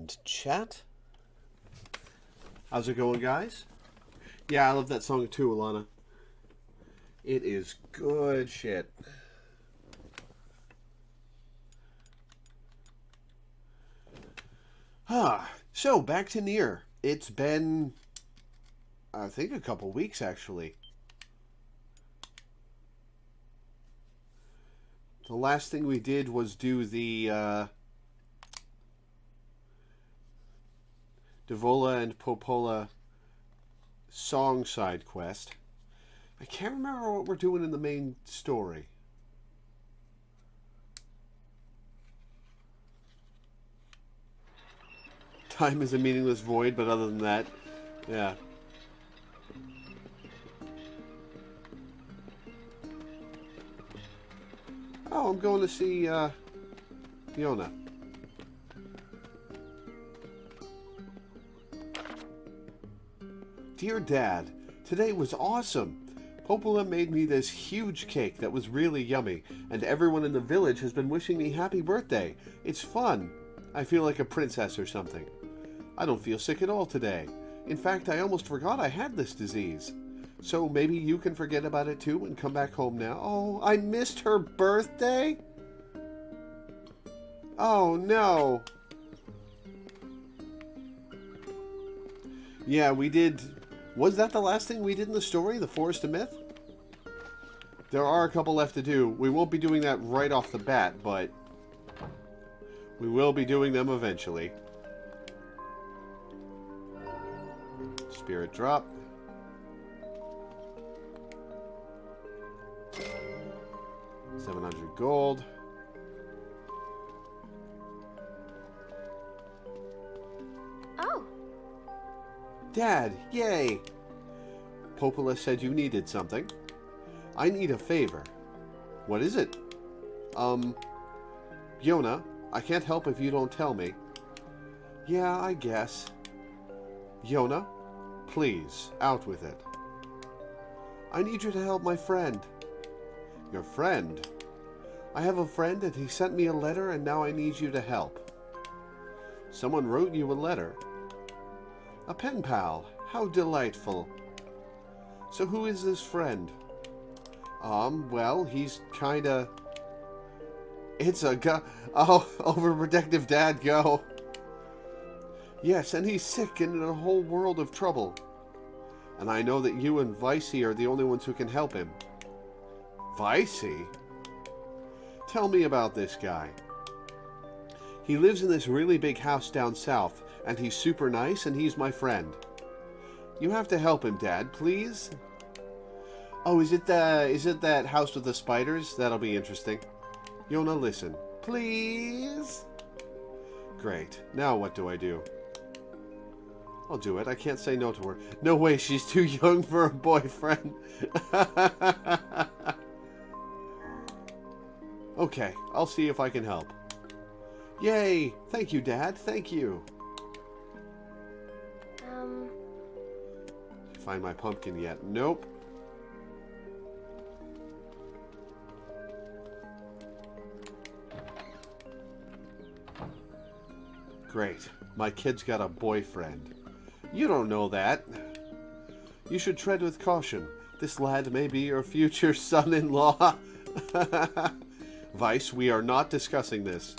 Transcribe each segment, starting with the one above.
And chat. How's it going, guys? Yeah, I love that song too, Alana. It is good shit. So back to Nier. It's been, I think, a couple weeks actually. The last thing we did was do the Devola and Popola song side quest. I can't remember what we're doing in the main story. Time is a meaningless void, but other than that, yeah. Oh, I'm going to see Fiona. Dear Dad, today was awesome. Popola made me this huge cake that was really yummy, and everyone in the village has been wishing me happy birthday. It's fun. I feel like a princess or something. I don't feel sick at all today. In fact, I almost forgot I had this disease. So maybe you can forget about it too and come back home now. Oh, I missed her birthday? Oh, no. Yeah, we did. Was that the last thing we did in the story, the Forest of Myth? There are a couple left to do. We won't be doing that right off the bat, but we will be doing them eventually. Spirit drop. $700 gold. Oh. Dad, yay! Popola said you needed something. I need a favor. What is it? Yona, I can't help if you don't tell me. Yeah, I guess. Yona, please, out with it. I need you to help my friend. Your friend? I have a friend and he sent me a letter and now I need you to help. Someone wrote you a letter? A pen pal. How delightful. So who is this friend? Well, he's kinda... It's a guy... Oh, overprotective dad, go. Yes, and he's sick and in a whole world of trouble. And I know that you and Vicey are the only ones who can help him. Vicey? Tell me about this guy. He lives in this really big house down south, and he's super nice, and he's my friend. You have to help him, Dad, please? Oh, is it that house with the spiders? That'll be interesting. Yona, listen. Please? Great. Now what do I do? I'll do it. I can't say no to her. No way, she's too young for a boyfriend. Okay, I'll see if I can help. Yay! Thank you, Dad. Thank you. Did you find my pumpkin yet? Nope. Great. My kid's got a boyfriend. You don't know that. You should tread with caution. This lad may be your future son-in-law. Vice, we are not discussing this.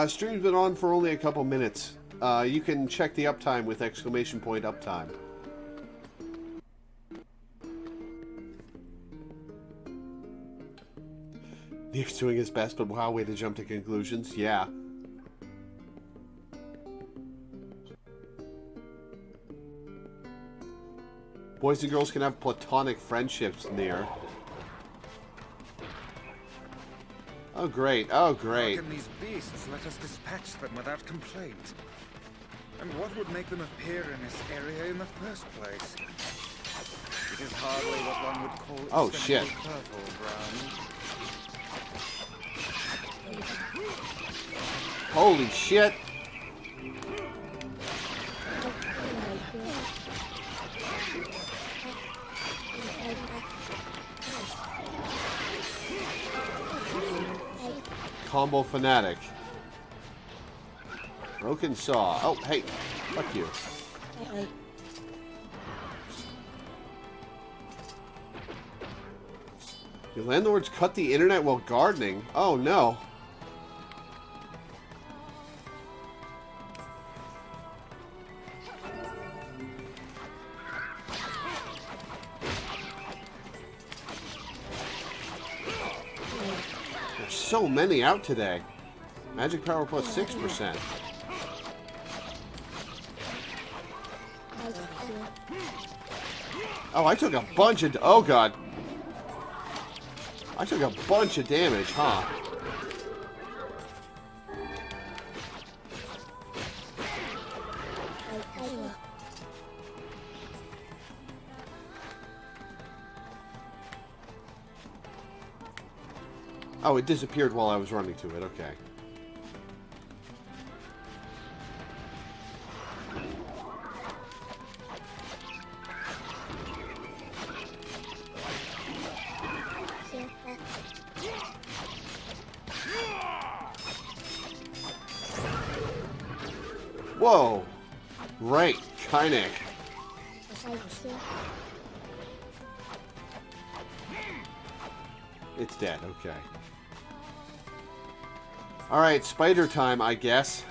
Stream's been on for only a couple minutes. You can check the uptime with exclamation point uptime. Nier's doing his best, but wow, way to jump to conclusions. Yeah. Boys and girls can have platonic friendships, Nier. Oh, great. Oh, great. How can these beasts let us dispatch them without complaint? And what would make them appear in this area in the first place? It is hardly what one would call Oh, shit. fertile ground. Holy shit! Combo fanatic. Broken saw. Oh, hey. Fuck you. Your landlords cut the internet while gardening. Oh, no. There's so many out today. Magic power plus 6%. Oh, I took a bunch of... Oh, God. I took a bunch of damage, huh? Oh, it disappeared while I was running to it. Okay. Whoa! Right, Kynek. It's dead, okay. Alright, spider time, I guess.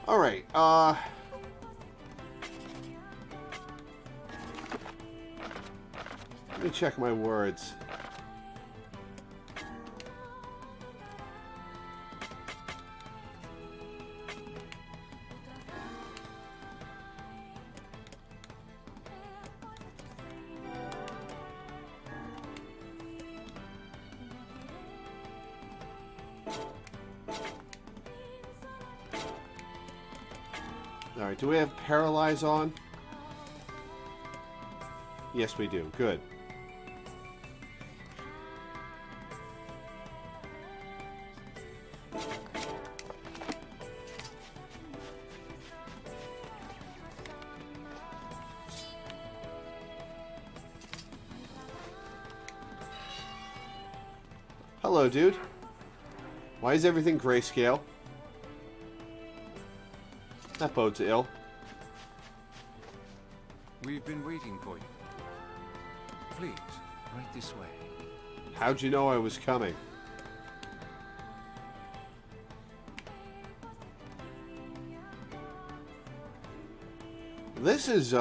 Alright, let me check my words. Alright, do we have Paralyze on? Yes, we do. Good. Hello, dude. Why is everything grayscale? That bodes ill. We've been waiting for you. Please, right this way. How'd you know I was coming? This is,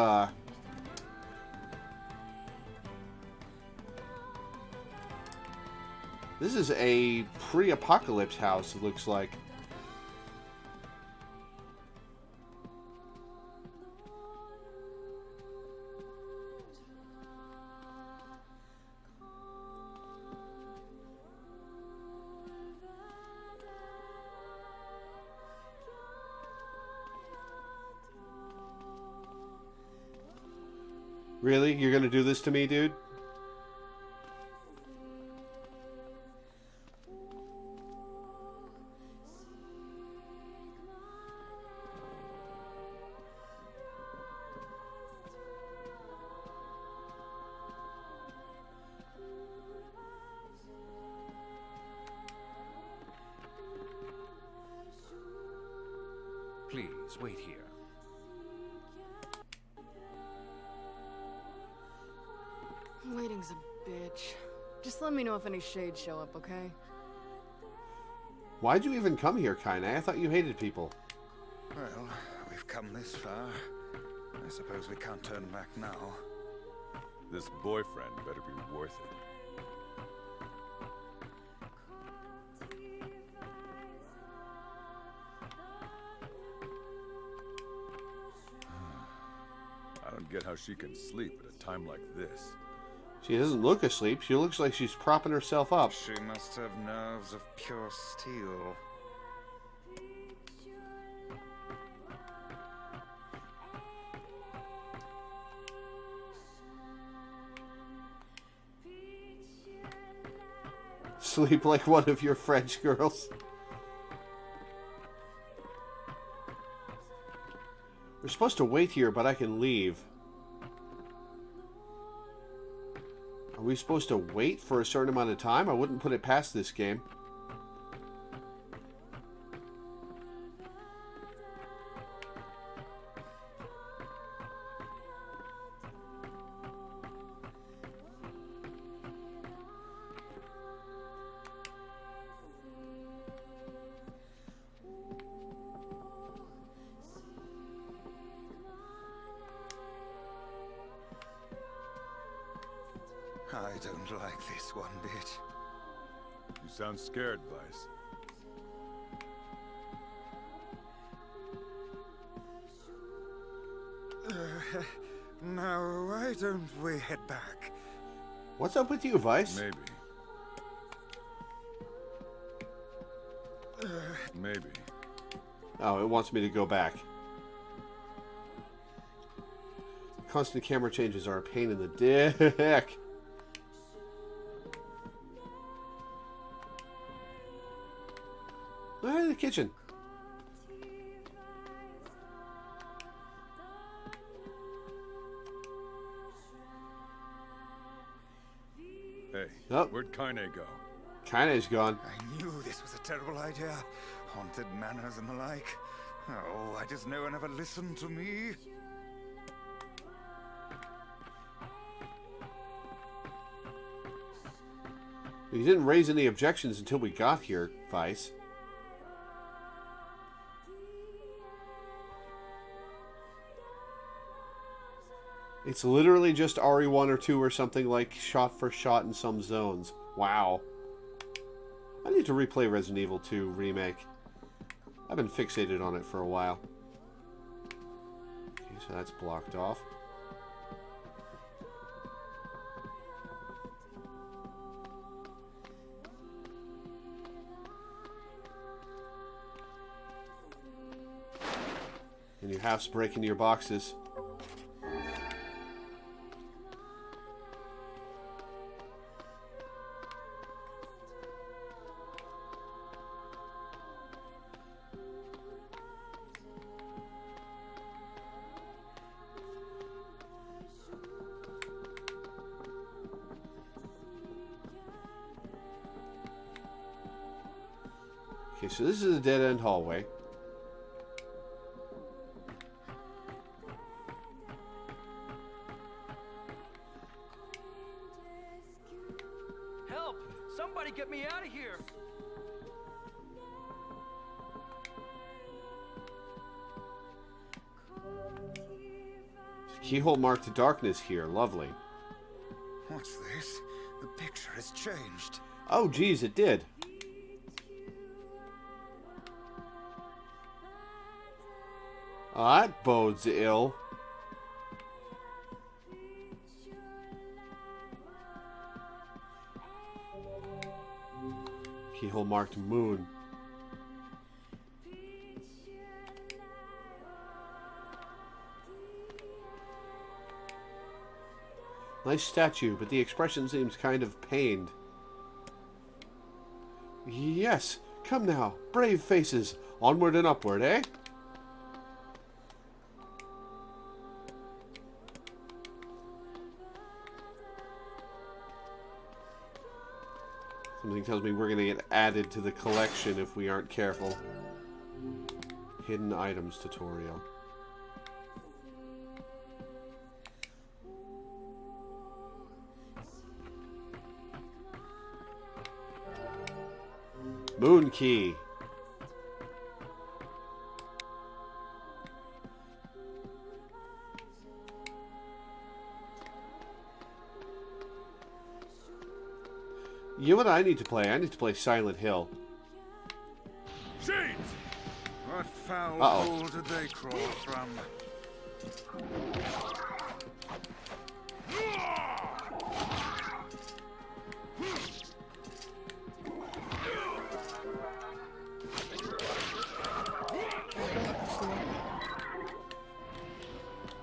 this is a pre-apocalypse house, it looks like. Really? You're gonna do this to me, dude? Please, wait here. Waiting's a bitch. Just let me know if any shades show up, okay? Why'd you even come here, Kaine? I thought you hated people. Well, we come this far. I suppose we can't turn back now. This boyfriend better be worth it. I don't get how she can sleep at a time like this. She doesn't look asleep. She looks like she's propping herself up. She must have nerves of pure steel. Sleep like one of your French girls. We're supposed to wait here, but I can leave. Are we supposed to wait for a certain amount of time? I wouldn't put it past this game. I don't like this one bit. You sound scared, Vice. Now, why don't we head back? What's up with you, Vice? Maybe. Maybe. Oh, it wants me to go back. Constant camera changes are a pain in the dick. Ah, the kitchen. Hey, Oh. where'd Kaine go? Kaine's gone. I knew this was a terrible idea. Haunted manors and the like. Oh, why does no one ever listen to me? You didn't raise any objections until we got here, Vice. It's literally just RE1 or 2 or something like shot for shot in some zones. Wow. I need to replay Resident Evil 2 Remake. I've been fixated on it for a while. Okay, so that's blocked off. And your house breaking your boxes. Okay, so this is a dead-end hallway. Help! Somebody get me out of here! Keyhole marked to darkness here. Lovely. What's this? The picture has changed. Oh, geez, it did. Oh, that bodes ill. Keyhole marked moon. Nice statue, but the expression seems kind of pained. Yes, come now, brave faces, onward and upward, eh? Something tells me we're going to get added to the collection if we aren't careful. Hidden items tutorial. Moon key. You know what I need to play? I need to play Silent Hill. Shades! What foul hole did they crawl from?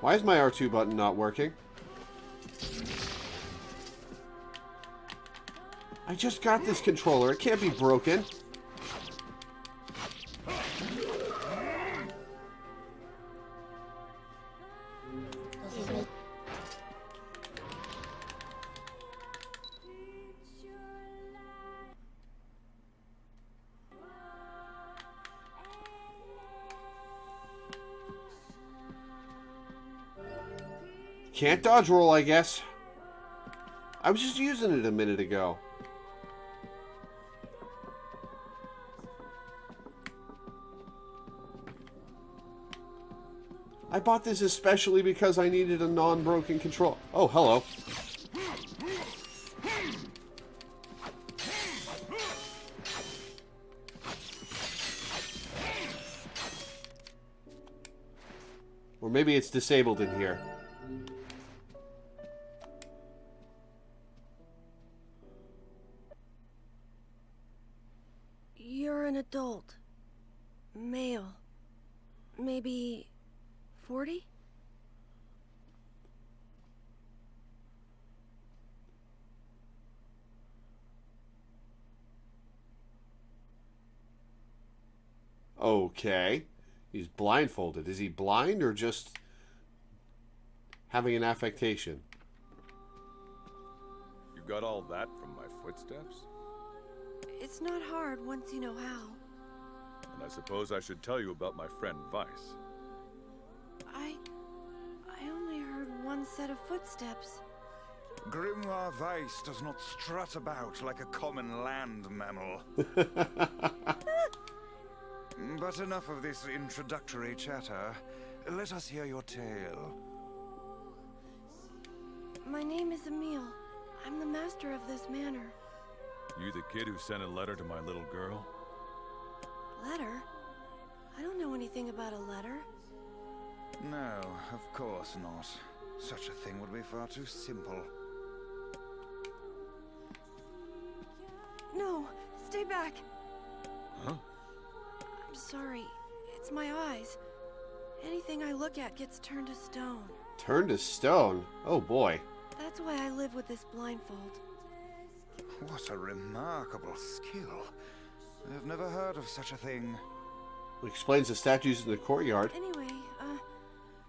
Why is my R2 button not working? I just got this controller. It can't be broken. Can't dodge roll, I guess. I was just using it a minute ago. I bought this especially because I needed a non-broken control. Oh, hello. Or maybe it's disabled in here. You're an adult. Male. Maybe 40? Okay. He's blindfolded. Is he blind or just having an affectation? You got all that from my footsteps? It's not hard once you know how. And I suppose I should tell you about my friend Vice. I only heard one set of footsteps. Grimoire Weiss does not strut about like a common land mammal. But enough of this introductory chatter. Let us hear your tale. My name is Emile. I'm the master of this manor. You the kid who sent a letter to my little girl? Letter? I don't know anything about a letter. No, of course not. Such a thing would be far too simple. No, stay back. Huh? I'm sorry. It's my eyes. Anything I look at gets turned to stone. Turned to stone? Oh boy. That's why I live with this blindfold. What a remarkable skill. I've never heard of such a thing. Explains the statues in the courtyard. Anyway,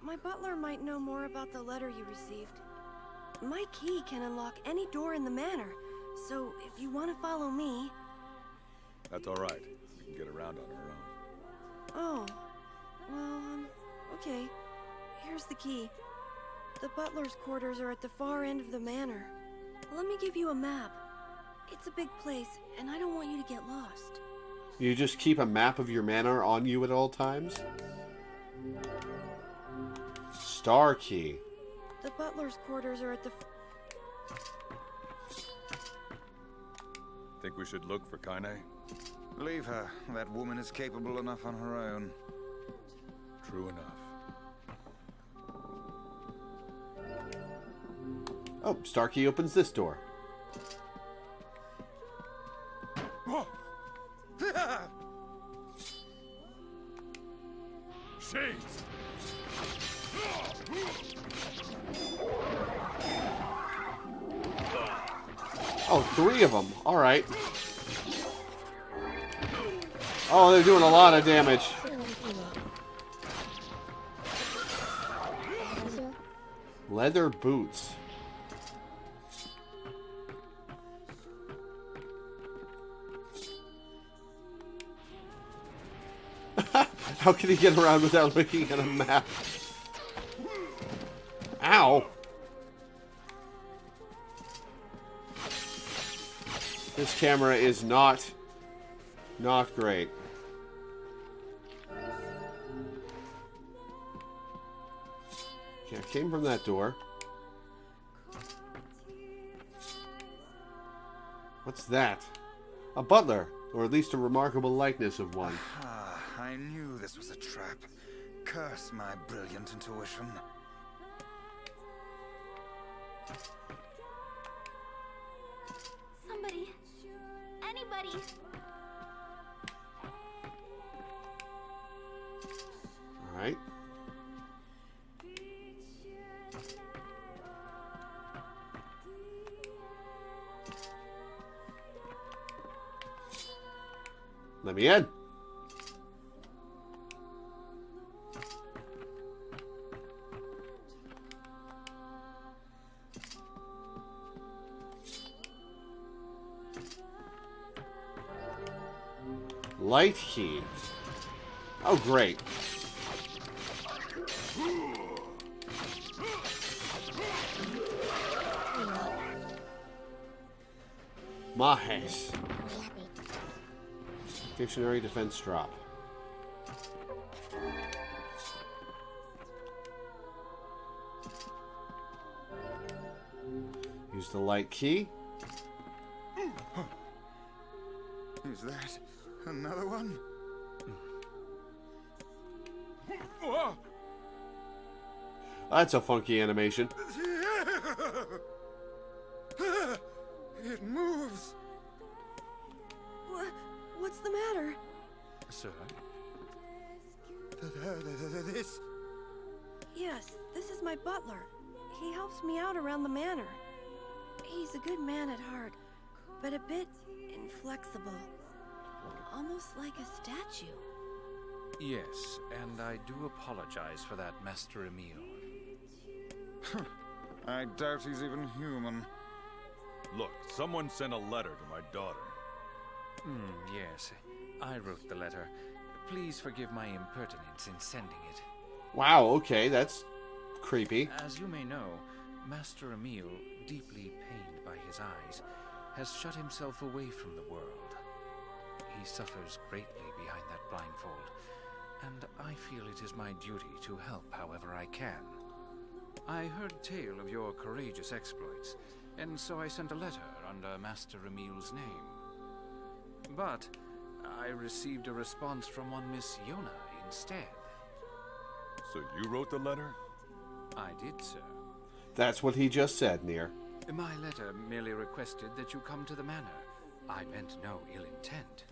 my butler might know more about the letter you received. My key can unlock any door in the manor, so if you want to follow me... That's all right. We can get around on our own. Oh, well, okay. Here's the key. The butler's quarters are at the far end of the manor. Let me give you a map. It's a big place, and I don't want you to get lost. You just keep a map of your manor on you at all times? Star key. The butler's quarters are at the... Think we should look for Kaine? Leave her. That woman is capable enough on her own. True enough. Oh, star key opens this door. Shades! Oh, 3 of them. All right. Oh, they're doing a lot of damage. Leather boots. How can he get around without looking at a map? Ow! This camera is not great. Okay, I came from that door. What's that? A butler, or at least a remarkable likeness of one. Ah, I knew this was a trap. Curse my brilliant intuition. Somebody. Anybody. Alright. Let me in. Light key. Oh, great. Mahes. Dictionary defense drop. Use the light key. Is that another one? That's a funky animation. It moves. What's the matter? Sir? This. Yes, this is my butler. He helps me out around the manor. He's a good man at heart, but a bit inflexible. Almost like a statue. Yes, and I do apologize for that, Master Emil. I doubt he's even human. Look, someone sent a letter to my daughter. Yes, I wrote the letter. Please forgive my impertinence in sending it. Wow, okay, that's creepy. As you may know, Master Emil, deeply pained by his eyes, has shut himself away from the world. He suffers greatly behind that blindfold, and I feel it is my duty to help however I can. I heard tale of your courageous exploits, and so I sent a letter under Master Emil's name. But I received a response from one Miss Yona instead. So you wrote the letter? I did, sir. That's what he just said, Nier. My letter merely requested that you come to the manor. I meant no ill intent.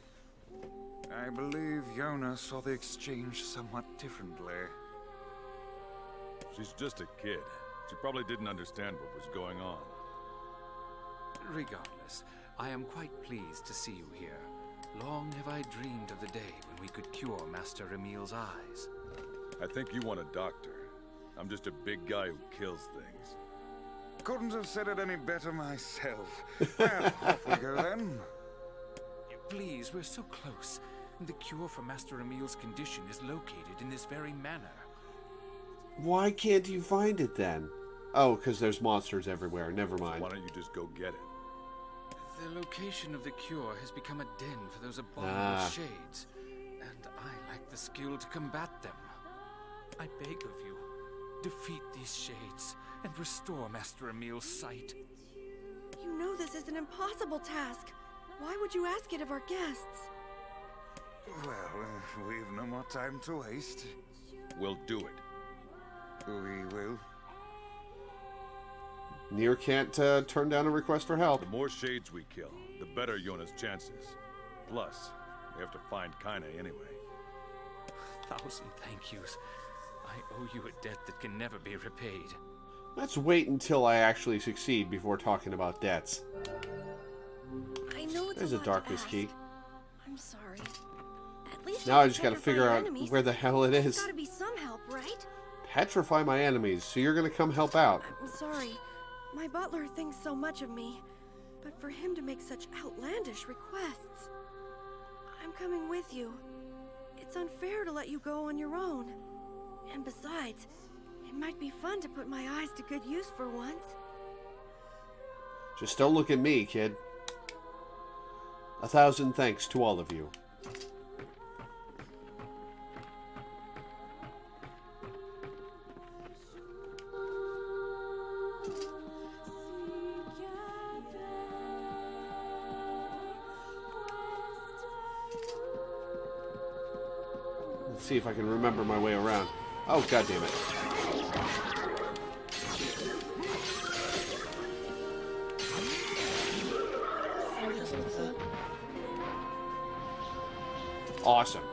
I believe Yona saw the exchange somewhat differently. She's just a kid. She probably didn't understand what was going on. Regardless, I am quite pleased to see you here. Long have I dreamed of the day when we could cure Master Emil's eyes. I think you want a doctor. I'm just a big guy who kills things. Couldn't have said it any better myself. Well, off we go then. Please, we're so close. The cure for Master Emil's condition is located in this very manor. Why can't you find it then? Oh, because there's monsters everywhere. Never mind. Why don't you just go get it? The location of the cure has become a den for those abominable shades, and I lack the skill to combat them. I beg of you, defeat these shades and restore Master Emil's sight. You know this is an impossible task. Why would you ask it of our guests? Well, we've no more time to waste. We'll do it. We will. Nier can't turn down a request for help. The more shades we kill, the better Yona's chances. Plus, we have to find Kaine anyway. 1,000 thank yous. I owe you a debt that can never be repaid. Let's wait until I actually succeed before talking about debts. I know it's There's a a lot darkness to ask. key. I'm sorry. At least Now I can just gotta petrify figure your out enemies. where the hell it There's is. gotta be some help, right? Petrify my enemies, so you're gonna come help out. I'm sorry. My butler thinks so much of me. But for him to make such outlandish requests... I'm coming with you. It's unfair to let you go on your own. And besides, it might be fun to put my eyes to good use for once. Just don't look at me, kid. 1,000 thanks to all of you. see if I can remember my way around. Oh, god damn it. Awesome.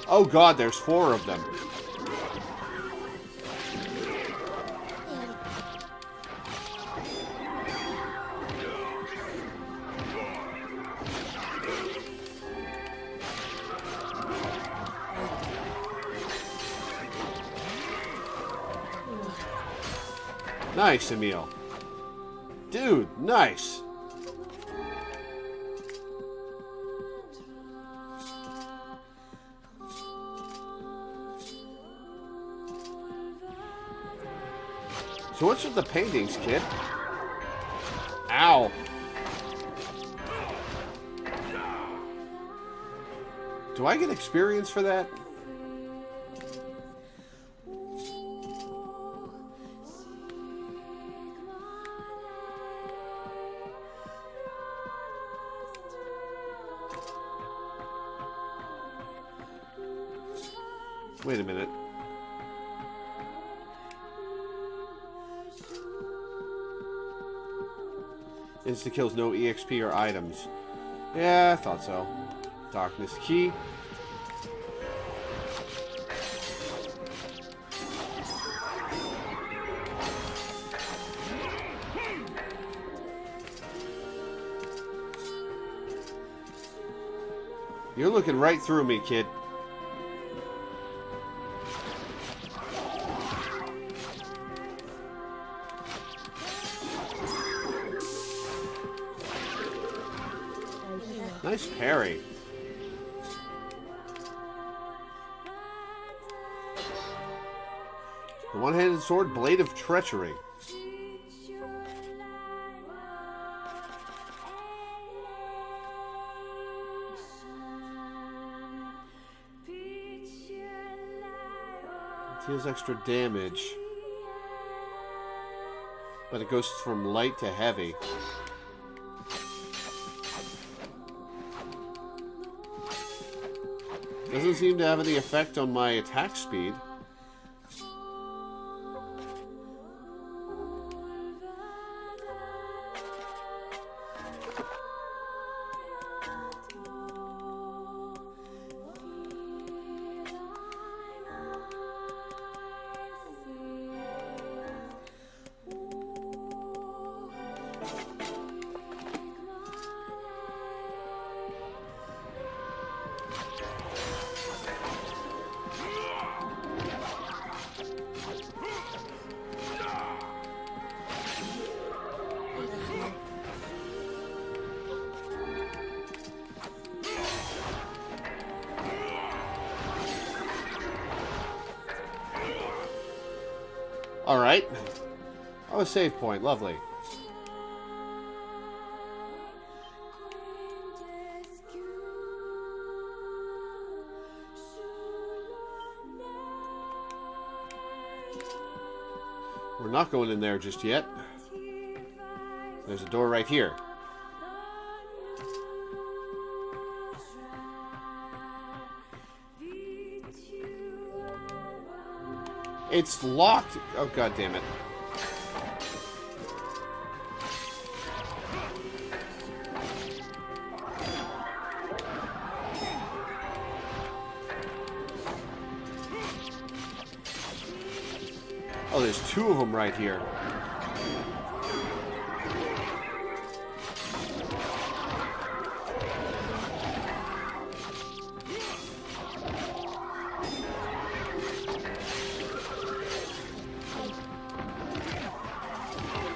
Oh god, there's 4 of them. Nice, Emil. Dude, nice. So what's with the paintings, kid? Ow. Do I get experience for that? Wait a minute. Insta-kills, no EXP or items. Yeah, I thought so. Darkness key. You're looking right through me, kid. Nice parry. The one-handed sword, Blade of Treachery. It deals extra damage, but it goes from light to heavy. Doesn't seem to have any effect on my attack speed. Alright. Oh, a save point. Lovely. We're not going in there just yet. There's a door right here. It's locked. Oh, god damn it. Oh, there's 2 of them right here.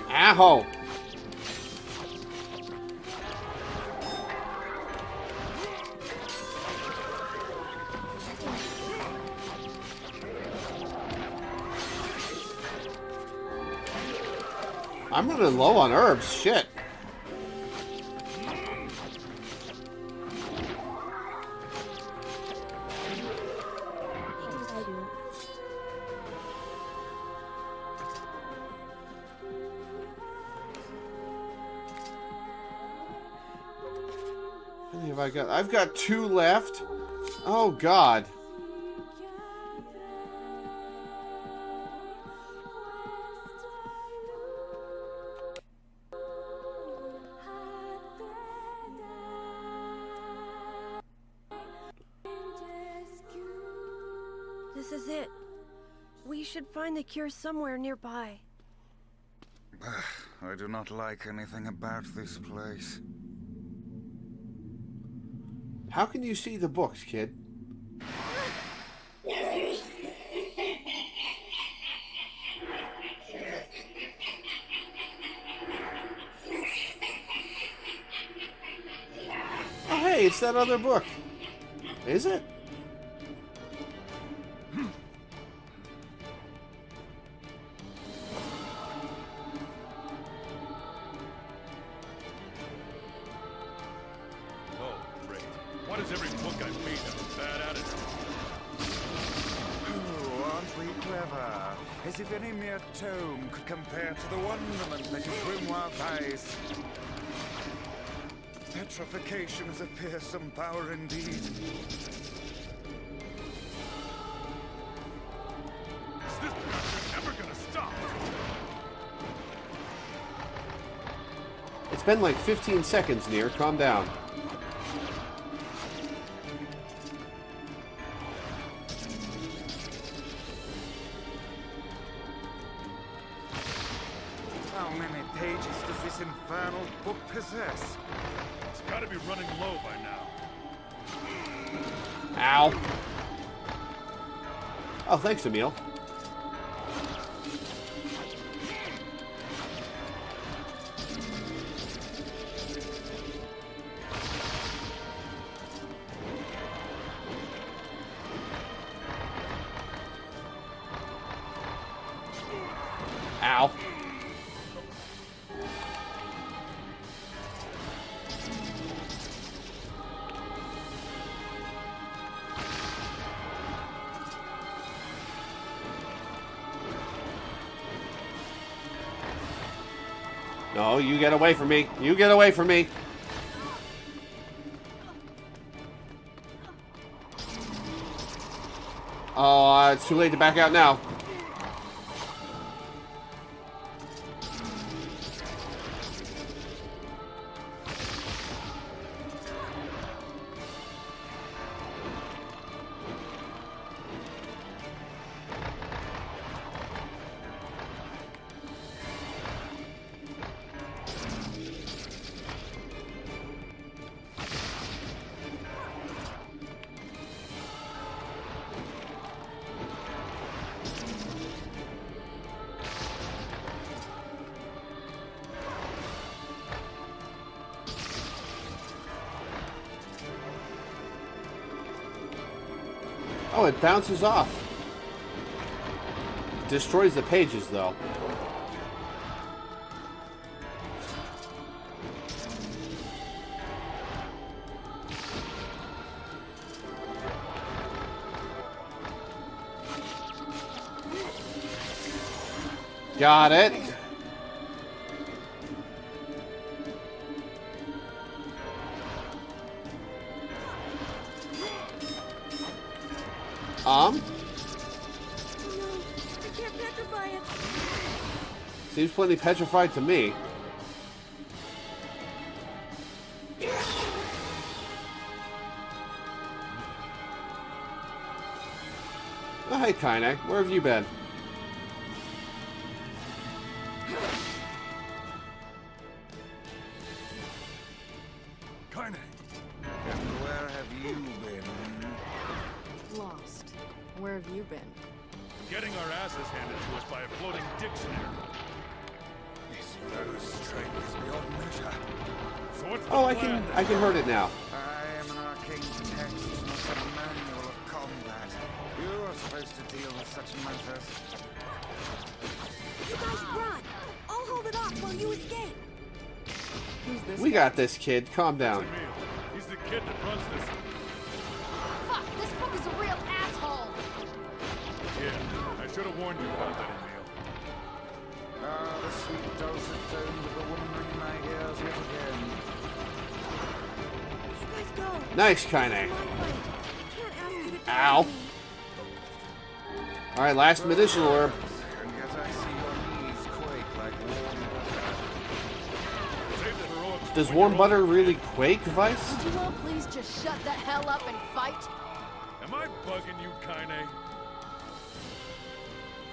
Ow! I'm running low on herbs. Shit. have I got? I've got 2 left. Oh, God. This is it. We should find the cure somewhere nearby. I do not like anything about this place. How can you see the books, kid? Oh, hey, it's that other book. Is it? Oh, great. Why does every book I read have a bad attitude? Oh, aren't we clever? As if any mere tome could compare to the wonderment that is Grimoire's eyes. Petrification is a fearsome power indeed. Is this bastard ever gonna stop? It's been like 15 seconds, Nier. Calm down. How many pages does this infernal book possess? It's gotta be running low by now. Ow. Oh, thanks, Emil. Ow. No, you get away from me. You get away from me. Oh, it's too late to back out now. Oh, it bounces off. Destroys the pages, though. Got it. No, I can't petrify it. Seems plenty petrified to me. Oh, hey, Kaine. Where have you been? Kaine! And where have you been? Lost. Where have you been? Getting our asses handed to us by a floating dictionary. This flow's strength is beyond measure. So what's the Oh, plan? I can hurt it now. I am an arcane text, not a manual of combat. You are supposed to deal with such matters. You guys run. I'll hold it off while you escape. Who's this We guy? got this, kid. Calm down. Emil. He's the kid that runs this. Fuck, this book is a real asshole. Yeah, I should have warned you about that, Emil. Ah, the sweet dulcet tones of the woman ringing my ears yet again. You guys go. Nice, Kaine. Ow. Alright, last medicinal herb. And yet I see your knees quake like warm water. Does warm butter really quake, Vice? Would you all please just shut the hell up and fight? Am I bugging you, Kaine?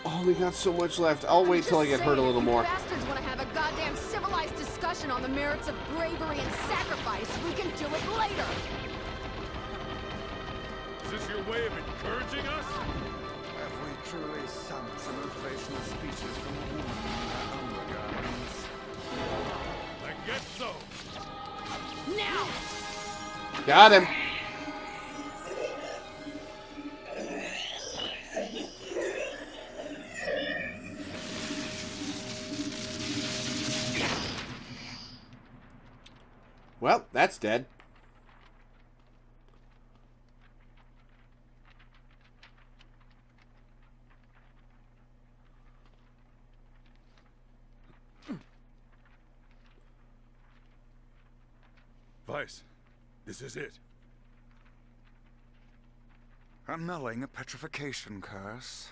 Oh, we got so much left. I'll wait till I get hurt a little more. If you bastards want to have a goddamn civilized discussion on the merits of bravery and sacrifice, we can do it later. Is this your way of encouraging us? Have we truly sunk some motivational speeches from the woman in her undergarments? I guess so. Now! Got him. Well, that's dead. Vice, this is it. Annulling a petrification curse.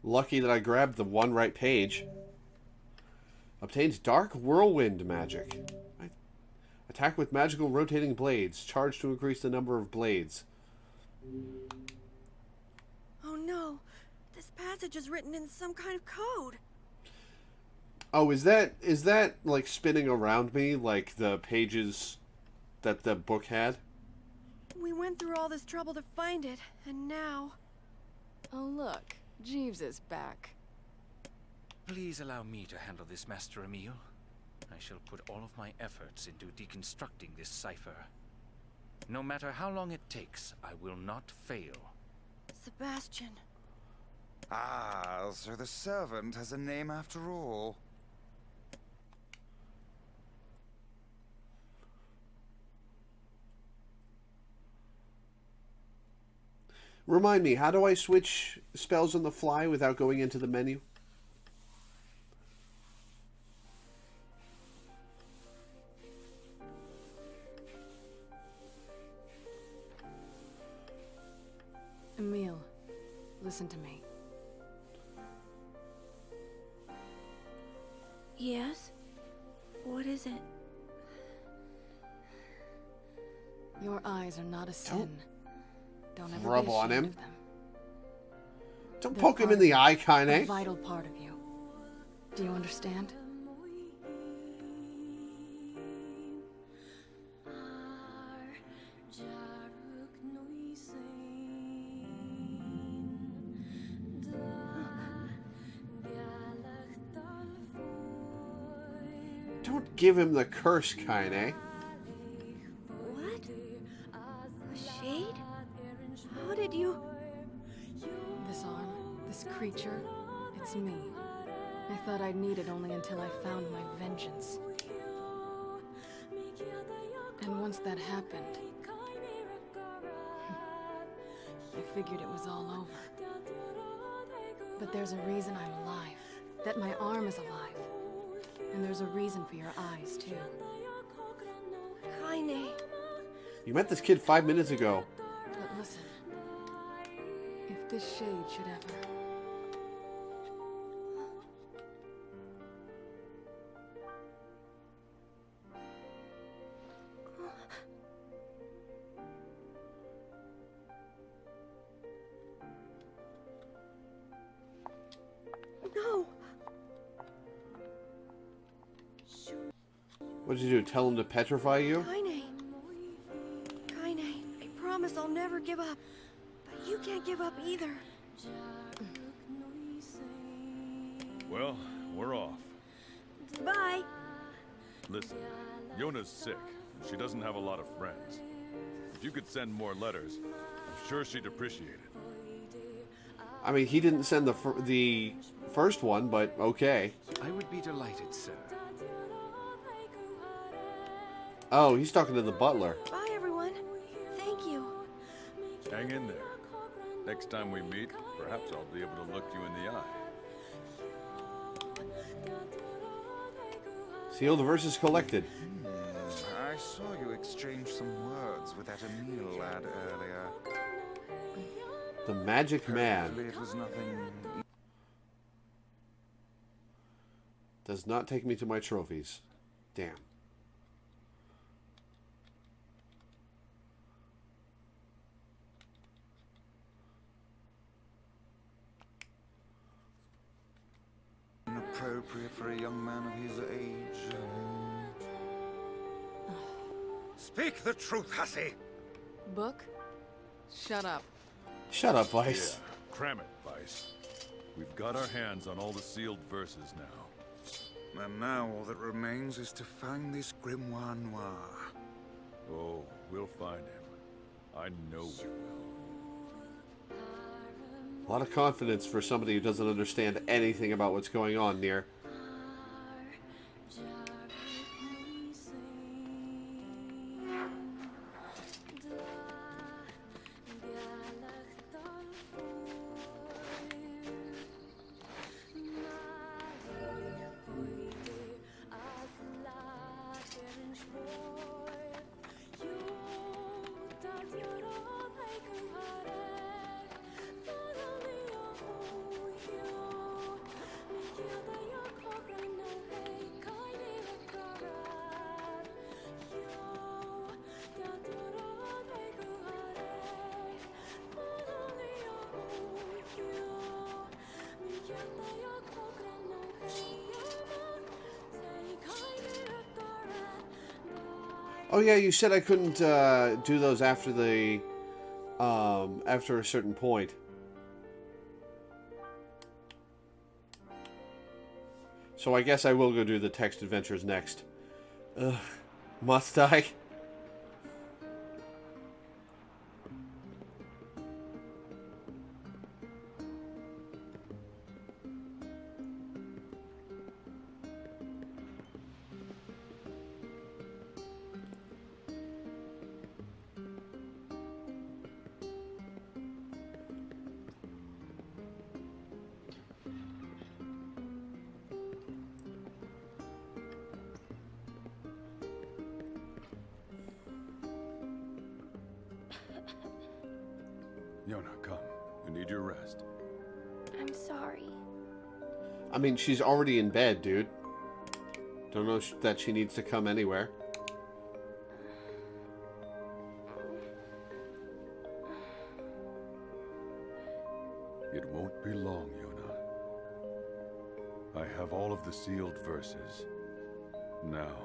Lucky that I grabbed the one right page. Obtains dark whirlwind magic. Attack with magical rotating blades. Charge to increase the number of blades. Oh no, this passage is written in some kind of code. Oh, is that like spinning around me like the pages that the book had? We went through all this trouble to find it, and now... Oh, look. Jeeves is back. Please allow me to handle this, Master Emil. I shall put all of my efforts into deconstructing this cipher. No matter how long it takes, I will not fail. Sebastian. Ah, so the servant has a name after all. Remind me, how do I switch spells on the fly without going into the menu? Emil, listen to me. Yes? What is it? Your eyes are not a sin. Don't ever Rub be on ashamed him. of them. Don't They're poke him part in the of eye, A Kaine. vital part of you. Do you understand? Don't give him the curse, Kaine. What? A shade? How did you... This arm, this creature, it's me. I thought I'd need it only until I found my vengeance. And once that happened, I figured it was all over. But there's a reason I'm alive, that my arm is alive. And there's a reason for your eyes, too. Kaine. You met this kid 5 minutes ago. But listen, if this shade should ever... No! What did you do? Tell him to petrify you? Kaine. Kaine, I promise I'll never give up. But you can't give up either. Well, we're off. Bye! Listen, Yona's sick, and she doesn't have a lot of friends. If you could send more letters, I'm sure she'd appreciate it. I mean, he didn't send the first one, but okay. I would be delighted, sir. Oh, he's talking to the butler. Bye, everyone. Thank you. Hang in there. Next time we meet, perhaps I'll be able to look you in the eye. Sealed versus collected. I I saw you exchange some words with that Emil lad earlier. The Magic Man. Hopefully it was nothing. Does not take me to my trophies. Damn. Inappropriate for a young man of his age. Speak the truth, hussy! Book? Shut up. Shut up, Vice. Yeah, cram it, Vice. We've got our hands on all the sealed verses now. And now all that remains is to find this Grimoire Noir. Oh, we'll find him. I know we will. A lot of confidence for somebody who doesn't understand anything about what's going on, Nier. Oh yeah, you said I couldn't do those after the after a certain point. So I guess I will go do the text adventures next. Ugh, must I? Yona, come. You need your rest. I'm sorry. I mean, she's already in bed, dude. Don't know that she needs to come anywhere. It won't be long, Yona. I have all of the sealed verses. Now,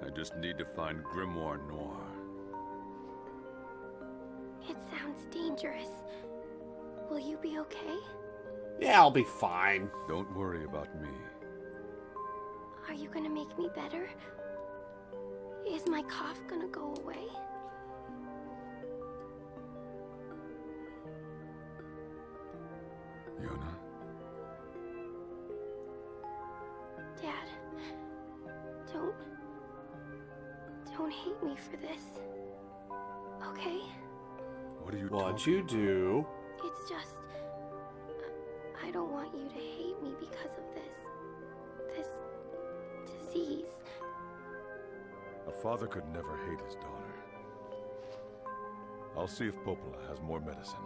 I just need to find Grimoire Noir. It sounds dangerous. Will you be okay? Yeah, I'll be fine. Don't worry about me. Are you gonna make me better? Is my cough gonna go away? Yona? Dad, don't hate me for this. Okay? What are you What'd talking you do? It's just... I don't want you to hate me because of this disease. A father could never hate his daughter. I'll see if Popola has more medicine.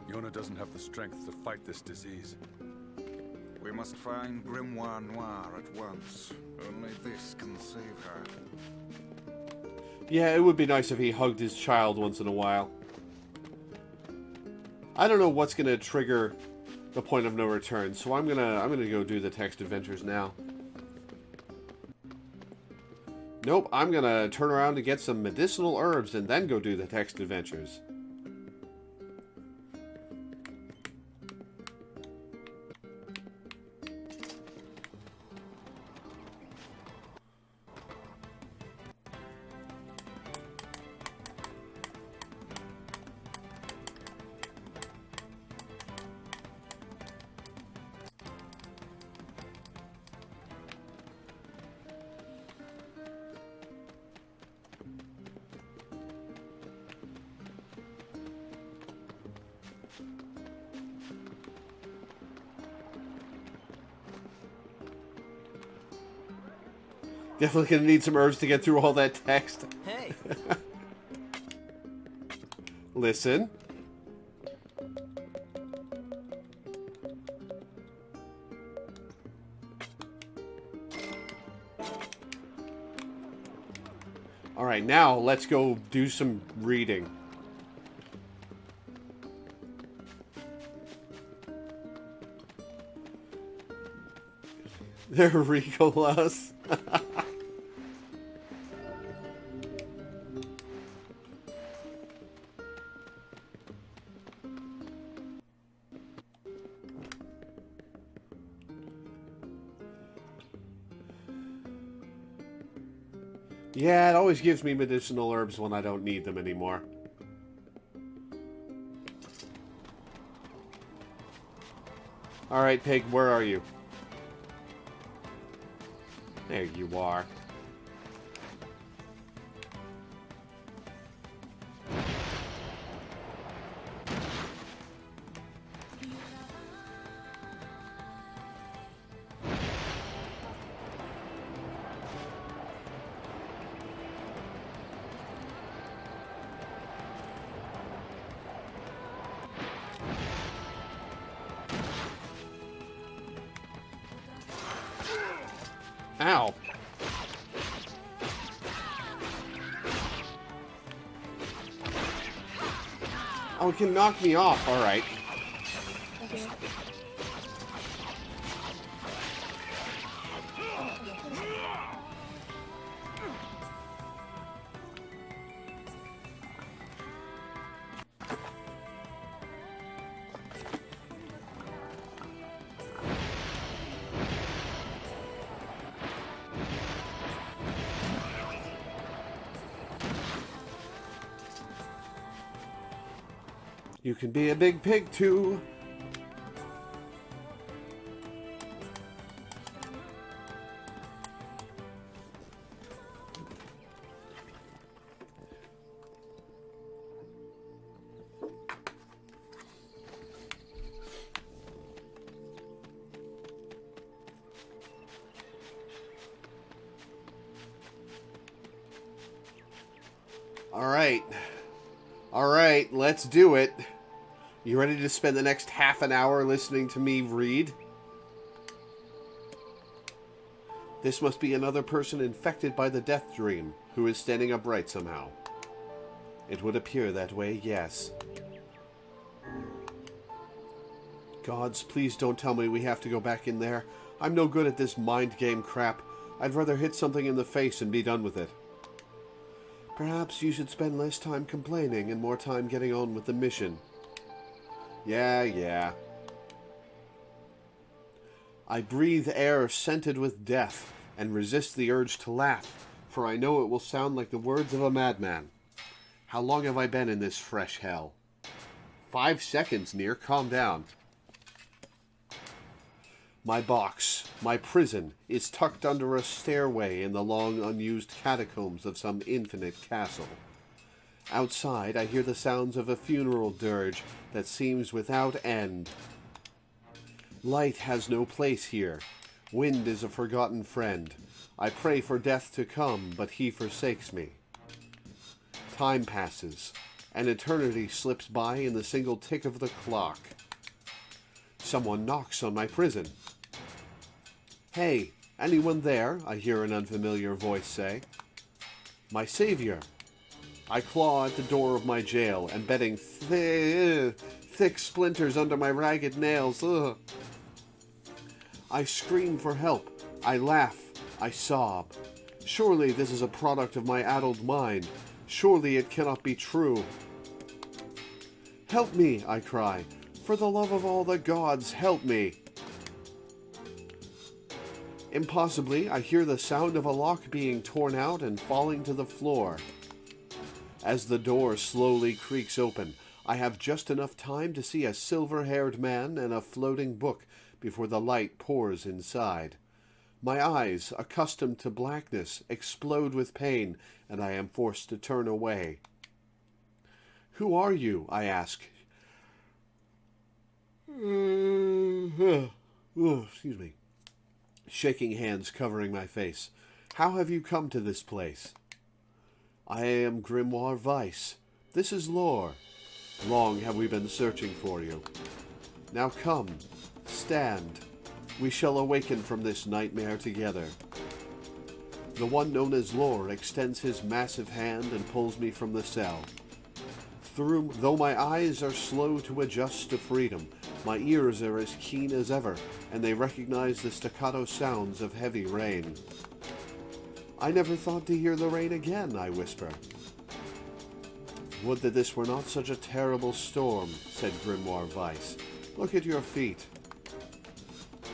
Yona doesn't have the strength to fight this disease. We must find Grimoire Noir at once. Only this can save her. Yeah, it would be nice if he hugged his child once in a while. I don't know what's gonna trigger the point of no return, so I'm gonna go do the text adventures now. Nope, I'm gonna turn around to get some medicinal herbs and then go do the text adventures. Definitely gonna need some herbs to get through all that text. Hey. Listen. Alright, now let's go do some reading. They're Ricolas. Yeah, it always gives me medicinal herbs when I don't need them anymore. Alright, Pig, where are you? There you are. Ow. Oh, it can knock me off. All right. You can be a big pig too. All right, let's do it. You ready to spend the next half an hour listening to me read? This must be another person infected by the death dream, who is standing upright somehow. It would appear that way, yes. Gods, please don't tell me we have to go back in there. I'm no good at this mind game crap. I'd rather hit something in the face and be done with it. Perhaps you should spend less time complaining and more time getting on with the mission. Yeah. I breathe air scented with death and resist the urge to laugh, for I know it will sound like the words of a madman. How long have I been in this fresh hell? 5 seconds, Nier. Calm down. My box, my prison, is tucked under a stairway in the long unused catacombs of some infinite castle. Outside, I hear the sounds of a funeral dirge that seems without end. Light has no place here. Wind is a forgotten friend. I pray for death to come, but he forsakes me. Time passes. An eternity slips by in the single tick of the clock. Someone knocks on my prison. Hey, anyone there? I hear an unfamiliar voice say. My savior. I claw at the door of my jail, embedding thick splinters under my ragged nails. Ugh. I scream for help. I laugh. I sob. Surely this is a product of my addled mind. Surely it cannot be true. Help me, I cry. For the love of all the gods, help me. Impossibly, I hear the sound of a lock being torn out and falling to the floor. As the door slowly creaks open, I have just enough time to see a silver-haired man and a floating book before the light pours inside. My eyes, accustomed to blackness, explode with pain, and I am forced to turn away. Who are you? I ask. Excuse me. Shaking hands covering my face. How have you come to this place? I am Grimoire Weiss. This is Lore. Long have we been searching for you. Now come, stand. We shall awaken from this nightmare together. The one known as Lore extends his massive hand and pulls me from the cell. Though my eyes are slow to adjust to freedom, my ears are as keen as ever, and they recognize the staccato sounds of heavy rain. I never thought to hear the rain again, I whisper. Would that this were not such a terrible storm, said Grimoire Weiss. Look at your feet.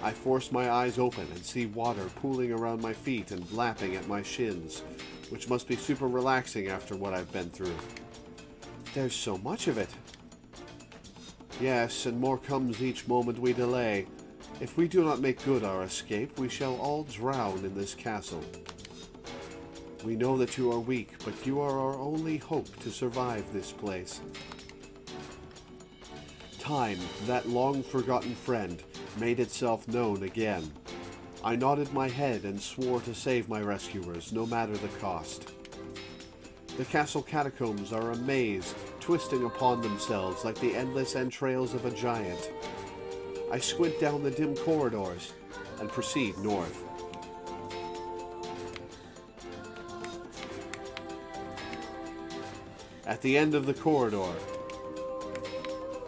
I force my eyes open and see water pooling around my feet and lapping at my shins, which must be super relaxing after what I've been through. There's so much of it. Yes, and more comes each moment we delay. If we do not make good our escape, we shall all drown in this castle. We know that you are weak, but you are our only hope to survive this place. Time, that long-forgotten friend, made itself known again. I nodded my head and swore to save my rescuers, no matter the cost. The castle catacombs are a maze, twisting upon themselves like the endless entrails of a giant. I squint down the dim corridors and proceed north. At the end of the corridor,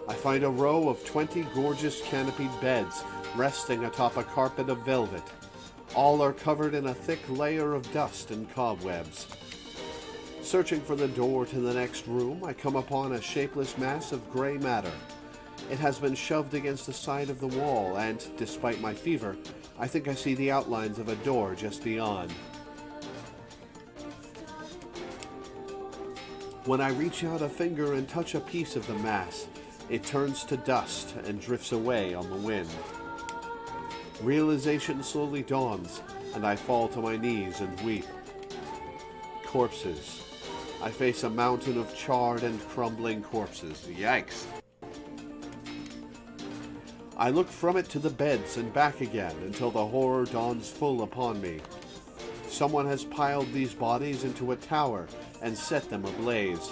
I find a row of 20 gorgeous canopied beds resting atop a carpet of velvet. All are covered in a thick layer of dust and cobwebs. Searching for the door to the next room, I come upon a shapeless mass of gray matter. It has been shoved against the side of the wall, and, despite my fever, I think I see the outlines of a door just beyond. When I reach out a finger and touch a piece of the mass, it turns to dust and drifts away on the wind. Realization slowly dawns, and I fall to my knees and weep. Corpses. I face a mountain of charred and crumbling corpses. Yikes. I look from it to the beds and back again until the horror dawns full upon me. Someone has piled these bodies into a tower and set them ablaze.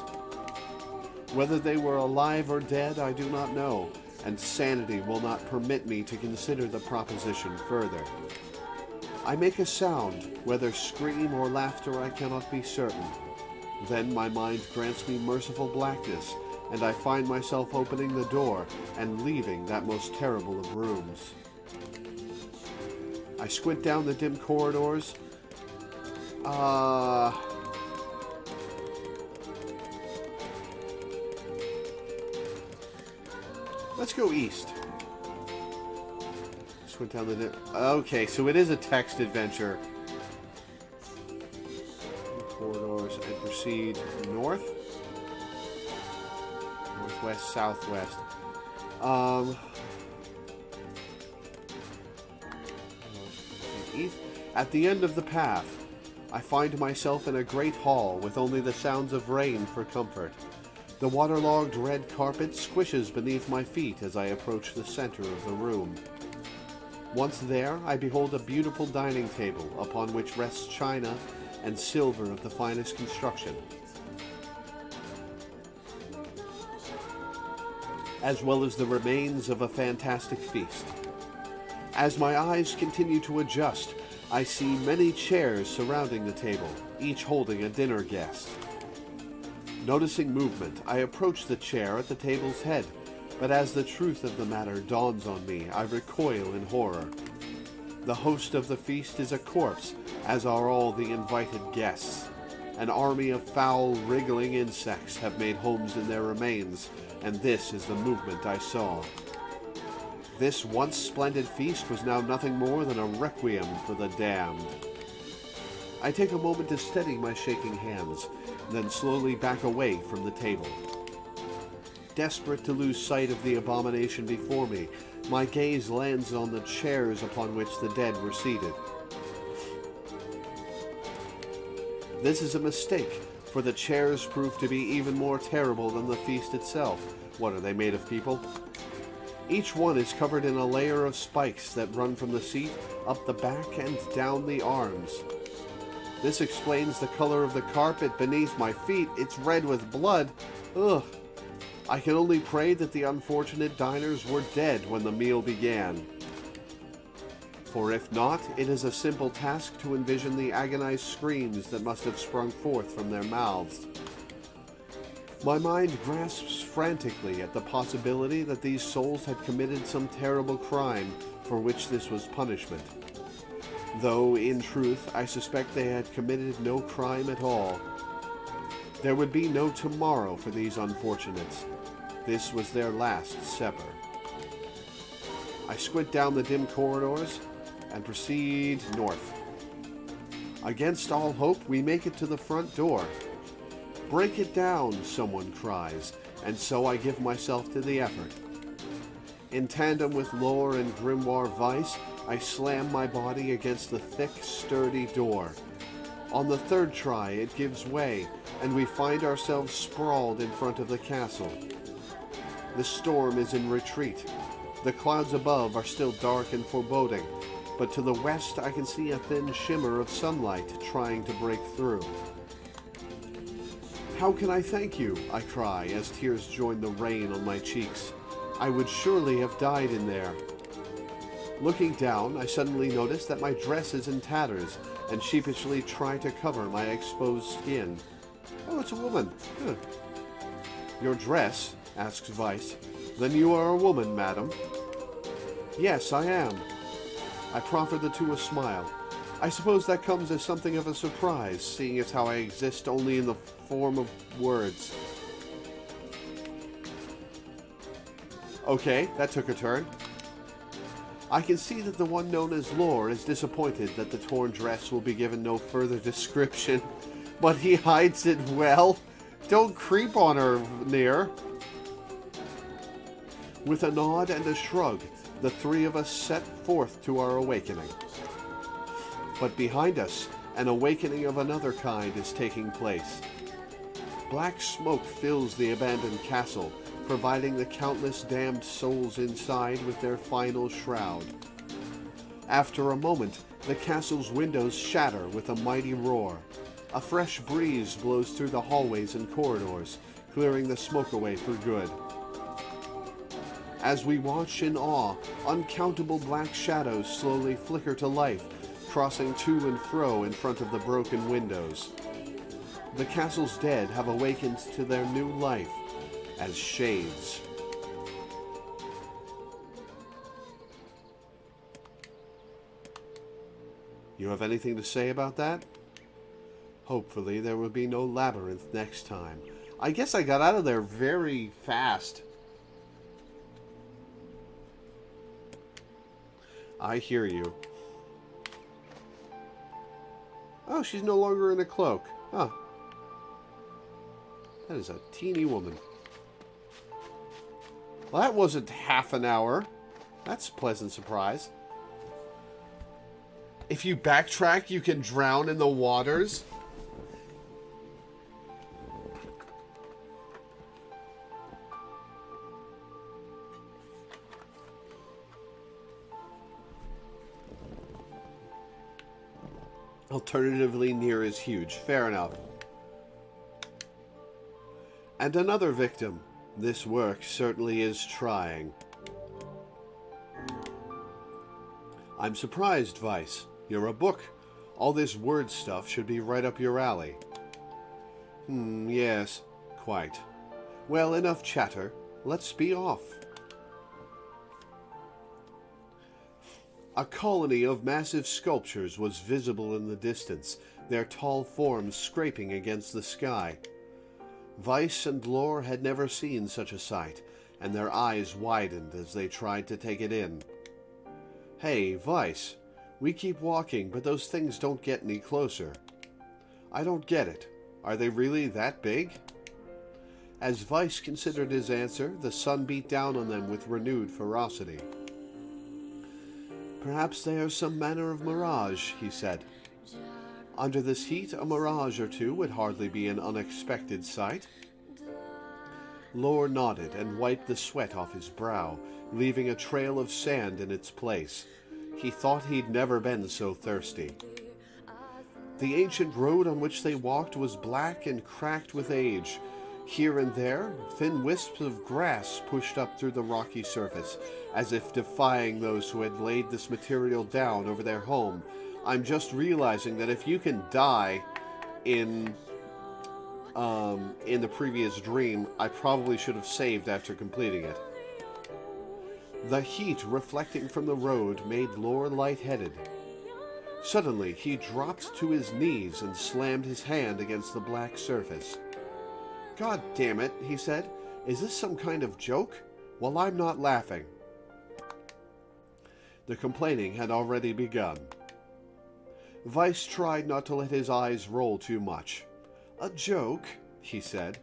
Whether they were alive or dead, I do not know, and sanity will not permit me to consider the proposition further. I make a sound, whether scream or laughter I cannot be certain. Then my mind grants me merciful blackness, and I find myself opening the door and leaving that most terrible of rooms. I squint down the dim corridors. Let's go east. Squint down the... Okay, so it is a text adventure. Corridors and proceed north. Northwest, southwest. East. At the end of the path, I find myself in a great hall with only the sounds of rain for comfort. The waterlogged red carpet squishes beneath my feet as I approach the center of the room. Once there, I behold a beautiful dining table upon which rests china and silver of the finest construction, as well as the remains of a fantastic feast. As my eyes continue to adjust, I see many chairs surrounding the table, each holding a dinner guest. Noticing movement, I approach the chair at the table's head, but as the truth of the matter dawns on me, I recoil in horror. The host of the feast is a corpse, as are all the invited guests. An army of foul, wriggling insects have made homes in their remains, and this is the movement I saw. This once splendid feast was now nothing more than a requiem for the damned. I take a moment to steady my shaking hands, then slowly back away from the table. Desperate to lose sight of the abomination before me, my gaze lands on the chairs upon which the dead were seated. This is a mistake, for the chairs prove to be even more terrible than the feast itself. What, are they made of people? Each one is covered in a layer of spikes that run from the seat, up the back, and down the arms. This explains the color of the carpet beneath my feet. It's red with blood. Ugh. I can only pray that the unfortunate diners were dead when the meal began. For if not, it is a simple task to envision the agonized screams that must have sprung forth from their mouths. My mind grasps frantically at the possibility that these souls had committed some terrible crime for which this was punishment. Though, in truth, I suspect they had committed no crime at all. There would be no tomorrow for these unfortunates. This was their last supper. I squint down the dim corridors and proceed north. Against all hope, we make it to the front door. "Break it down," someone cries, and so I give myself to the effort. In tandem with Lore and Grimoire Vice, I slam my body against the thick, sturdy door. On the third try, it gives way, and we find ourselves sprawled in front of the castle. The storm is in retreat. The clouds above are still dark and foreboding, but to the west I can see a thin shimmer of sunlight trying to break through. "How can I thank you?" I cry as tears join the rain on my cheeks. I would surely have died in there. Looking down, I suddenly notice that my dress is in tatters and sheepishly try to cover my exposed skin. Oh, it's a woman. Huh. "Your dress?" asks Vice. "Then you are a woman, madam." "Yes, I am." I proffer the two a smile. I suppose that comes as something of a surprise, seeing as how I exist only in the form of words. Okay, that took a turn. I can see that the one known as Lore is disappointed that the torn dress will be given no further description, but he hides it well. Don't creep on her, Nier. With a nod and a shrug, the three of us set forth to our awakening. But behind us, an awakening of another kind is taking place. Black smoke fills the abandoned castle, providing the countless damned souls inside with their final shroud. After a moment, the castle's windows shatter with a mighty roar. A fresh breeze blows through the hallways and corridors, clearing the smoke away for good. As we watch in awe, uncountable black shadows slowly flicker to life, crossing to and fro in front of the broken windows. The castle's dead have awakened to their new life as shades. You have anything to say about that? Hopefully there will be no labyrinth next time. I guess I got out of there very fast. I hear you. Oh, she's no longer in a cloak. Huh. That is a teeny woman. Well, that wasn't half an hour. That's a pleasant surprise. If you backtrack, you can drown in the waters. Alternatively, Nier is huge. Fair enough. And another victim. This work certainly is trying. I'm surprised, Vice. You're a book. All this word stuff should be right up your alley. Yes, quite. Well, enough chatter. Let's be off. A colony of massive sculptures was visible in the distance, their tall forms scraping against the sky. Vice and Lore had never seen such a sight, and their eyes widened as they tried to take it in. Hey, Vice, we keep walking, but those things don't get any closer. I don't get it. Are they really that big? As Vice considered his answer, the sun beat down on them with renewed ferocity. Perhaps they are some manner of mirage, he said. Under this heat, a mirage or two would hardly be an unexpected sight. Lore nodded and wiped the sweat off his brow, leaving a trail of sand in its place. He thought he'd never been so thirsty. The ancient road on which they walked was black and cracked with age. Here and there, thin wisps of grass pushed up through the rocky surface, as if defying those who had laid this material down over their home. I'm just realizing that if you can die in the previous dream, I probably should have saved after completing it. The heat reflecting from the road made Lore lightheaded. Suddenly, he dropped to his knees and slammed his hand against the black surface. "God damn it," he said. "Is this some kind of joke? Well, I'm not laughing." The complaining had already begun. Weiss tried not to let his eyes roll too much. "A joke?" he said.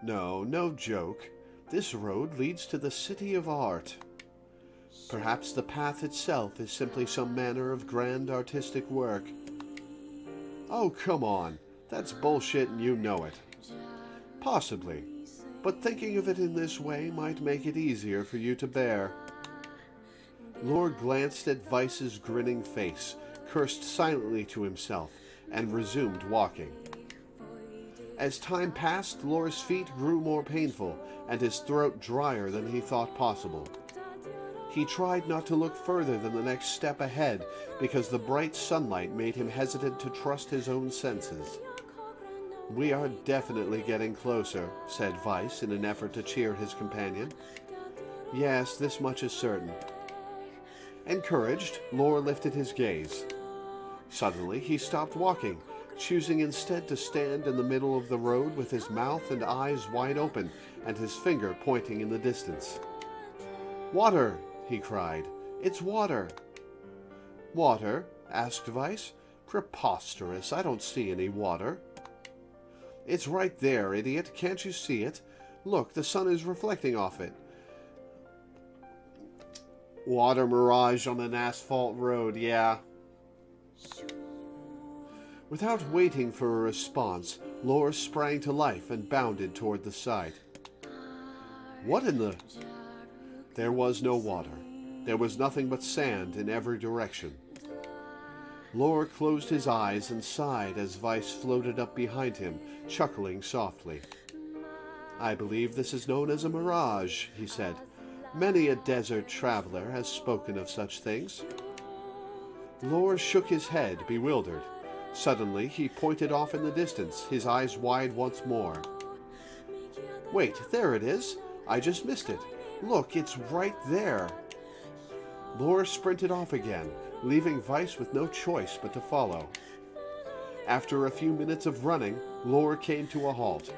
No joke. This road leads to the City of Art. Perhaps the path itself is simply some manner of grand artistic work." "Oh, come on. That's bullshit and you know it." "Possibly. But thinking of it in this way might make it easier for you to bear." Lore glanced at Weiss's grinning face, cursed silently to himself, and resumed walking. As time passed, Lore's feet grew more painful, and his throat drier than he thought possible. He tried not to look further than the next step ahead, because the bright sunlight made him hesitant to trust his own senses. "We are definitely getting closer," said Weiss in an effort to cheer his companion. "Yes, this much is certain." Encouraged, Lore lifted his gaze. Suddenly, he stopped walking, choosing instead to stand in the middle of the road with his mouth and eyes wide open and his finger pointing in the distance. "Water!" he cried. "It's water!" "Water?" asked Weiss. "Preposterous! I don't see any water." "It's right there, idiot. Can't you see it? Look, the sun is reflecting off it." "Water mirage on an asphalt road, yeah." Without waiting for a response, Lore sprang to life and bounded toward the site. "What in the—" There was no water. There was nothing but sand in every direction. Lore closed his eyes and sighed as Weiss floated up behind him, chuckling softly. "I believe this is known as a mirage," he said. "Many a desert traveler has spoken of such things." Lore shook his head, bewildered. Suddenly, he pointed off in the distance, his eyes wide once more. "Wait, there it is! I just missed it! Look, it's right there!" Lore sprinted off again, leaving Weiss with no choice but to follow. After a few minutes of running, Lore came to a halt.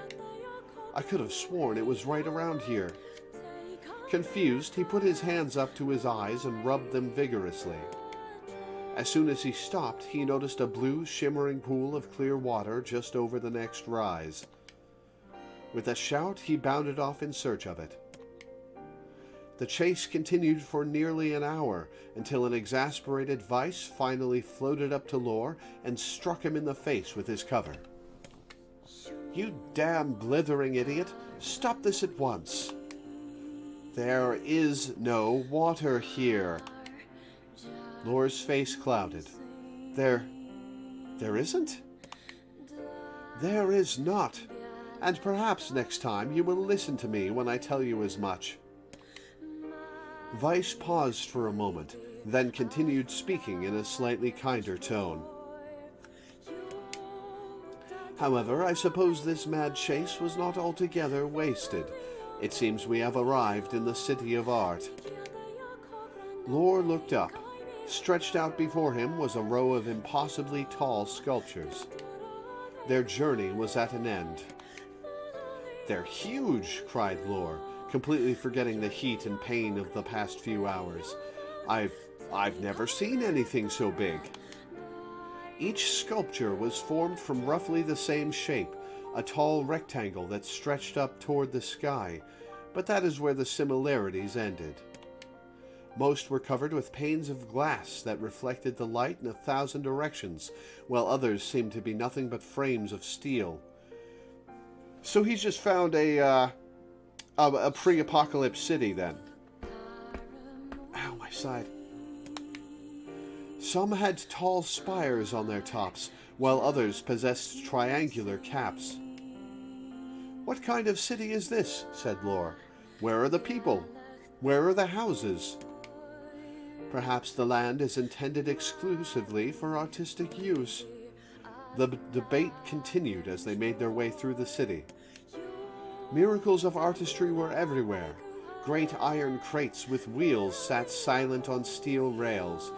"I could have sworn it was right around here." Confused, he put his hands up to his eyes and rubbed them vigorously. As soon as he stopped, he noticed a blue, shimmering pool of clear water just over the next rise. With a shout, he bounded off in search of it. The chase continued for nearly an hour, until an exasperated Weiss finally floated up to Lore and struck him in the face with his cover. "You damn blithering idiot! Stop this at once!" "There is no water here." Lore's face clouded. There isn't?" "There is not. And perhaps next time you will listen to me when I tell you as much." Weiss paused for a moment, then continued speaking in a slightly kinder tone. "However, I suppose this mad chase was not altogether wasted. It seems we have arrived in the City of Art." Lore looked up. Stretched out before him was a row of impossibly tall sculptures. Their journey was at an end. "They're huge!" cried Lore, completely forgetting the heat and pain of the past few hours. I've never seen anything so big." Each sculpture was formed from roughly the same shape, a tall rectangle that stretched up toward the sky, but that is where the similarities ended. Most were covered with panes of glass that reflected the light in 1,000 directions, while others seemed to be nothing but frames of steel. So he's just found a pre-apocalypse city, then. Ow, my side. Some had tall spires on their tops, while others possessed triangular caps. "What kind of city is this?" said Lore. "Where are the people? Where are the houses?" "Perhaps the land is intended exclusively for artistic use." The debate continued as they made their way through the city. Miracles of artistry were everywhere. Great iron crates with wheels sat silent on steel rails.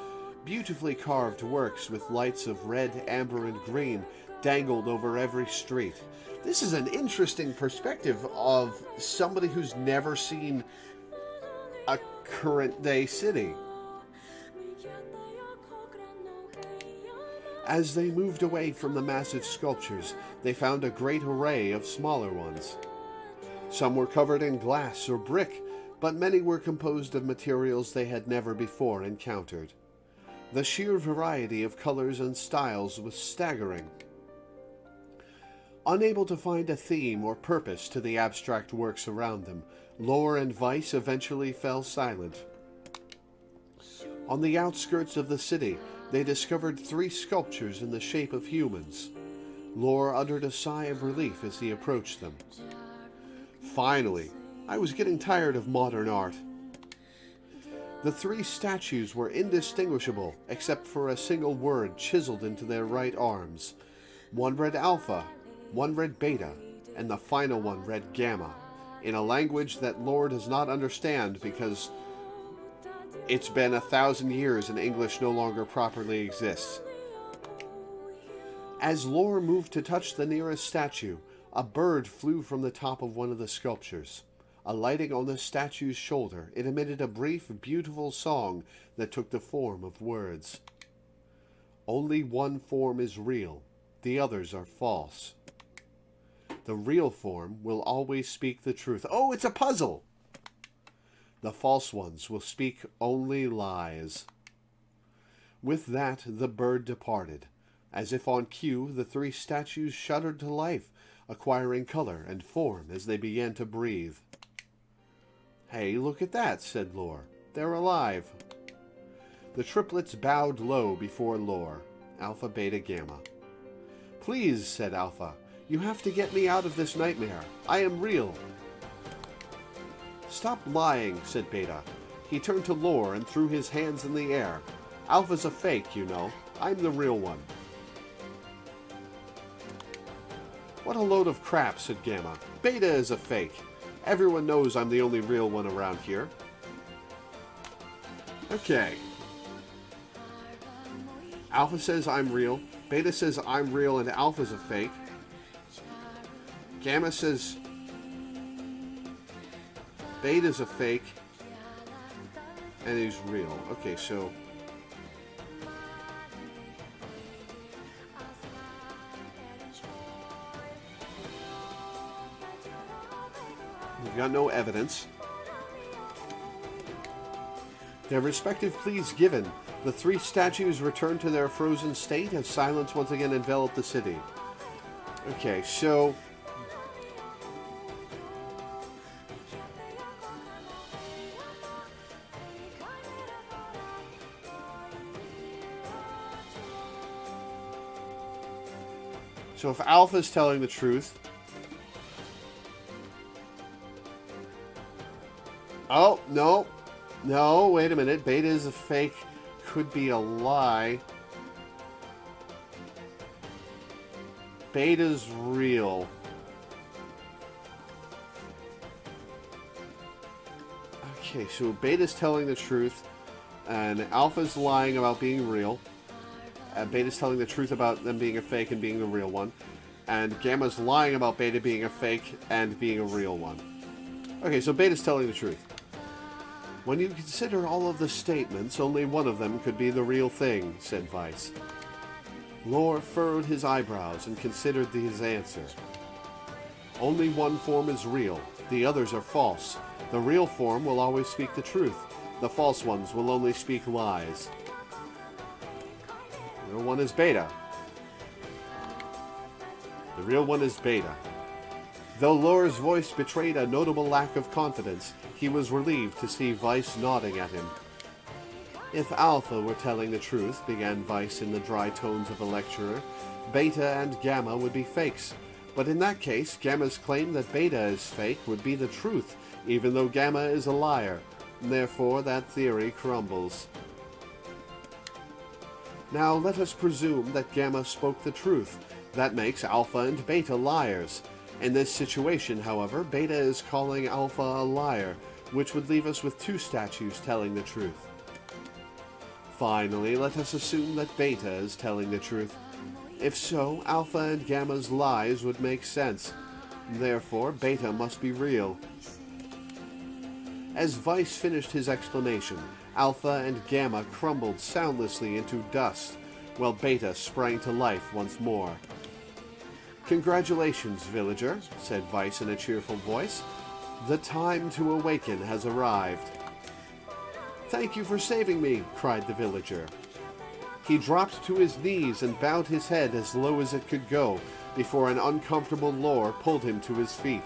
Beautifully carved works with lights of red, amber, and green dangled over every street. This is an interesting perspective of somebody who's never seen a current-day city. As they moved away from the massive sculptures, they found a great array of smaller ones. Some were covered in glass or brick, but many were composed of materials they had never before encountered. The sheer variety of colors and styles was staggering. Unable to find a theme or purpose to the abstract works around them, Lore and Vice eventually fell silent. On the outskirts of the city, they discovered 3 sculptures in the shape of humans. Lore uttered a sigh of relief as he approached them. "Finally! I was getting tired of modern art." The 3 statues were indistinguishable except for a single word chiseled into their right arms. One read Alpha, one read Beta, and the final one read Gamma, in a language that Lore does not understand because it's been 1,000 years and English no longer properly exists. As Lore moved to touch the nearest statue, a bird flew from the top of one of the sculptures. Alighting on the statue's shoulder, it emitted a brief, beautiful song that took the form of words. "Only one form is real, the others are false. The real form will always speak the truth." Oh, it's a puzzle! "The false ones will speak only lies." With that, the bird departed. As if on cue, the 3 statues shuddered to life, acquiring color and form as they began to breathe. "Hey, look at that," said Lore. "They're alive." The triplets bowed low before Lore. Alpha, Beta, Gamma. "Please," said Alpha, "you have to get me out of this nightmare. I am real." "Stop lying," said Beta. He turned to Lore and threw his hands in the air. "Alpha's a fake, you know. I'm the real one." "What a load of crap," said Gamma. "Beta is a fake. Everyone knows I'm the only real one around here." Okay. Alpha says I'm real. Beta says I'm real and Alpha's a fake. Gamma says Beta's a fake and he's real. Okay, so we've got no evidence. Their respective pleas given, the 3 statues returned to their frozen state as silence once again enveloped the city. Okay, so if Alpha's telling the truth, oh, no, wait a minute. Beta is a fake. Could be a lie. Beta's real. Okay, so Beta's telling the truth, and Alpha's lying about being real. Beta's telling the truth about them being a fake and being the real one. And Gamma's lying about Beta being a fake and being a real one. Okay, so Beta's telling the truth. When you consider all of the statements, only one of them could be the real thing, said Vice. Lore furrowed his eyebrows and considered his answer. Only one form is real. The others are false. The real form will always speak the truth. The false ones will only speak lies. The real one is Beta. The real one is Beta. Though Lore's voice betrayed a notable lack of confidence, he was relieved to see Vice nodding at him. If Alpha were telling the truth, began Vice in the dry tones of a lecturer, Beta and Gamma would be fakes. But in that case, Gamma's claim that Beta is fake would be the truth, even though Gamma is a liar. Therefore, that theory crumbles. Now, let us presume that Gamma spoke the truth. That makes Alpha and Beta liars. In this situation, however, Beta is calling Alpha a liar, which would leave us with two statues telling the truth. Finally, let us assume that Beta is telling the truth. If so, Alpha and Gamma's lies would make sense. Therefore, Beta must be real. As Vice finished his explanation, Alpha and Gamma crumbled soundlessly into dust, while Beta sprang to life once more. "Congratulations, villager," said Vice in a cheerful voice. "The time to awaken has arrived." "Thank you for saving me," cried the villager. He dropped to his knees and bowed his head as low as it could go before an uncomfortable lore pulled him to his feet.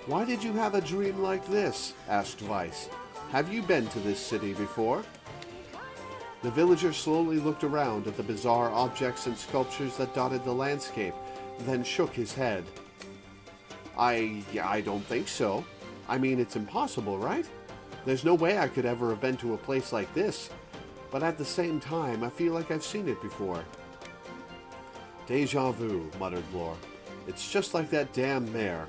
"Why did you have a dream like this?" asked Vice. "Have you been to this city before?" The villager slowly looked around at the bizarre objects and sculptures that dotted the landscape, then shook his head. I don't think so. I mean, it's impossible, right? There's no way I could ever have been to a place like this. But at the same time, I feel like I've seen it before." "Deja vu," muttered Lore. "It's just like that damn mare."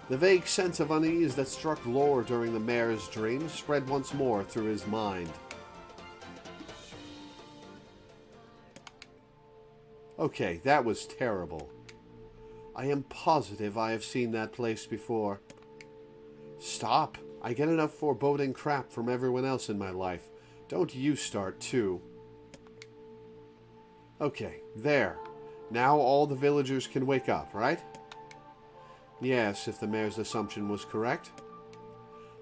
The vague sense of unease that struck Lore during the mare's dream spread once more through his mind. Okay, that was terrible. I am positive I have seen that place before. Stop. I get enough foreboding crap from everyone else in my life. Don't you start, too. Okay, there. Now all the villagers can wake up, right? Yes, if the mayor's assumption was correct.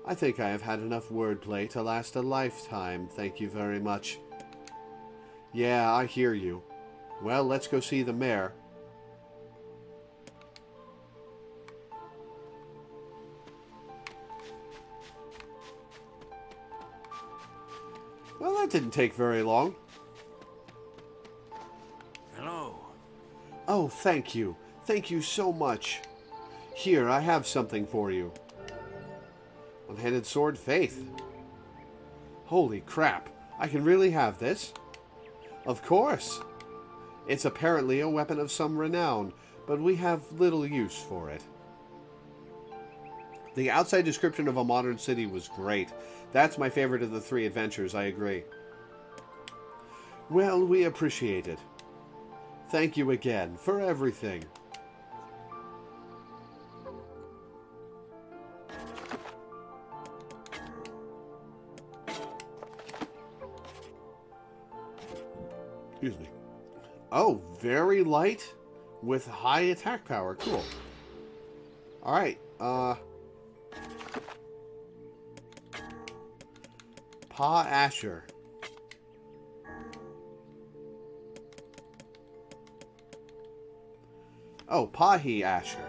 I think I have had enough wordplay to last a lifetime, thank you very much. Yeah, I hear you. Well, let's go see the mayor. Well, that didn't take very long. Hello. Oh, thank you. Thank you so much. Here, I have something for you. One-handed sword, Faith. Holy crap. I can really have this? Of course. It's apparently a weapon of some renown, but we have little use for it. The outside description of a modern city was great. That's my favorite of the three adventures, I agree. Well, we appreciate it. Thank you again for everything. Excuse me. Oh, very light with high attack power. Cool. Alright, Pa Asher. Oh, Pahi Asher.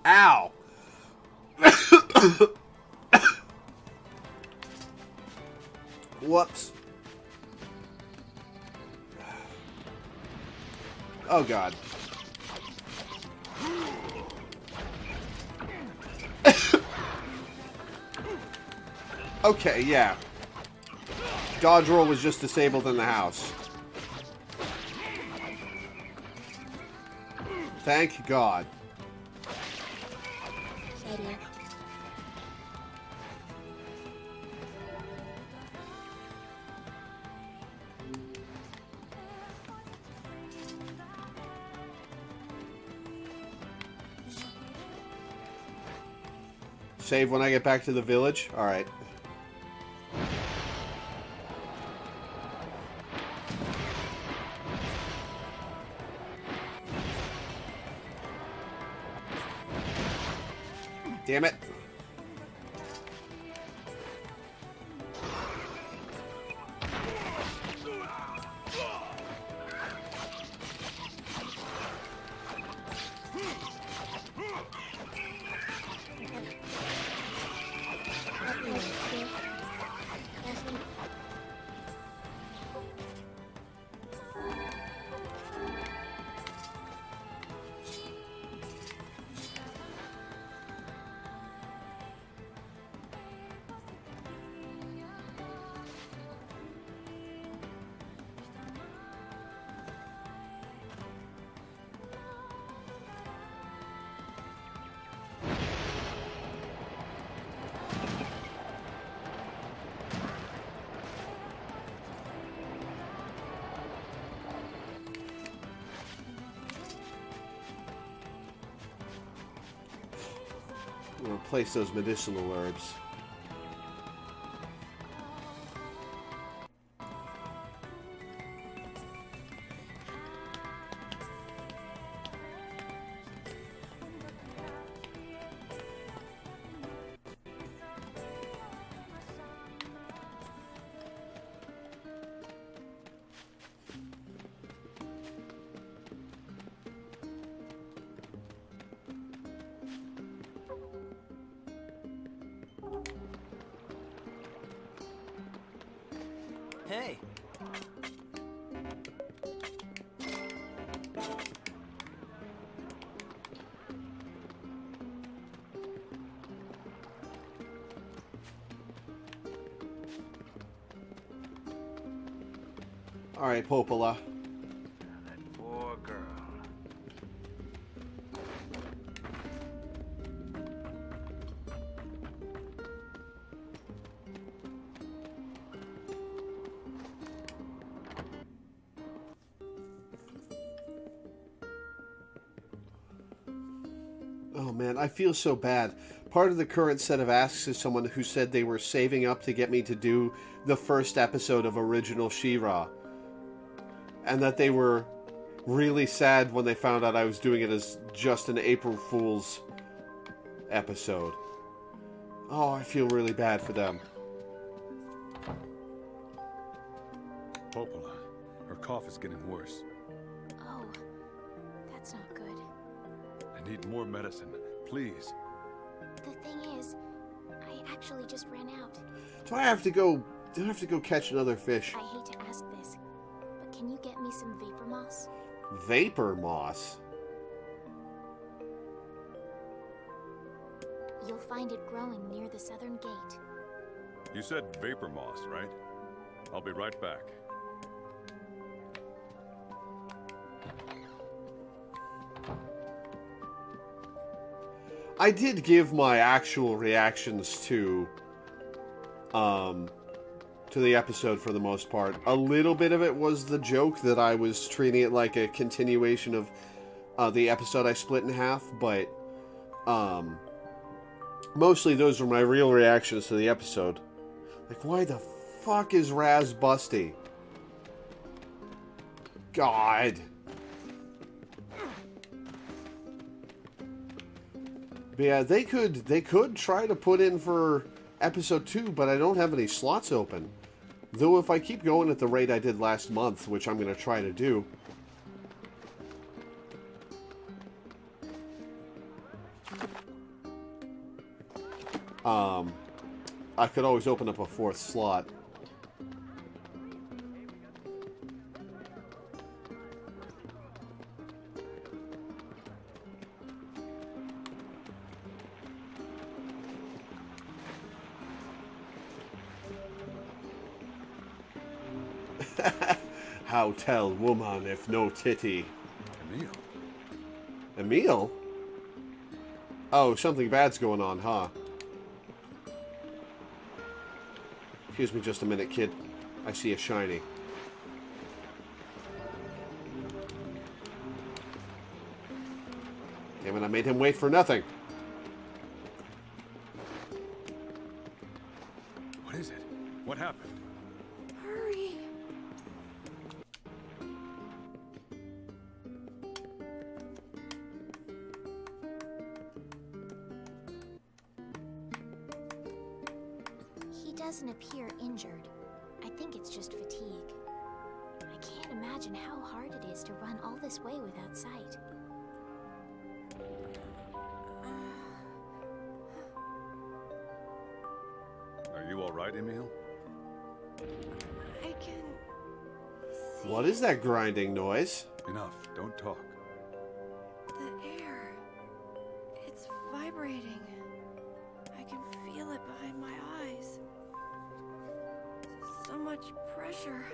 Ow! Whoops. Oh, God. Okay, yeah. Dodge roll was just disabled in the house. Thank God. Save when I get back to the village? Alright. Damn it. Replace those medicinal herbs. Hey. All right, Popola. That poor girl. Oh man, I feel so bad. Part of the current set of asks is someone who said they were saving up to get me to do the first episode of Original She-Ra. And that they were really sad when they found out I was doing it as just an April Fool's episode. Oh, I feel really bad for them. Popola, her cough is getting worse. Oh, that's not good. I need more medicine, please. The thing is, I actually just ran out. Do I have to go catch another fish? I hate to ask this, but can you get me some vapor moss? Vapor moss? You'll find it growing near the southern gate. You said vapor moss, right? I'll be right back. I did give my actual reactions to the episode for the most part. A little bit of it was the joke that I was treating it like a continuation of the episode I split in half, but mostly those were my real reactions to the episode. Like, why the fuck is Raz busty? God. But yeah, they could try to put in for episode 2, but I don't have any slots open. Though if I keep going at the rate I did last month, which I'm going to try to do, I could always open up a 4th slot. How tell woman if no titty? Emil. Emil? Oh, something bad's going on, huh? Excuse me just a minute, kid. I see a shiny. Damn it, I made him wait for nothing. What is it? What happened? Hurry. He doesn't appear injured. I think it's just fatigue. I can't imagine how hard it is to run all this way without sight. Are you all right, Emil? I can see What is that grinding noise? Enough. Don't talk. the air. It's vibrating. I can feel it behind my eyes. So much pressure.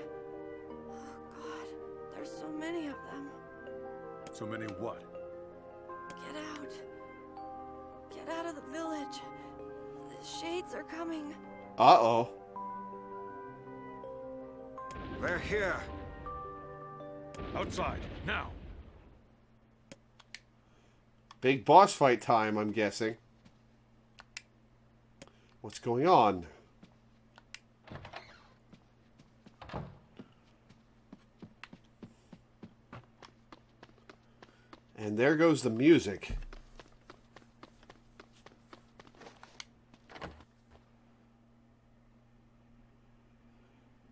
Oh God, there's so many of them. So many what? Get out. Get out of the village. The shades are coming. Uh-oh. They're here. Outside, now! Big boss fight time, I'm guessing. What's going on? And there goes the music.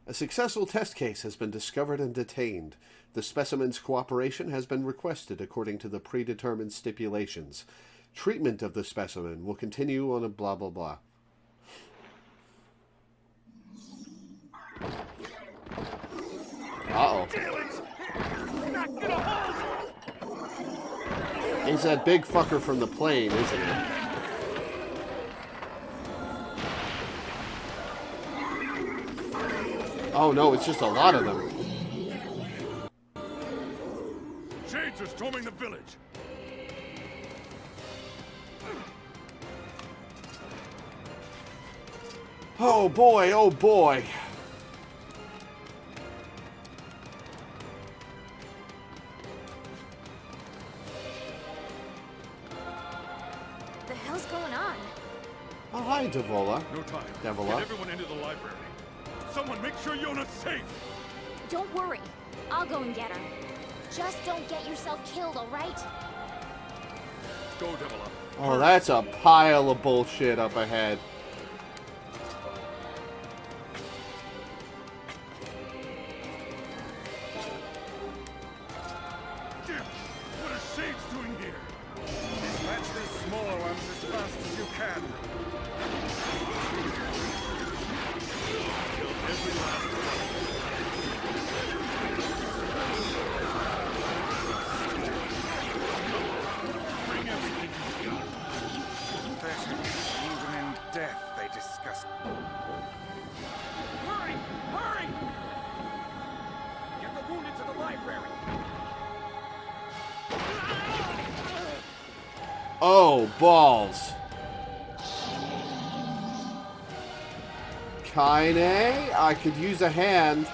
A successful test case has been discovered and detained. The specimen's cooperation has been requested according to the predetermined stipulations. Treatment of the specimen will continue on a blah blah blah. Uh-oh. He's that big fucker from the plane, isn't he? Oh no, it's just a lot of them. Shades are storming the village! Oh boy, oh boy. The hell's going on? Oh, hi, Devola. No time. Devola. Get everyone into the library. Someone make sure Yona's safe! Don't worry. I'll go and get her. Just don't get yourself killed, all right? Go, Devola. Oh, that's a pile of bullshit up ahead. What are Shades doing here? Dispatch these smaller ones as fast as you can. Kill every last one. Bring everything you got. Pathetic. Even in death, they disgust me. Hurry! Hurry! Get the wounded to the library. Oh, balls. Kaine, I could use a hand.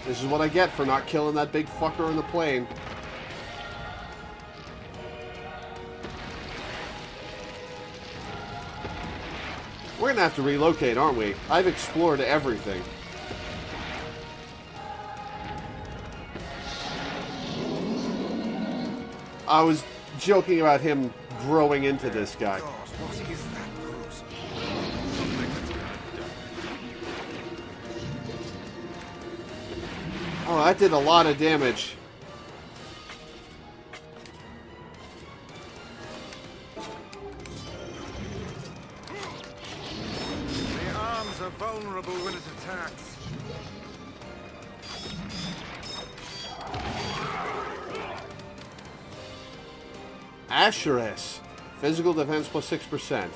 This is what I get for not killing that big fucker in the plane. We're gonna have to relocate, aren't we? I've explored everything. I was joking about him growing into this guy. God, what is that bruise? Oh, that did a lot of damage. The arms are vulnerable when it attacks. Asherus. Physical defense plus 6%.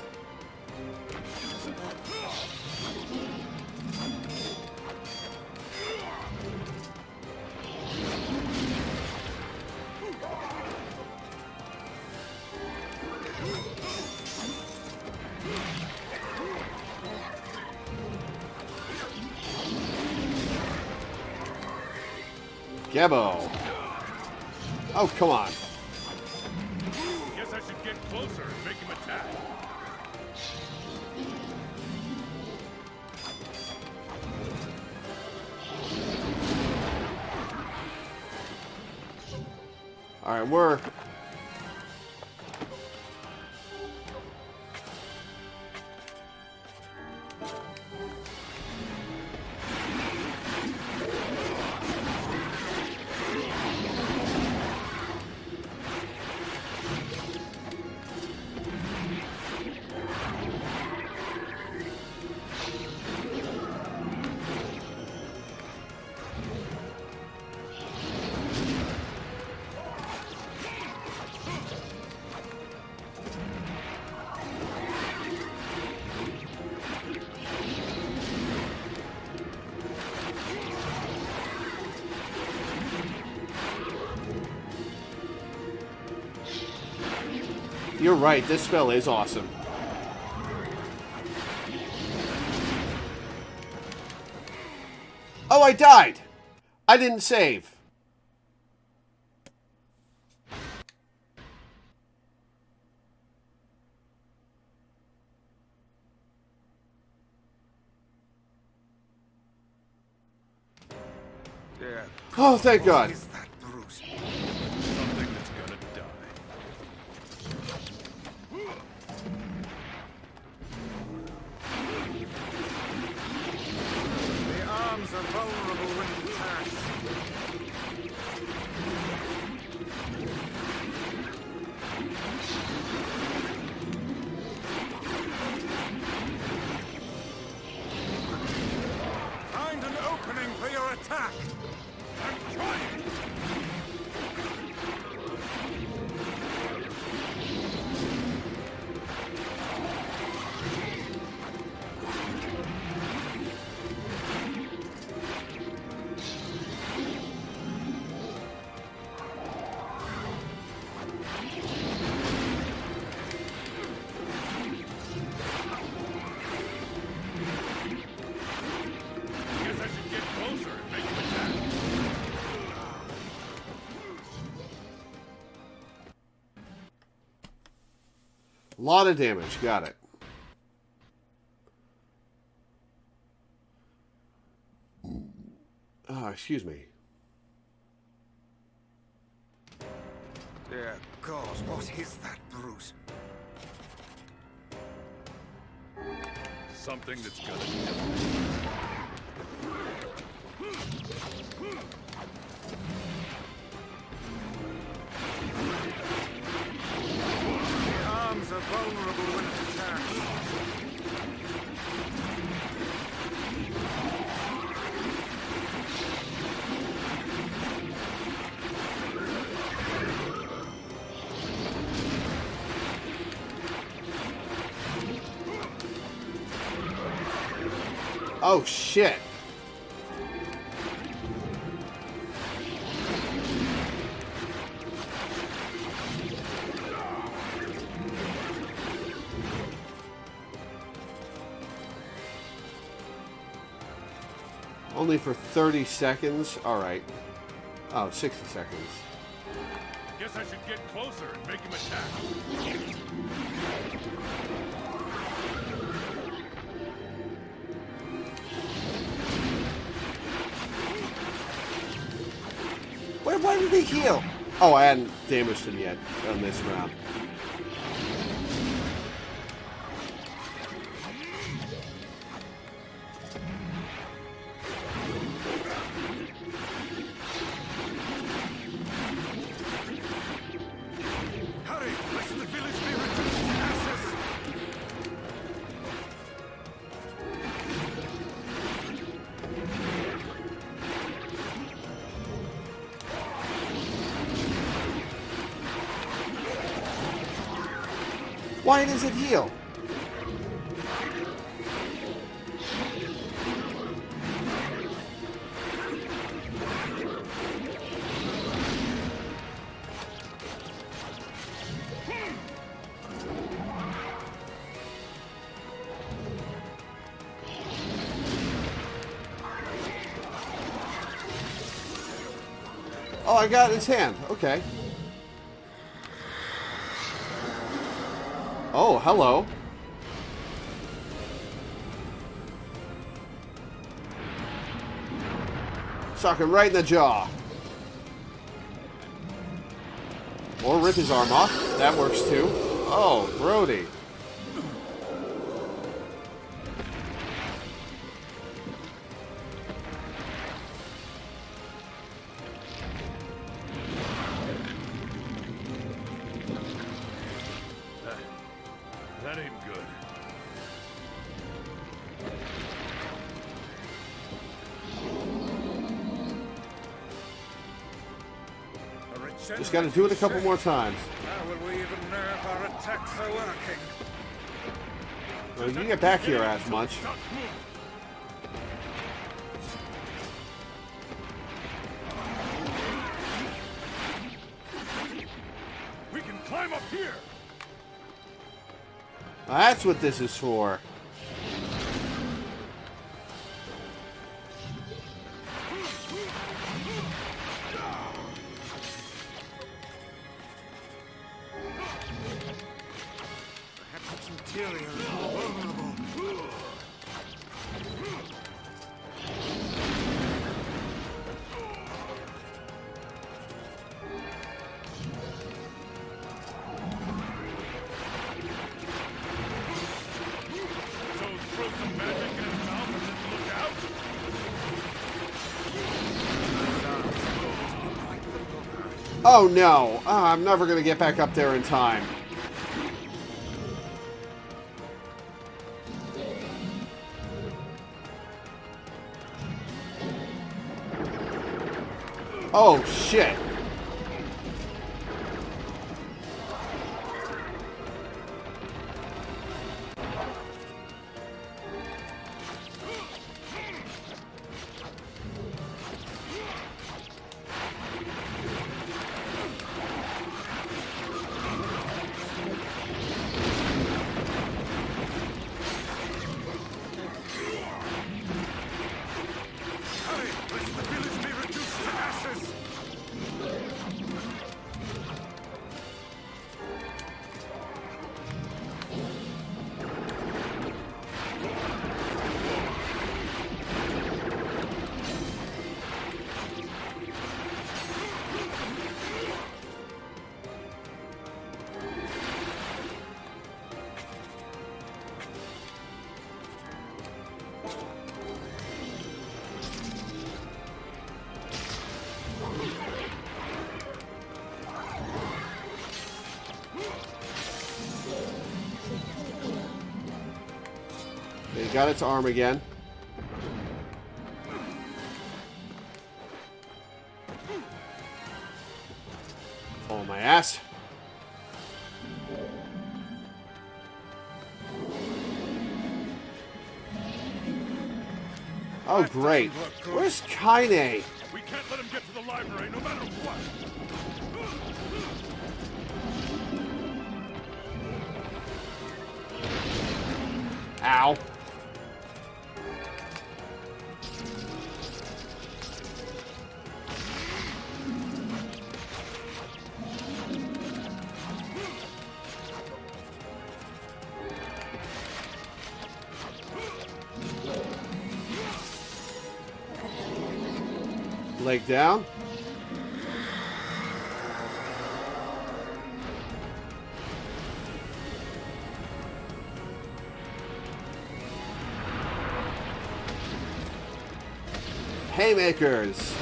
Gebo. Oh, come on. Guess I should get closer and make him attack. Alright, we're... You're right, this spell is awesome. Oh, I died! I didn't save. Dear Oh, thank God. What is that brute? Something that's gonna die. The arms are vulnerable when attacked. Find an opening for your attack. I'm trying. Guess I should get closer and make him attack. Lot of damage, got it. Excuse me. Dear God, what is that brute? Something that's gonna die. The arms are vulnerable when attacked. Oh, shit. Only for 30 seconds? Alright. Oh, 60 seconds. Guess I should get closer and make him attack. Why did he heal? Oh, I hadn't damaged him yet on this round. Hurry, lest the village be reduced to ashes. Why does it heal? Oh, I got his hand. Okay. Oh, hello. Sock him right in the jaw. Or rip his arm off. That works too. Oh, Brody. That ain't good. Just got to do it a couple more times. How will we even know if our attacks are working? Well, you get back here as much. We can climb up here. That's what this is for. Perhaps its interior is more vulnerable. So throw some magic in his mouth and then look out. Oh no! I'm never gonna get back up there in time. Oh shit! Hurry, lest the village be reduced to ashes! It got its arm again. Oh my ass. Oh great. Where's Kaine? We can't let him get to the library no matter what. Ow. Leg down. Haymakers.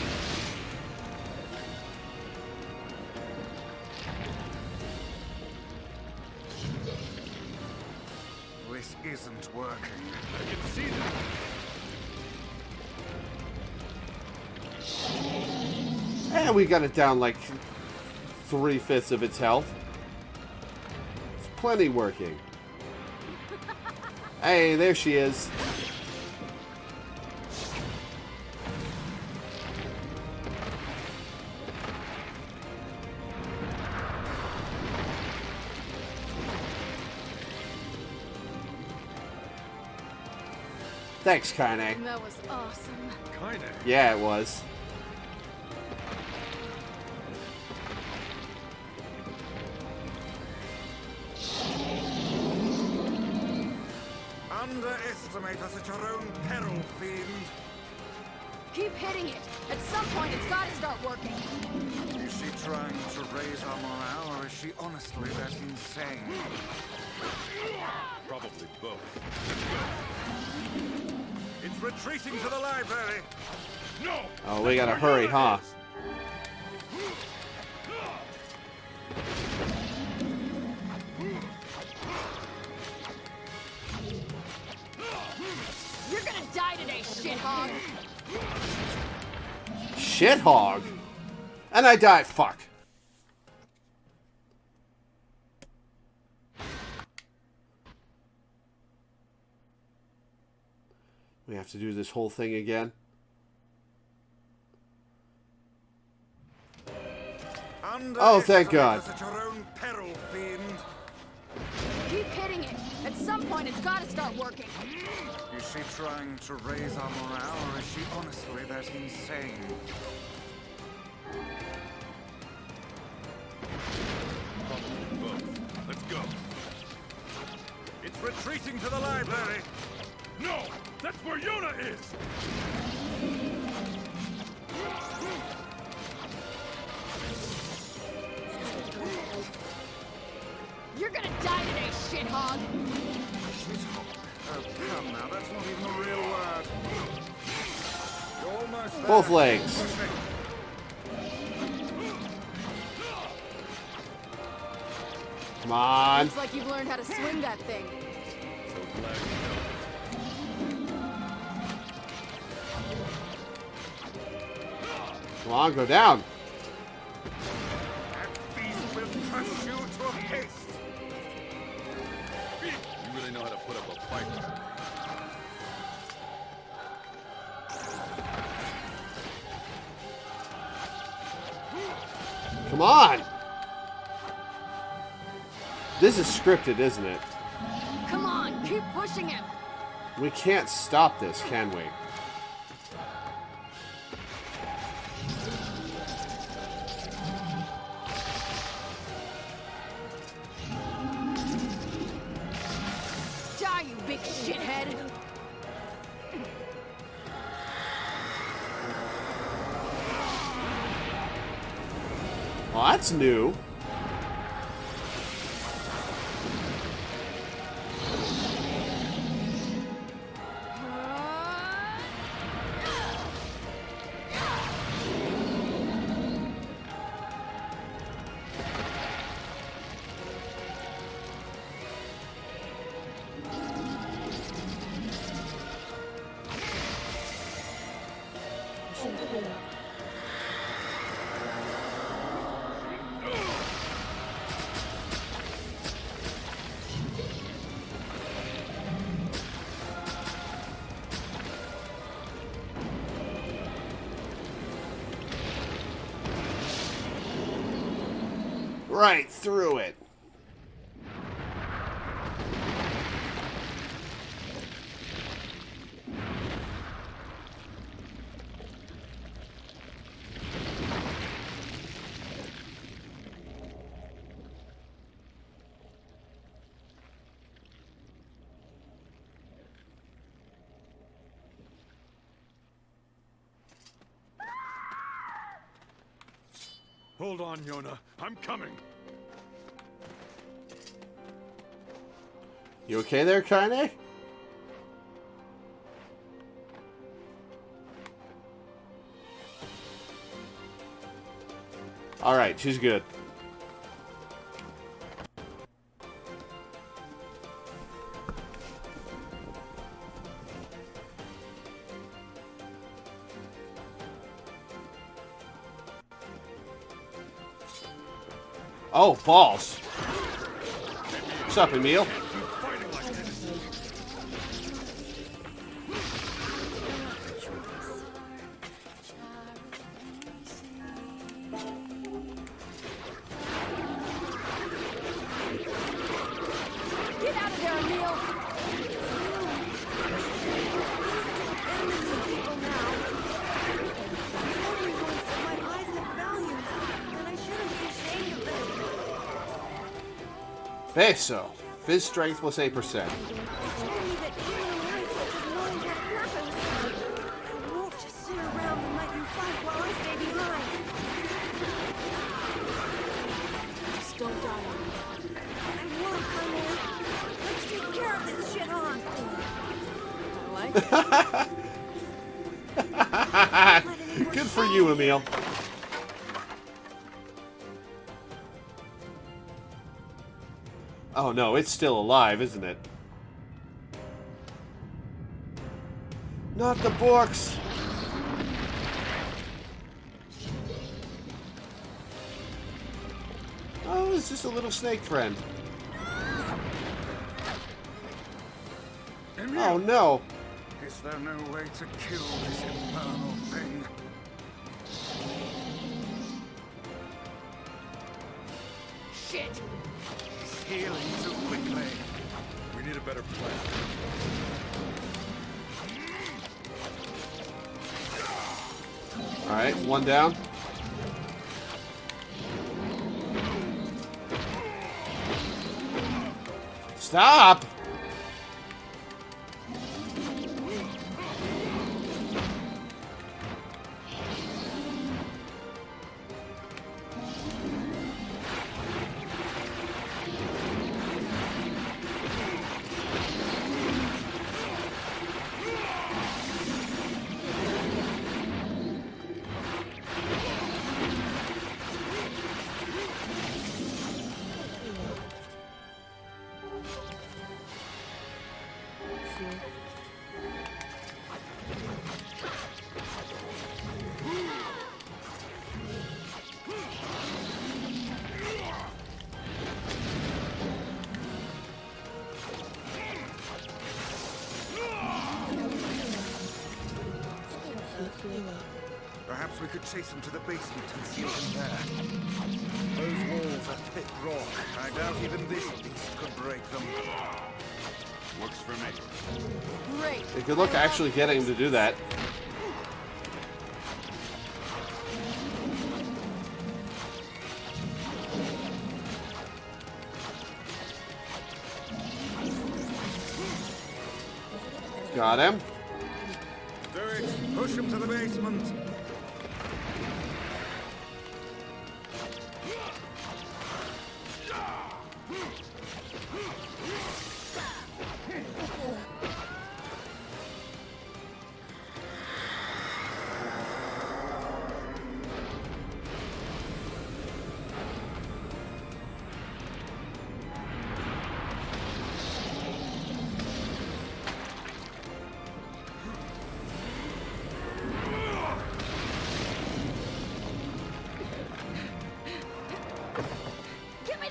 This isn't working. I can see that. And we got it down like 3/5 of its health. It's plenty working. Hey, there she is. Thanks, Kaine. That was awesome. Kinda. Yeah, it was. underestimate us at your own peril, fiend. Keep hitting it. At some point, it's gotta start working. Is she trying to raise our morale, or is she honestly that insane? Probably both. It's retreating to the library. No! Oh, we gotta hurry, huh? You're gonna die today, shithog. Shithog? And I died. Fuck. We have to do this whole thing again. Oh, thank God. Underestimate us at your own peril, fiend. Keep hitting it. At some point, it's gotta start working. Is she trying to raise our morale, or is she honestly that insane? Probably both. Let's go. It's retreating to the library. No! That's where Yona is! You're gonna die today, shithog. Oh, come now, that's not even a real word. You're almost there. Both legs. Come on. Looks like you've learned how to swing that thing. So glad you know. Come on, go down. That beast will crush you to a paste. You really know how to put up a fight. Come on. This is scripted, isn't it? Come on, keep pushing him. We can't stop this, can we? Die, you big shithead. Well, that's new. Right through it. Hold on, Yona. I'm coming. You okay there, Kaine? Alright, she's good. Oh, balls. What's up, Emil? Get out of there, Emil. People now. The only ones that my eyes have value, and I shouldn't be ashamed of them. Beso. Fizz strength was 8%. They told me that even Good for you, Emil. Oh no, it's still alive, isn't it? Not the books! Oh, it's just a little snake friend. Oh no! Is there no way to kill this infernal thing? Shit! He's healing too quickly. We need a better plan. Alright, one down. Stop! Perhaps we could chase him to the basement and seal him there. Those walls are thick rock. I doubt even this beast could break them. Works for me. Great. It could look actually getting him to do that. Got him. Do it! Push him to the basement!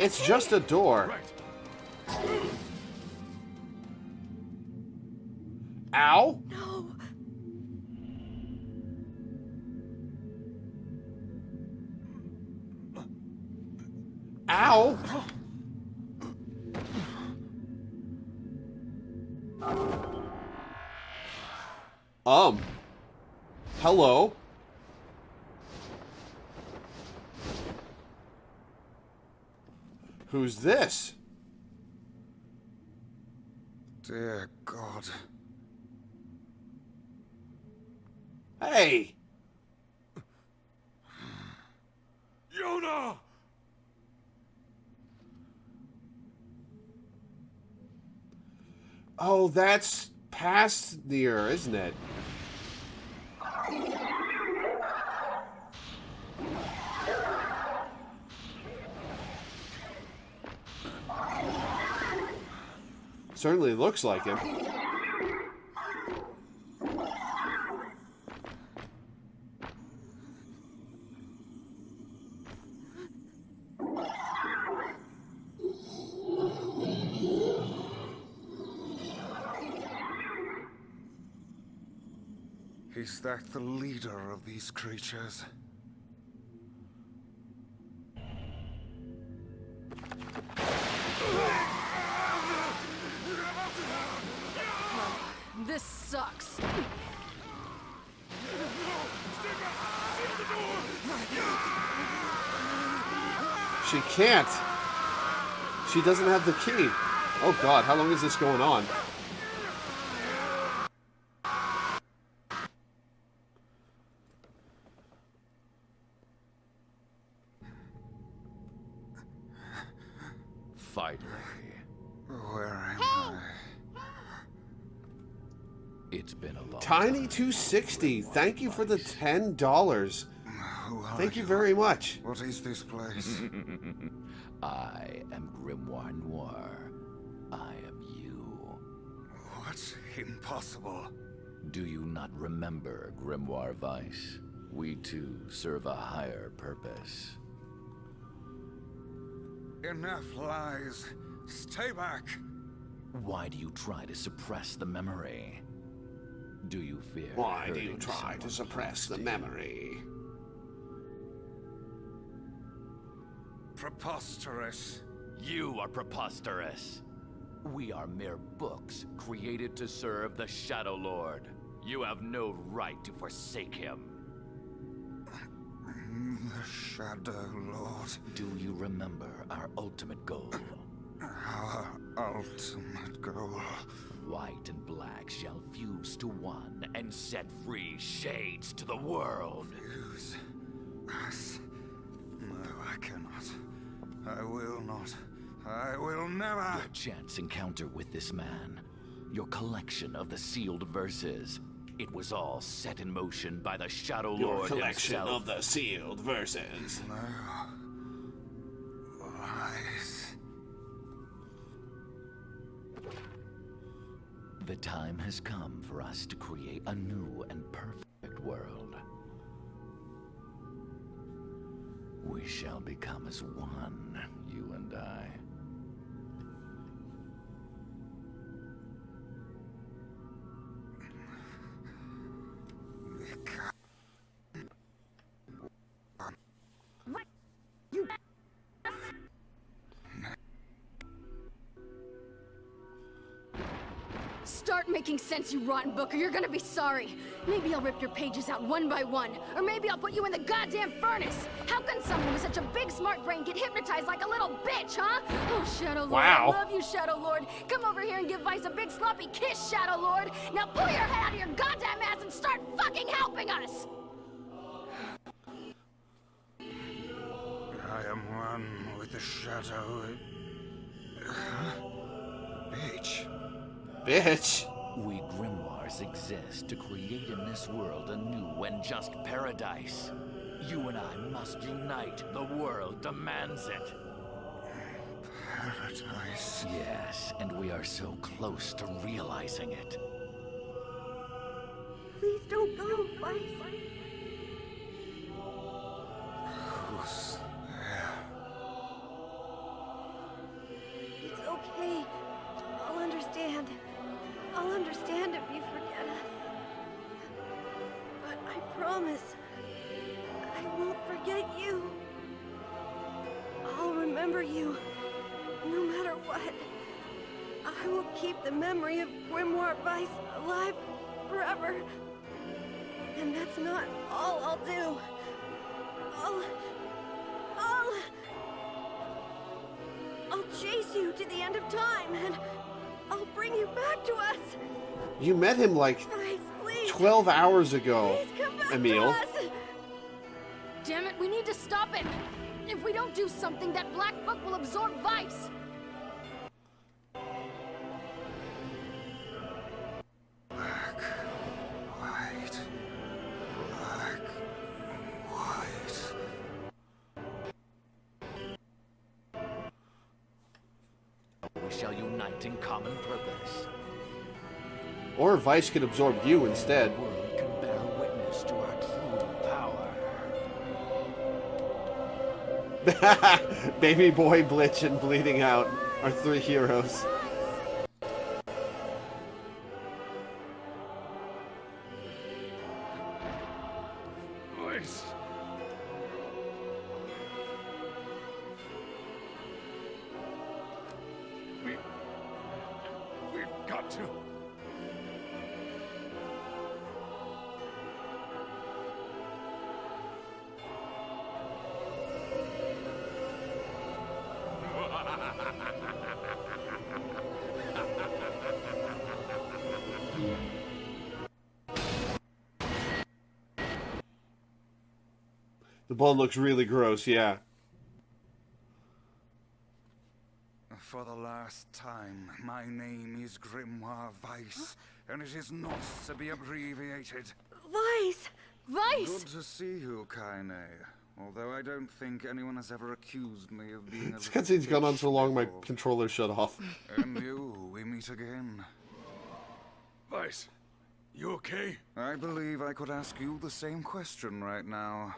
It's just a door. Ow! No! Ow! Hello? Who's this? Dear God. Hey! Yona! Oh, that's past Nier, isn't it? Certainly looks like him. Is that the leader of these creatures? This sucks. She can't. She doesn't have the key. Oh God, how long is this going on? Finally, Where am I? It's been a long Tiny time. 260, thank you for the $10. Who are Thank you very much. What is this place? I am Grimoire Noir. I am you. What? Impossible. Do you not remember Grimoire Weiss? We too serve a higher purpose. Enough lies. Stay back. Why do you try to suppress the memory? Do you fear Why do you hurting try someone to suppress close the to you? memory? Preposterous. You are preposterous. We are mere books created to serve the Shadow Lord. You have no right to forsake him. The Shadow Lord. Do you remember our ultimate goal? Our ultimate goal. White and black shall fuse to one and set free shades to the world. Fuse us? No, I cannot. I will not. I will never. Your chance encounter with this man, your collection of the sealed verses, it was all set in motion by the Shadow Your Lord collection himself. of the sealed verses. No. Lies. The time has come for us to create a new and perfect world. We shall become as one, you and I. Start making sense, you rotten book, or you're gonna be sorry. Maybe I'll rip your pages out one by one, or maybe I'll put you in the goddamn furnace. How can someone with such a big smart brain get hypnotized like a little bitch, huh? Oh, Shadow Lord, Wow. I love you, Shadow Lord. Come over here and give Vice a big sloppy kiss, Shadow Lord. Now pull your head out of your goddamn ass and start fucking helping us! I am one with the Shadow. Bitch. Bitch. We grimoires exist to create in this world a new and just paradise. You and I must unite. The world demands it. Paradise. Yes, and we are so close to realizing it. Please don't go, Vice. Who's there? It's okay. I'll understand. I'll understand if you forget us. But I promise, I won't forget you. I'll remember you, no matter what. I will keep the memory of Grimoire Weiss alive forever. And that's not all I'll do. I'll chase you to the end of time, and I'll bring you back to us. You met him like Vice, please. 12 hours ago, Please come back Emil. to us. Damn it, we need to stop it! If we don't do something, that black book will absorb Vice! Black, white, black, white. We shall unite in common purpose. Or Vice could absorb you instead. The world can bear witness to our true power. Baby Boy, Blitch, and Bleeding Out are three heroes. Voice. We've got to. The ball looks really gross, yeah. for the last time, my name is Grimoire Weiss, and it is not to be abbreviated. Weiss! Weiss! Good to see you, Kaine. Although I don't think anyone has ever accused me of being a It's because he's gone on so long, my before. controller shut off. And you, we meet again. Weiss, you okay? I believe I could ask you the same question right now.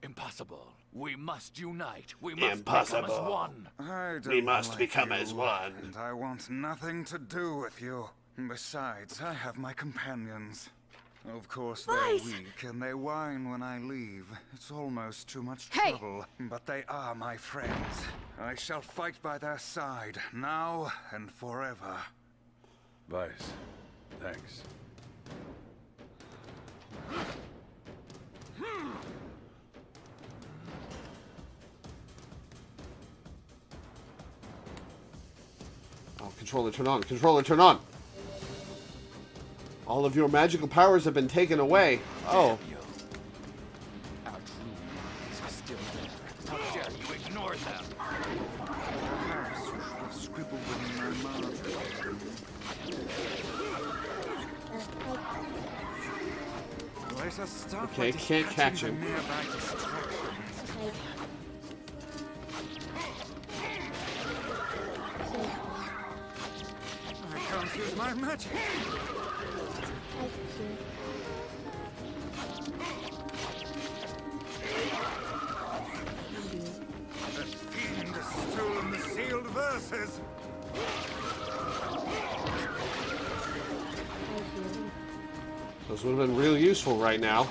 Impossible. We must unite. We must become Impossible. as one. I don't We must like become you, as one. And I want nothing to do with you. Besides, I have my companions. Of course, they're Weiss! weak and they whine when I leave. It's almost too much Hey! trouble. But they are my friends. I shall fight by their side, now and forever. Weiss, thanks. Oh, controller, turn on. Controller, turn on. All of your magical powers have been taken away. Oh. Damn you. Our true minds are still there. How dare you ignore them? Perhaps you should have scribbled them in my margin. Let us start Okay, by can't catch dispatching him. the nearby distractions. I can't use my magic. The fiend has stolen the sealed verses. Those would have been real useful right now.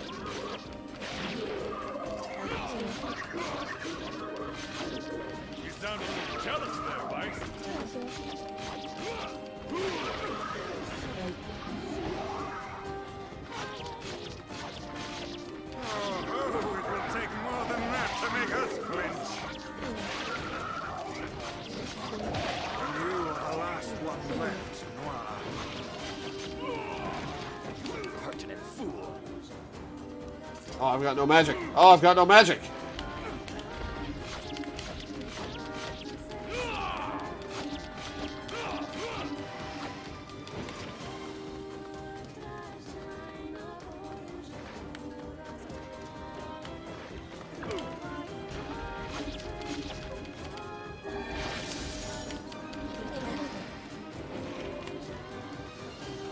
You sound a little jealous there, Weiss. Oh, it will take more than that to make us flinch. And you are the last one left, Noir. Pertinent fool. Oh, I've got no magic. Oh, I've got no magic.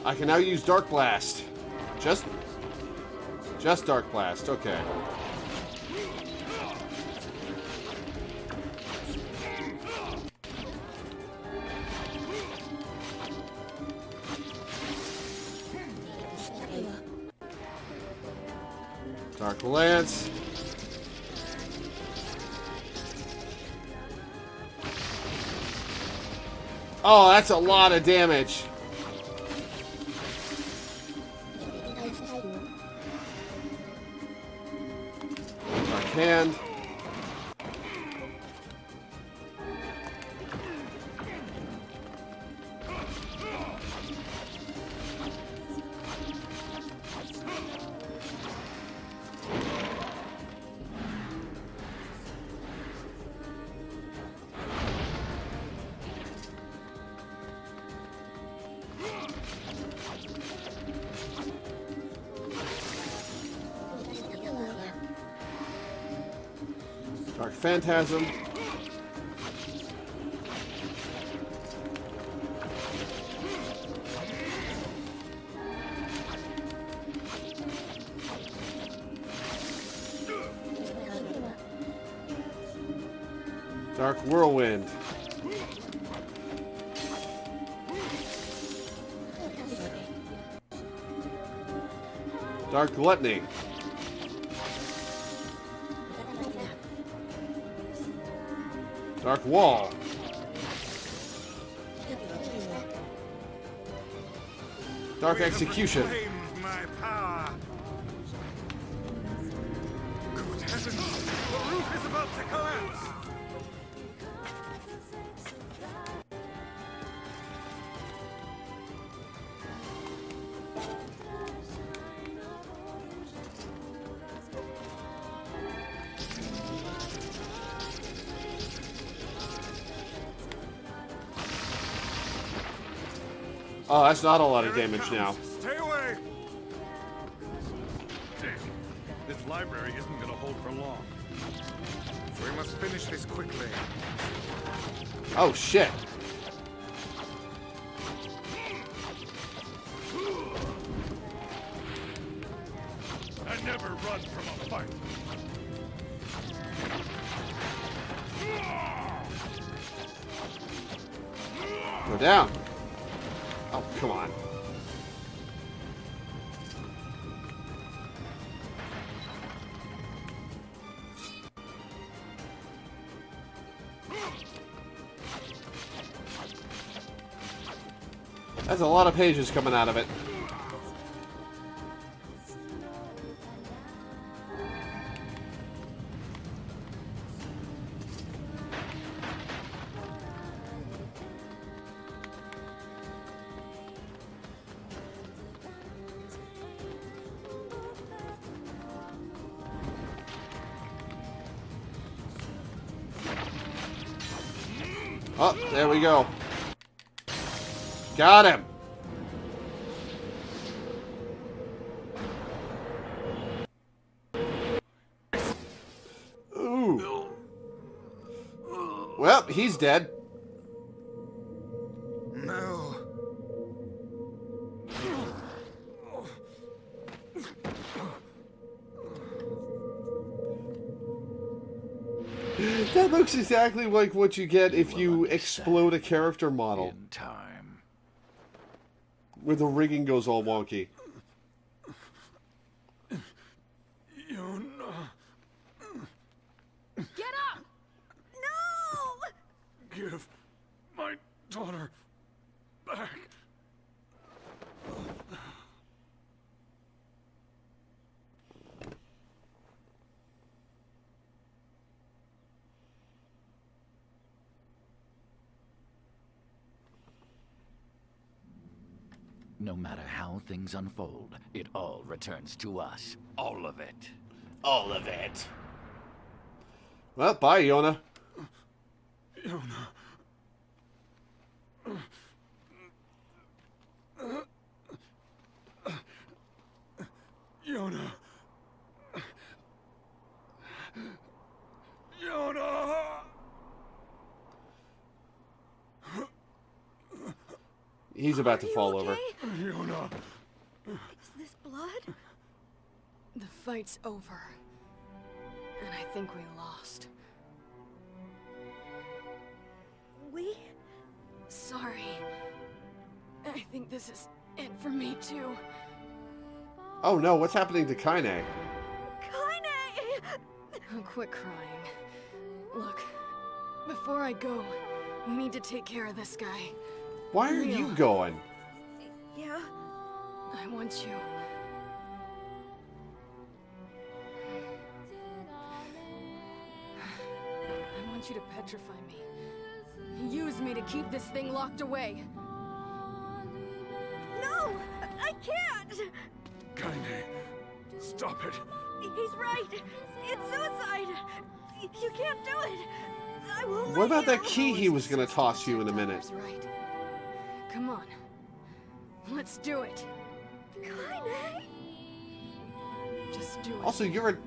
I can now use Dark Blast. Just Dark Blast. Okay. Dark Lance. Oh, that's a lot of damage. Dark Hand. Dark Phantasm. Dark Whirlwind. Dark Gluttony. Dark Wall. Dark Execution. Reclaimed my power. Good heavens! The roof is about to collapse! Oh, that's not a lot of damage now. Stay away! Damn. This library isn't gonna hold for long. We must finish this quickly. Oh, shit. I never run from a fight. Go down. Oh, come on. That's a lot of pages coming out of it. Oh, there we go. Got him. Ooh. Well, he's dead. No. That looks exactly like what you get if you explode a character model. In time. Where the rigging goes all wonky. Get up! No! Give my daughter back. No matter how things unfold, it all returns to us. All of it. All of it. Well, bye, Yona. Yona. Yona. Yona. He's about to fall over. Yona. Is this blood? The fight's over. And I think we lost. We? Sorry. I think this is it for me, too. Oh no, what's happening to Kaine? Kaine! Oh, quit crying. Look, before I go, we need to take care of this guy. Why are you going? Yeah? I want you. I want you to petrify me. Use me to keep this thing locked away. No! I can't! Kaine, stop it. He's right! It's suicide! You can't do it! I won't What about let that key he was gonna toss you in a minute? That's right. Come on. Let's do it. Kaine! Just do it. Also, you're a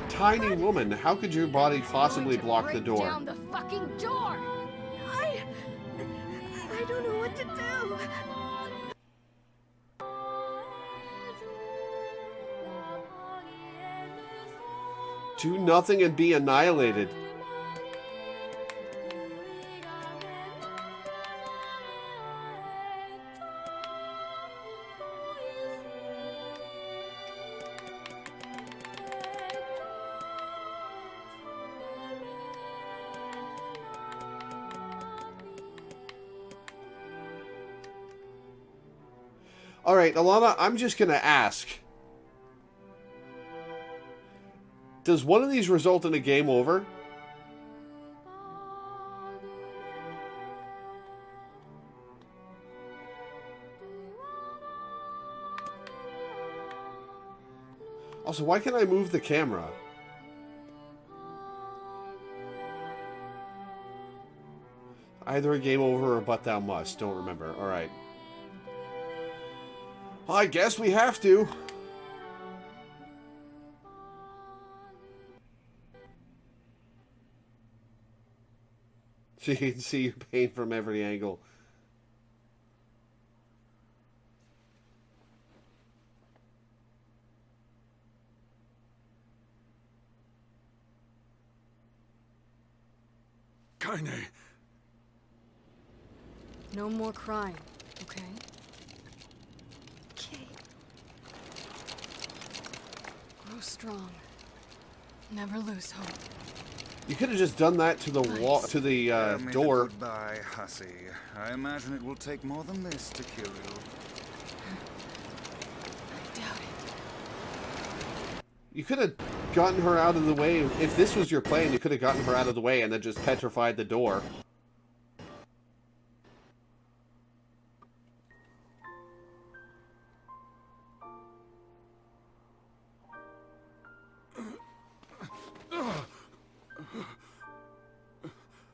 tiny woman. How could your body possibly block the door? Down the fucking door! I don't know what to do. Do nothing and be annihilated. All right, Alana, I'm just going to ask. Does one of these result in a game over? Also, why can't I move the camera? Either a game over or but thou must. Don't remember. All right. I guess we have to. She can see your pain from every angle. Kaine. No more crying, okay? Okay. Grow strong. Never lose hope. You could have just done that to the wall, to the door. Goodbye, hussy. I imagine it will take more than this to kill you. I doubt it. You could have gotten her out of the way. If this was your plan, you could have gotten her out of the way and then just petrified the door.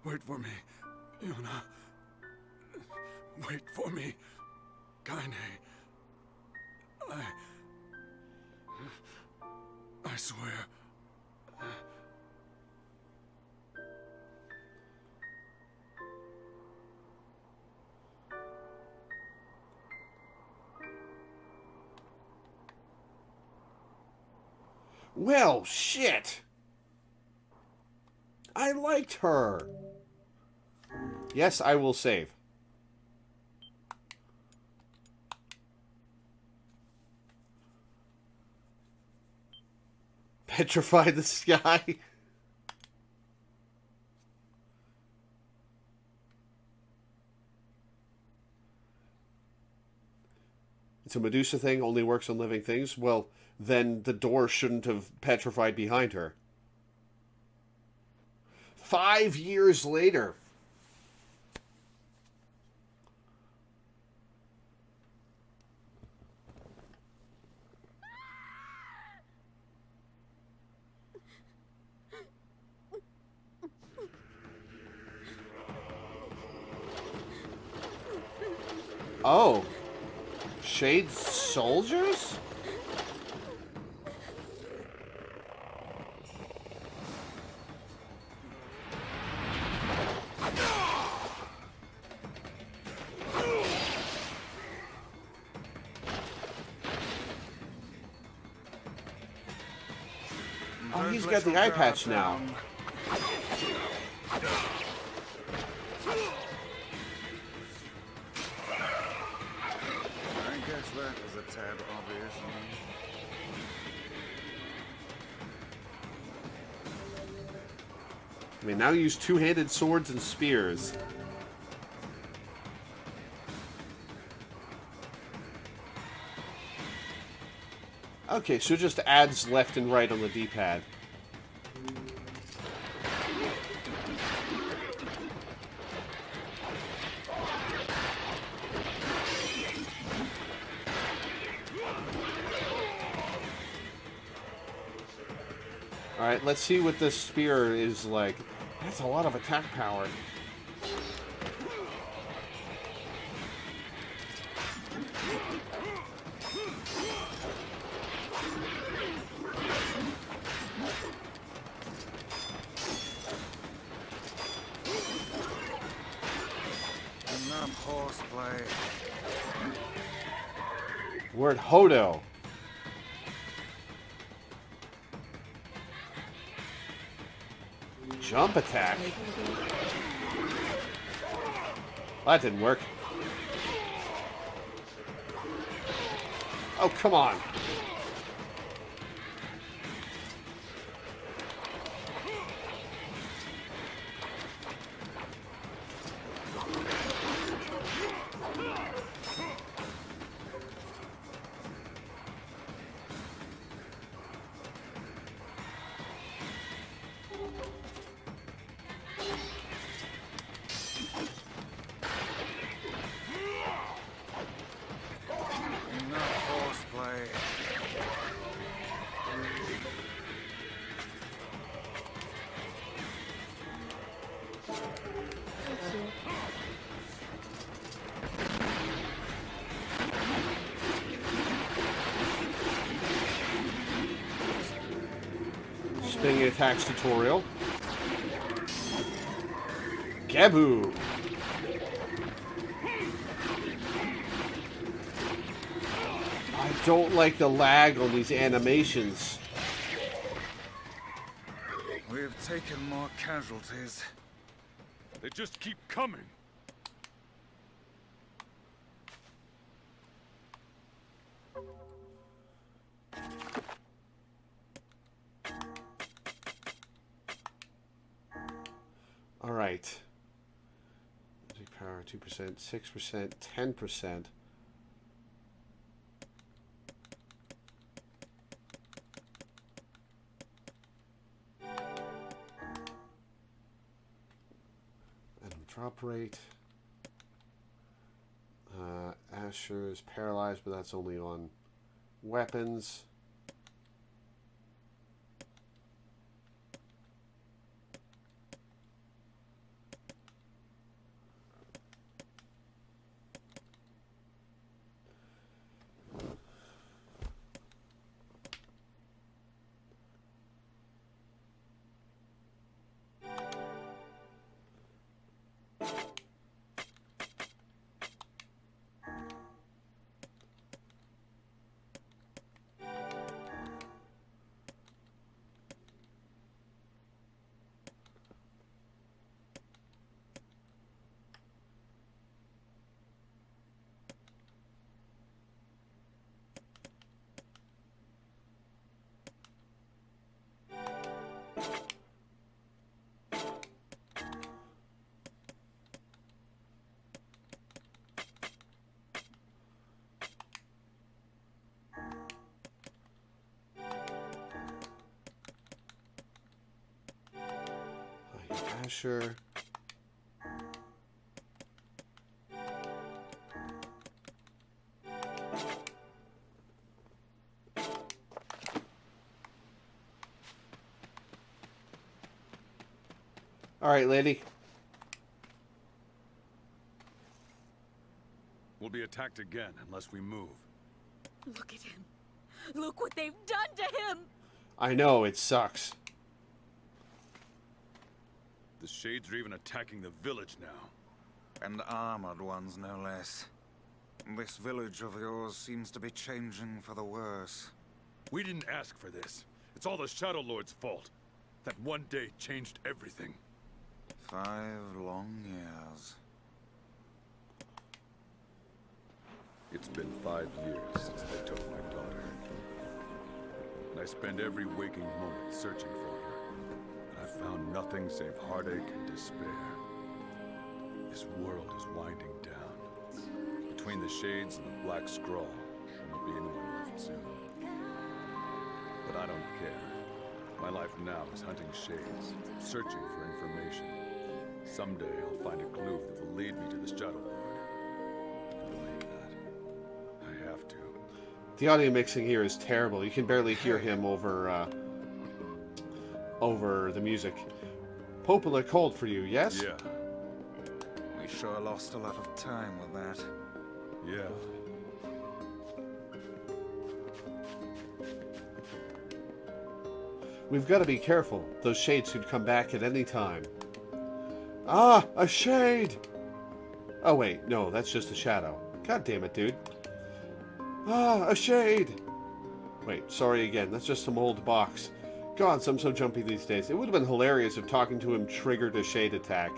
Wait for me, Yona. Wait for me, Kaine. I swear. Well, shit. I liked her. Yes, I will save. Petrify the sky. It's a Medusa thing, only works on living things. Well, then the door shouldn't have petrified behind her. 5 years later. Oh. Shade soldiers? Oh, he's got the eye patch now. I guess that was a tad obvious. I mean, now use two-handed swords and spears. Okay, so it just adds left and right on the D-pad. Alright, let's see what this spear is like. That's a lot of attack power. Enough horseplay. Word Hodo. Jump attack. Well, that didn't work. Oh, come on. Enough horseplay. Spinning attacks tutorial. Gabu! I don't like the lag on these animations. We've taken more casualties. They just keep coming. All right. Magic power 2%, 6%, 10%. Drop rate. Asher is paralyzed, but that's only on weapons. Asher. All right, lady. We'll be attacked again unless we move. Look at him. Look what they've done to him. I know, it sucks. The Shades are even attacking the village now. And armored ones, no less. This village of yours seems to be changing for the worse. We didn't ask for this. It's all the Shadow Lord's fault. That one day changed everything. 5 long years. It's been 5 years since they took my daughter. And I spend every waking moment searching for her. But I found nothing save heartache and despair. This world is winding down. Between the Shades and the Black Scrawl, there won't be anyone left soon. But I don't care. My life now is hunting Shades, searching for information. Someday I'll find a clue that will lead me to the Shadow Lord. I believe that. I have to. The audio mixing here is terrible. You can barely hear him over the music. Popola cold for you, yes? Yeah. We sure lost a lot of time with that. Yeah. We've got to be careful. Those Shades could come back at any time. Ah, a Shade! Oh wait, no, that's just a shadow. God damn it, dude. Ah, a Shade! Wait, sorry again, that's just some old box. God, I'm so jumpy these days. It would have been hilarious if talking to him triggered a Shade attack.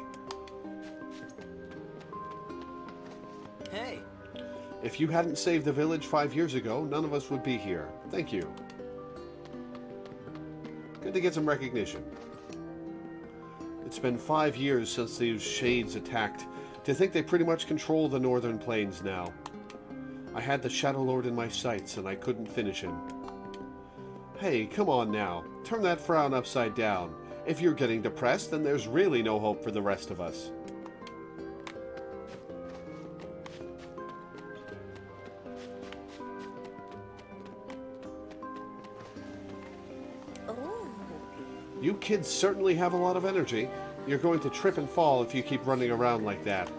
Hey! If you hadn't saved the village 5 years ago, none of us would be here. Thank you. Good to get some recognition. It's been 5 years since these Shades attacked. To think they pretty much control the northern plains now. I had the Shadow Lord in my sights and I couldn't finish him. Hey, come on now. Turn that frown upside down. If you're getting depressed, then there's really no hope for the rest of us. You kids certainly have a lot of energy. You're going to trip and fall if you keep running around like that.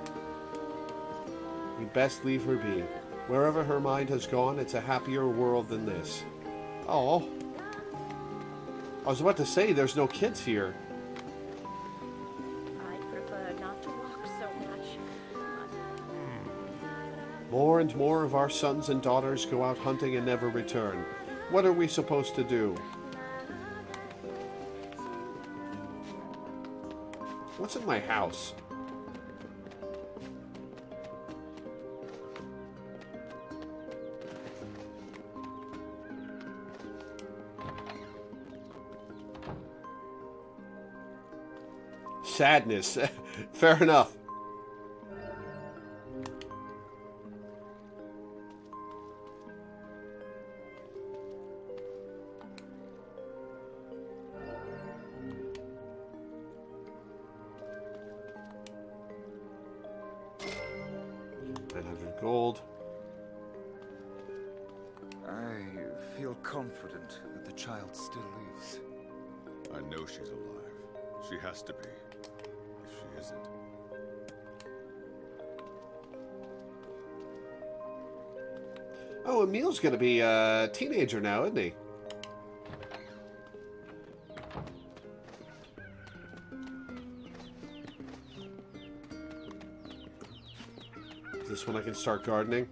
We'd best leave her be. Wherever her mind has gone, it's a happier world than this. Oh. I was about to say, there's no kids here. I prefer not to walk so much. More and more of our sons and daughters go out hunting and never return. What are we supposed to do? What's in my house? Sadness. Fair enough. Gold. I feel confident that the child still lives. I know she's alive. She has to be. If she isn't. Oh, Emil's gonna be a teenager now, isn't he? Is this when I can start gardening?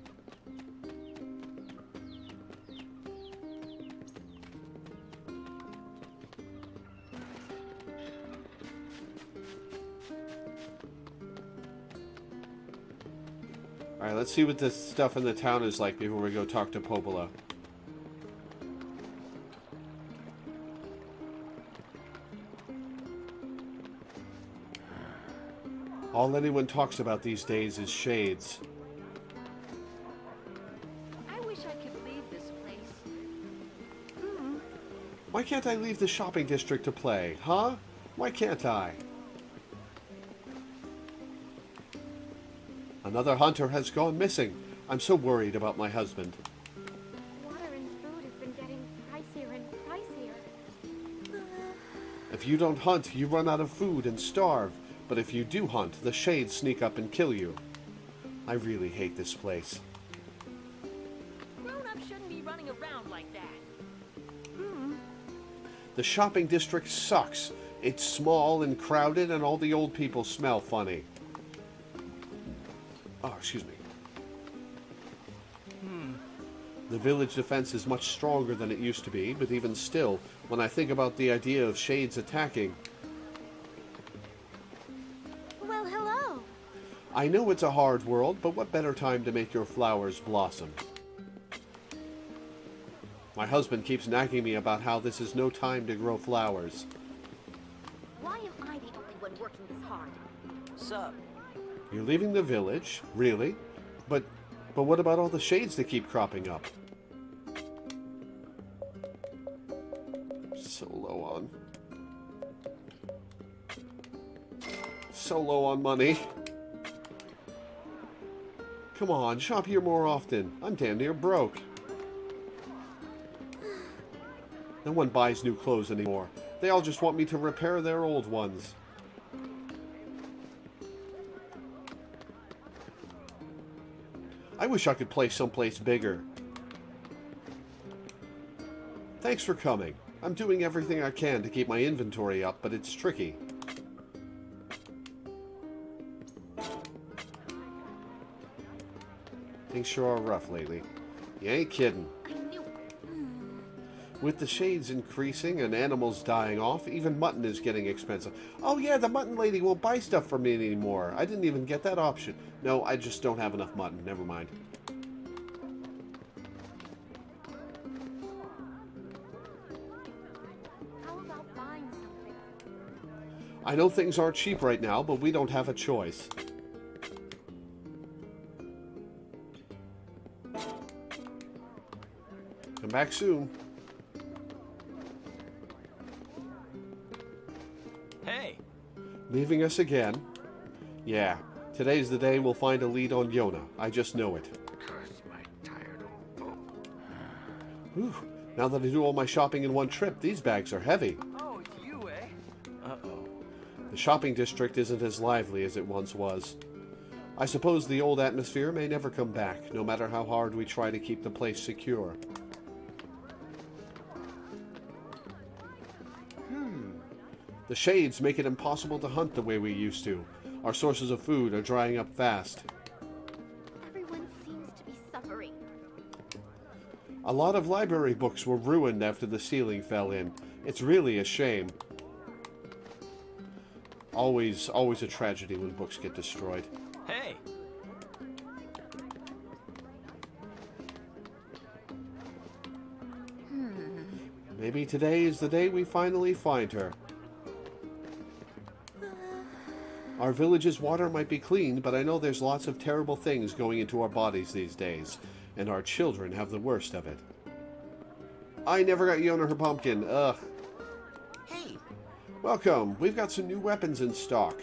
Alright, let's see what this stuff in the town is like before we go talk to Popola. All anyone talks about these days is shades. I wish I could leave this place. Why can't I leave the shopping district to play, huh? Why can't I? Another hunter has gone missing. I'm so worried about my husband. Water and food have been getting pricier and pricier. If you don't hunt, you run out of food and starve. But if you do hunt, the shades sneak up and kill you. I really hate this place. Grown-ups shouldn't be running around like that. The shopping district sucks. It's small and crowded and all the old people smell funny. Oh, excuse me. The village defense is much stronger than it used to be, but even still, when I think about the idea of shades attacking... Well, hello. I know it's a hard world, but what better time to make your flowers blossom? My husband keeps nagging me about how this is no time to grow flowers. Why am I the only one working this hard? Sup? You're leaving the village? Really? But what about all the shades that keep cropping up? So low on money. Come on, shop here more often. I'm damn near broke. No one buys new clothes anymore. They all just want me to repair their old ones. I wish I could play someplace bigger. Thanks for coming. I'm doing everything I can to keep my inventory up, but it's tricky. Things sure are rough lately. You ain't kidding. With the shades increasing and animals dying off, even mutton is getting expensive. Oh yeah, the mutton lady won't buy stuff from me anymore. I didn't even get that option. No, I just don't have enough mutton. Never mind. How about buying something? I know things aren't cheap right now, but we don't have a choice. Come back soon. Hey! Leaving us again? Yeah, today's the day we'll find a lead on Yona. I just know it. Curse my tired old boat. Whew. Now that I do all my shopping in one trip, these bags are heavy. Oh, it's you, eh? Uh-oh. The shopping district isn't as lively as it once was. I suppose the old atmosphere may never come back, no matter how hard we try to keep the place secure. The shades make it impossible to hunt the way we used to. Our sources of food are drying up fast. Everyone seems to be suffering. A lot of library books were ruined after the ceiling fell in. It's really a shame. Always a tragedy when books get destroyed. Hey! Maybe today is the day we finally find her. Our village's water might be clean, but I know there's lots of terrible things going into our bodies these days, and our children have the worst of it. I never got Yona her pumpkin. Ugh. Hey! Welcome. We've got some new weapons in stock.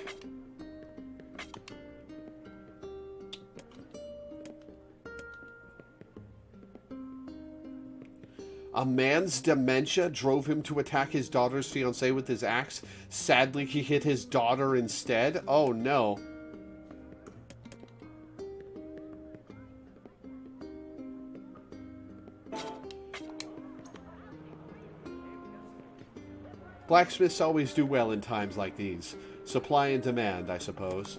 A man's dementia drove him to attack his daughter's fiancé with his axe. Sadly, he hit his daughter instead. Oh no. Blacksmiths always do well in times like these. Supply and demand, I suppose.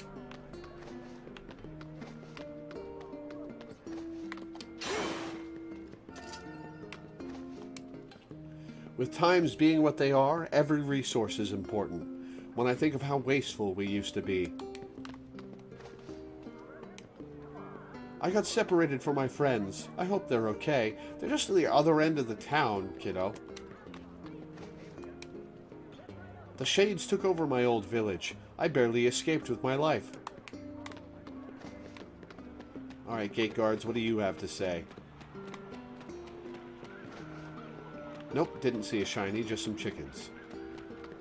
With times being what they are, every resource is important. When I think of how wasteful we used to be. I got separated from my friends. I hope they're okay. They're just at the other end of the town, kiddo. The shades took over my old village. I barely escaped with my life. Alright, gate guards, what do you have to say? Nope, didn't see a shiny, just some chickens.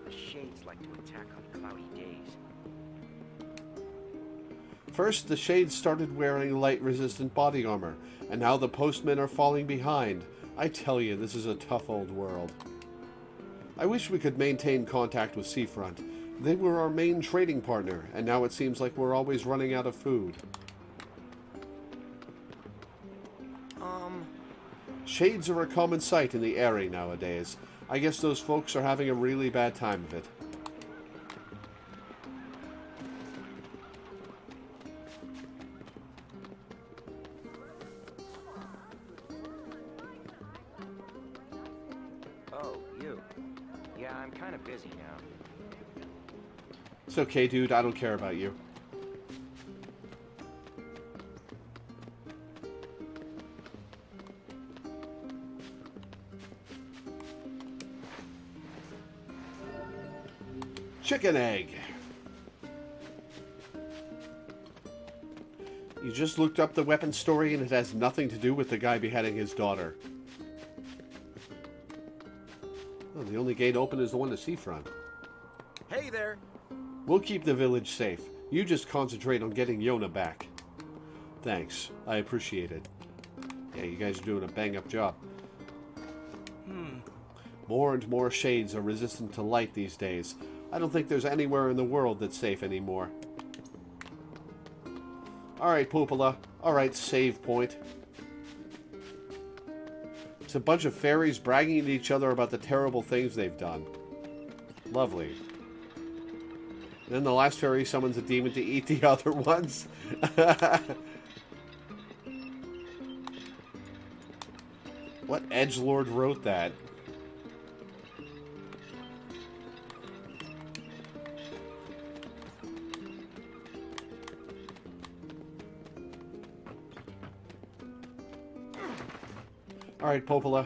The shades like to attack on cloudy days. First, the shades started wearing light-resistant body armor, and now the postmen are falling behind. I tell you, this is a tough old world. I wish we could maintain contact with Seafront. They were our main trading partner, and now it seems like we're always running out of food. Shades are a common sight in the area nowadays. I guess those folks are having a really bad time of it. Oh, you. Yeah, I'm kind of busy now. It's okay, dude. I don't care about you. Chicken egg. You just looked up the weapon story and it has nothing to do with the guy beheading his daughter. Oh, the only gate open is the one to Seafront. Hey there! We'll keep the village safe. You just concentrate on getting Yona back. Thanks. I appreciate it. Yeah, you guys are doing a bang-up job. More and more shades are resistant to light these days. I don't think there's anywhere in the world that's safe anymore. Alright, Poopala. Alright, save point. It's a bunch of fairies bragging to each other about the terrible things they've done. Lovely. And then the last fairy summons a demon to eat the other ones. What edgelord wrote that? Alright, Popola.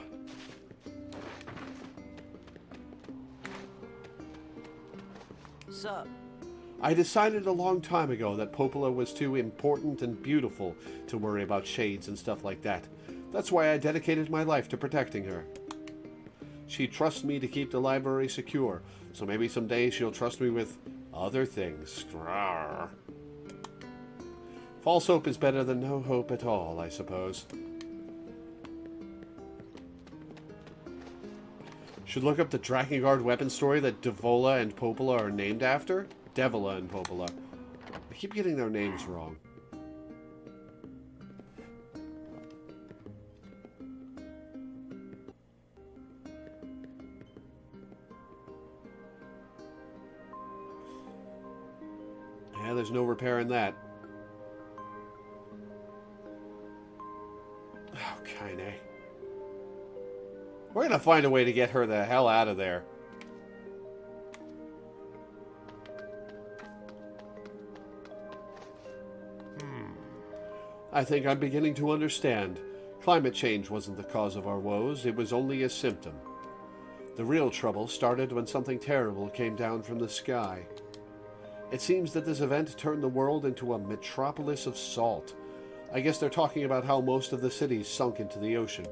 Sup? I decided a long time ago that Popola was too important and beautiful to worry about shades and stuff like that. That's why I dedicated my life to protecting her. She trusts me to keep the library secure, so maybe someday she'll trust me with other things. Rawr. False hope is better than no hope at all, I suppose. Should look up the Drakengard weapon story that Devola and Popola are named after. Devola and Popola. I keep getting their names wrong. Yeah, there's no repairing that. Oh, Kaine. We're gonna find a way to get her the hell out of there. I think I'm beginning to understand. Climate change wasn't the cause of our woes, it was only a symptom. The real trouble started when something terrible came down from the sky. It seems that this event turned the world into a metropolis of salt. I guess they're talking about how most of the cities sunk into the ocean.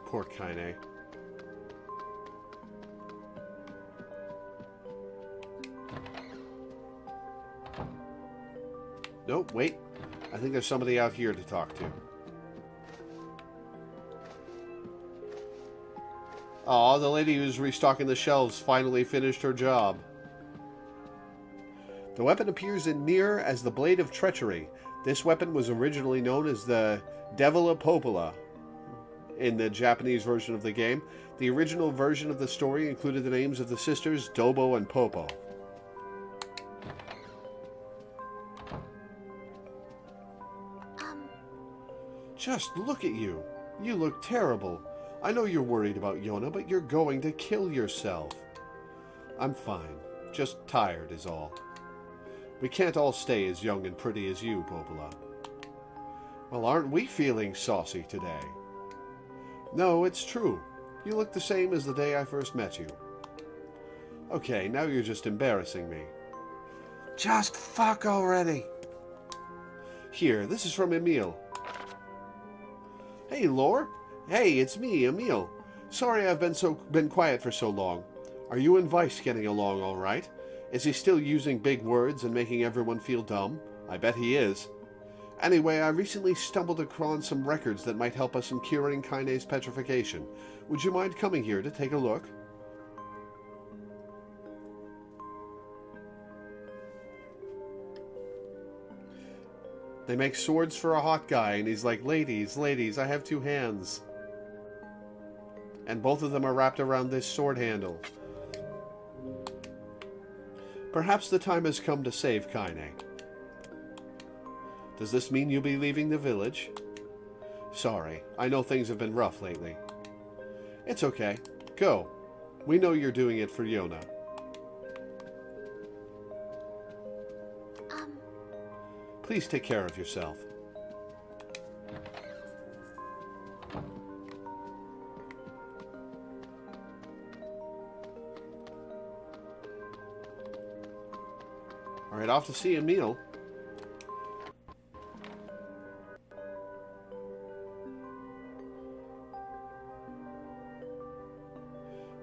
Poor Kaine. Nope, wait. I think there's somebody out here to talk to. Aw, the lady who's restocking the shelves finally finished her job. The weapon appears in Nier as the Blade of Treachery. This weapon was originally known as the Devila Popola in the Japanese version of the game. The original version of the story included the names of the sisters Dobo and Popo. Just look at you. You look terrible. I know you're worried about Yona, but you're going to kill yourself. I'm fine. Just tired is all. We can't all stay as young and pretty as you, Popola. Well, aren't we feeling saucy today? No, it's true. You look the same as the day I first met you. Okay, now you're just embarrassing me. Just fuck already. Here, this is from Emil. Hey, Lore. Hey, it's me, Emil. Sorry I've been quiet for so long. Are you and Vice getting along all right? Is he still using big words and making everyone feel dumb? I bet he is. Anyway, I recently stumbled across some records that might help us in curing Kaine's petrification. Would you mind coming here to take a look? They make swords for a hot guy, and he's like, ladies, ladies, I have 2 hands. And both of them are wrapped around this sword handle. Perhaps the time has come to save Kaine. Does this mean you'll be leaving the village? Sorry, I know things have been rough lately. It's okay. Go. We know you're doing it for Yona. Please take care of yourself. All right, off to see Emil.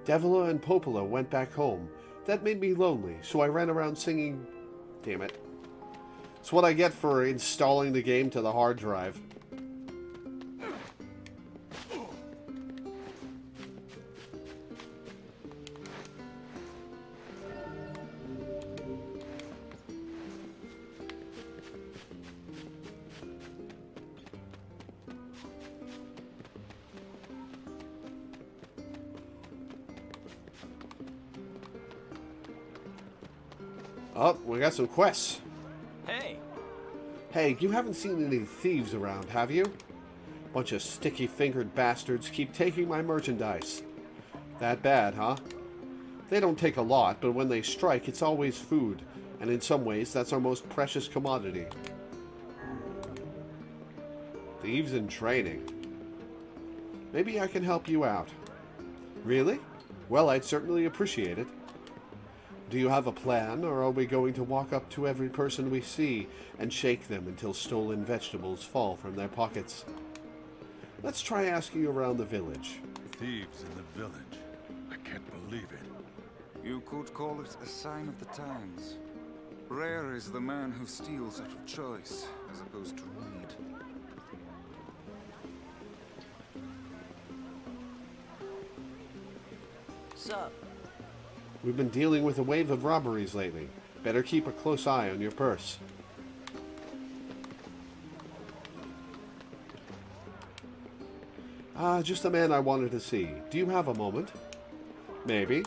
Devila and Popola went back home. That made me lonely, so I ran around singing... Damn it. It's what I get for installing the game to the hard drive. Oh, we got some quests. Hey! Hey, you haven't seen any thieves around, have you? Bunch of sticky-fingered bastards keep taking my merchandise. That bad, huh? They don't take a lot, but when they strike, it's always food. And in some ways, that's our most precious commodity. Thieves in training. Maybe I can help you out. Really? Well, I'd certainly appreciate it. Do you have a plan, or are we going to walk up to every person we see and shake them until stolen vegetables fall from their pockets? Let's try asking around the village. Thieves in the village. I can't believe it. You could call it a sign of the times. Rare is the man who steals out of choice, as opposed to need. Sup? We've been dealing with a wave of robberies lately. Better keep a close eye on your purse. Just the man I wanted to see. Do you have a moment? Maybe.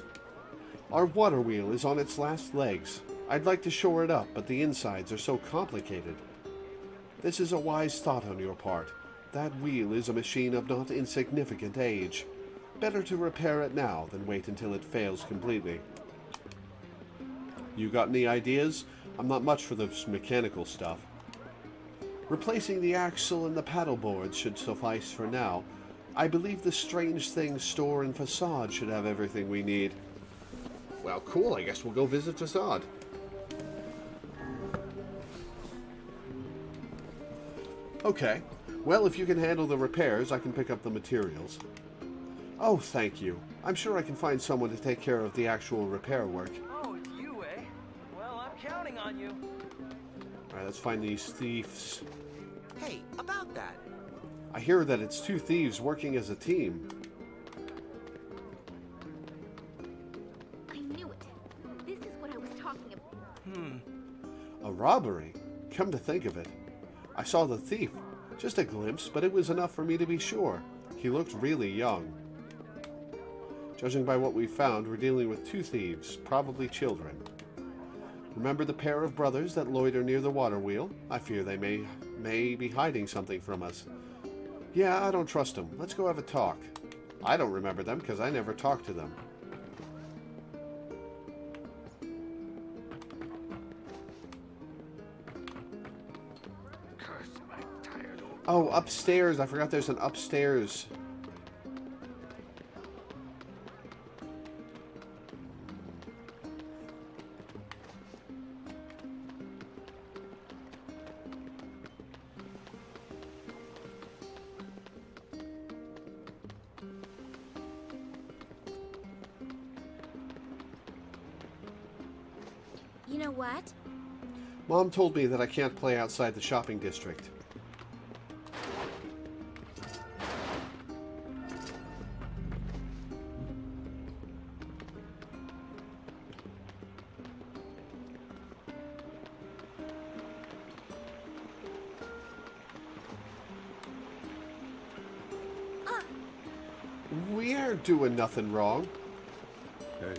Our water wheel is on its last legs. I'd like to shore it up, but the insides are so complicated. This is a wise thought on your part. That wheel is a machine of not insignificant age. Better to repair it now than wait until it fails completely. You got any ideas? I'm not much for the mechanical stuff. Replacing the axle and the paddle boards should suffice for now. I believe the strange things store and facade should have everything we need. Well, cool. I guess we'll go visit facade. Okay. Well, if you can handle the repairs, I can pick up the materials. Oh, thank you. I'm sure I can find someone to take care of the actual repair work. Oh, it's you, eh? Well, I'm counting on you. Alright, let's find these thieves. Hey, about that. I hear that it's two thieves working as a team. I knew it. This is what I was talking about. A robbery? Come to think of it. I saw the thief. Just a glimpse, but it was enough for me to be sure. He looked really young. Judging by what we found, we're dealing with two thieves, probably children. Remember the pair of brothers that loiter near the water wheel? I fear they may be hiding something from us. Yeah, I don't trust them. Let's go have a talk. I don't remember them because I never talked to them. Oh, upstairs. I forgot there's an upstairs. You know what? Mom told me that I can't play outside the shopping district. We aren't doing nothing wrong. Hey.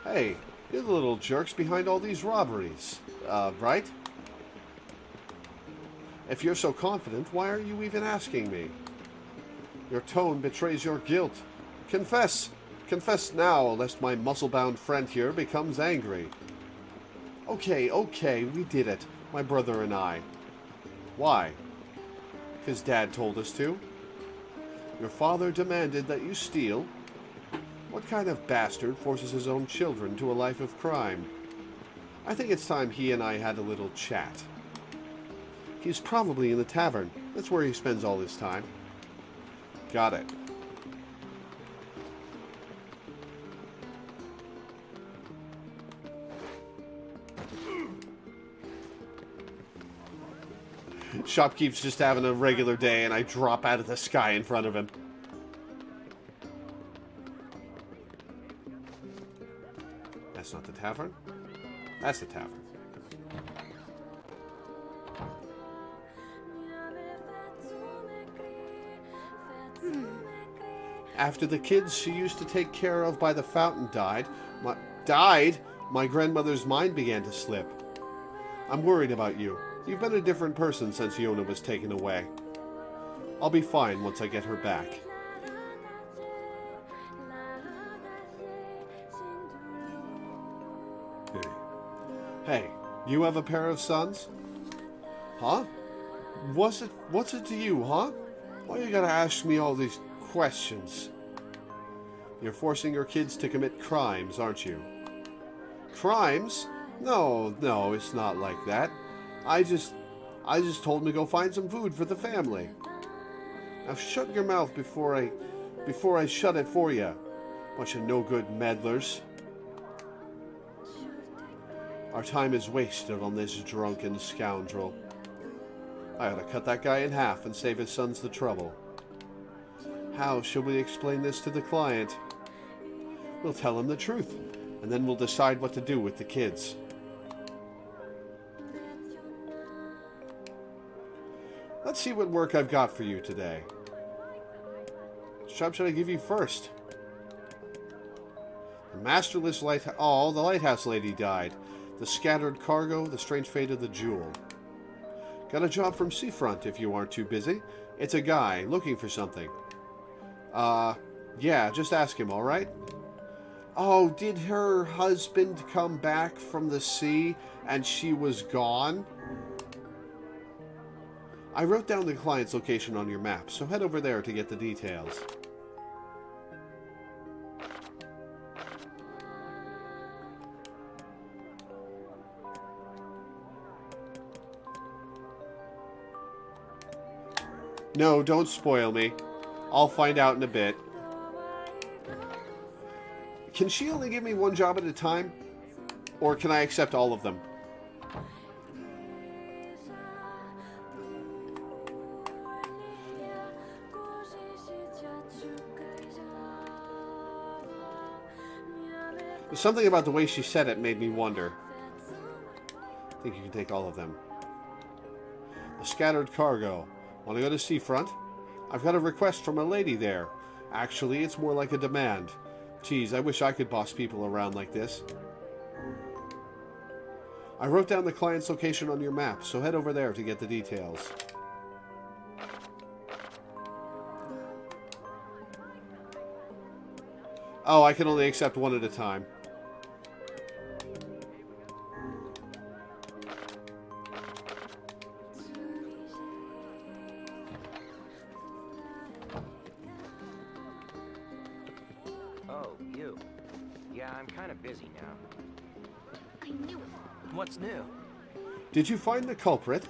Hey, you're the little jerks behind all these robberies, right? If you're so confident, why are you even asking me? Your tone betrays your guilt. Confess! Confess now, lest my muscle-bound friend here becomes angry. Okay, we did it. My brother and I. Why? 'Cause Dad told us to? Your father demanded that you steal? What kind of bastard forces his own children to a life of crime? I think it's time he and I had a little chat. He's probably in the tavern. That's where he spends all his time. Got it. Shopkeep's just having a regular day and I drop out of the sky in front of him. That's not the tavern. That's the tavern. After the kids she used to take care of by the fountain died, my grandmother's mind began to slip. I'm worried about you. You've been a different person since Yona was taken away. I'll be fine once I get her back. Hey, you have a pair of sons? Huh? What's it to you, huh? Why you gotta ask me all these questions? You're forcing your kids to commit crimes, aren't you? Crimes? No, it's not like that. I just told him to go find some food for the family. Now shut your mouth before I shut it for you. Bunch of no-good meddlers. Our time is wasted on this drunken scoundrel. I ought to cut that guy in half and save his sons the trouble. How shall we explain this to the client? We'll tell him the truth, and then we'll decide what to do with the kids. Let's see what work I've got for you today. job should I give you first? The masterless lighthouse. Oh, the lighthouse lady died. The scattered cargo, the strange fate of the jewel. Got a job from Seafront if you aren't too busy. It's a guy looking for something. Yeah, just ask him, alright? Oh, did her husband come back from the sea and she was gone? I wrote down the client's location on your map, so head over there to get the details. No, don't spoil me. I'll find out in a bit. Can she only give me one job at a time? Or can I accept all of them? Something about the way she said it made me wonder. I think you can take all of them. A scattered cargo. Want to go to Seafront? I've got a request from a lady there. Actually, it's more like a demand. Geez, I wish I could boss people around like this. I wrote down the client's location on your map, so head over there to get the details. Oh, I can only accept one at a time. Busy now. I knew it. What's new? Did you find the culprit?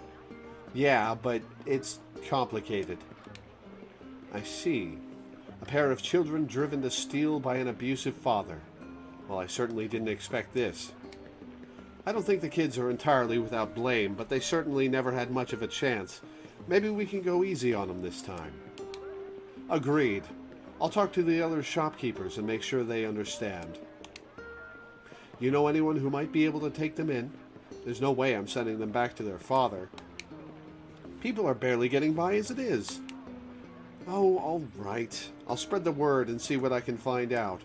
Yeah, but it's complicated. I see. A pair of children driven to steel by an abusive father. Well, I certainly didn't expect this. I don't think the kids are entirely without blame, but they certainly never had much of a chance. Maybe we can go easy on them this time. Agreed. I'll talk to the other shopkeepers and make sure they understand. You know anyone who might be able to take them in? There's no way I'm sending them back to their father. People are barely getting by as it is. Oh, all right. I'll spread the word and see what I can find out.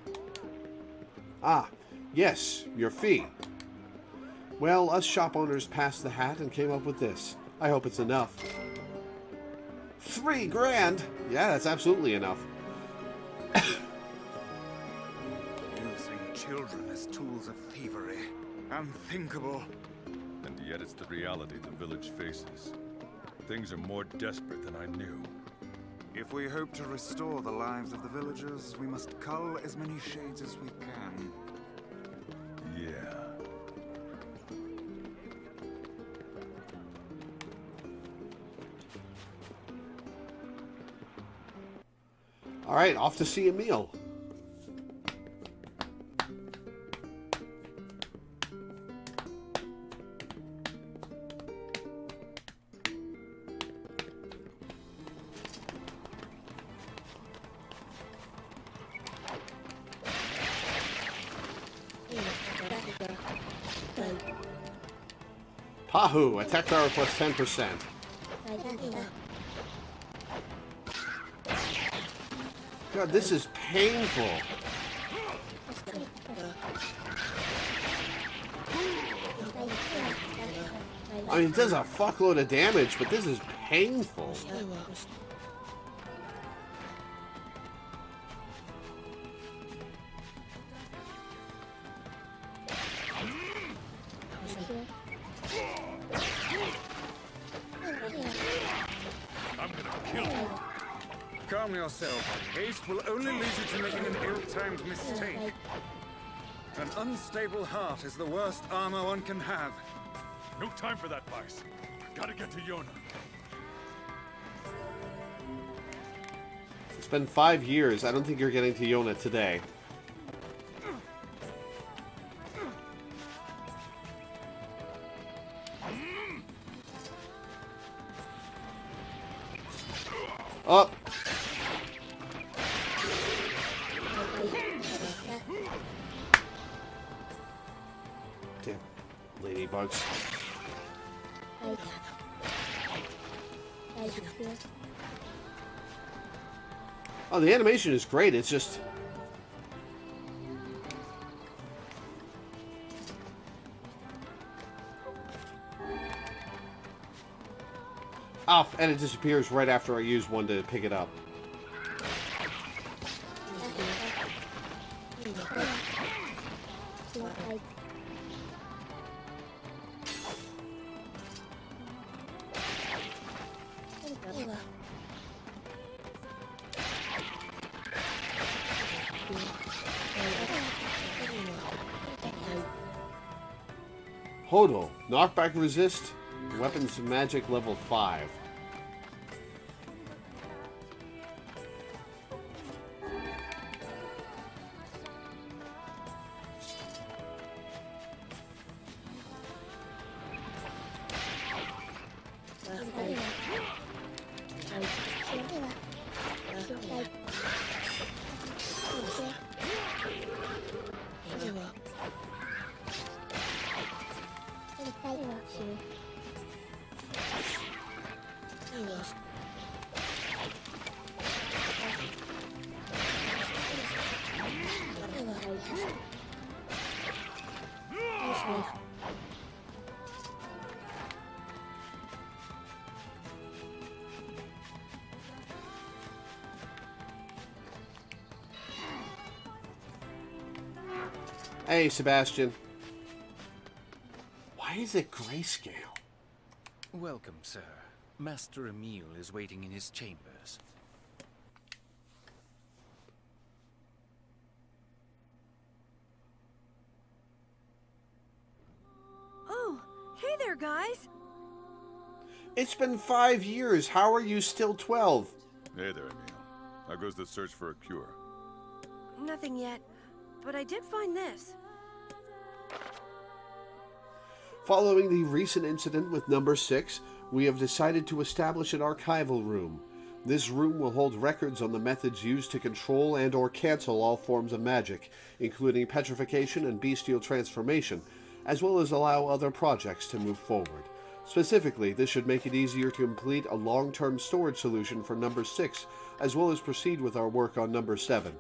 Ah, yes, your fee. Well, us shop owners passed the hat and came up with this. I hope it's enough. 3 grand? Yeah, that's absolutely enough. Children as tools of thievery. Unthinkable. And yet it's the reality the village faces. Things are more desperate than I knew. If we hope to restore the lives of the villagers, we must cull as many shades as we can. Yeah. All right, off to see Emil. Pahoo, attack power plus 10%. God, this is painful. I mean, it does a fuckload of damage, but this is painful. Calm yourself. Haste will only lead you to making an ill-timed mistake. An unstable heart is the worst armor one can have. No time for that, Vice. Gotta get to Yona. It's been 5 years. I don't think you're getting to Yona today. Up. Damn ladybugs. Oh, the animation is great. It's just... Oh, and it disappears right after I use one to pick it up. Hodel, knockback resist, weapons magic level 5. Hey, Sebastian. Why is it grayscale? Welcome, sir. Master Emile is waiting in his chambers. Oh, hey there, guys. It's been 5 years. How are you still 12? Hey there, Emile. How goes the search for a cure? Nothing yet, but I did find this. Following the recent incident with Number 6, we have decided to establish an archival room. This room will hold records on the methods used to control and or cancel all forms of magic, including petrification and bestial transformation, as well as allow other projects to move forward. Specifically, this should make it easier to complete a long-term storage solution for Number 6, as well as proceed with our work on Number 7.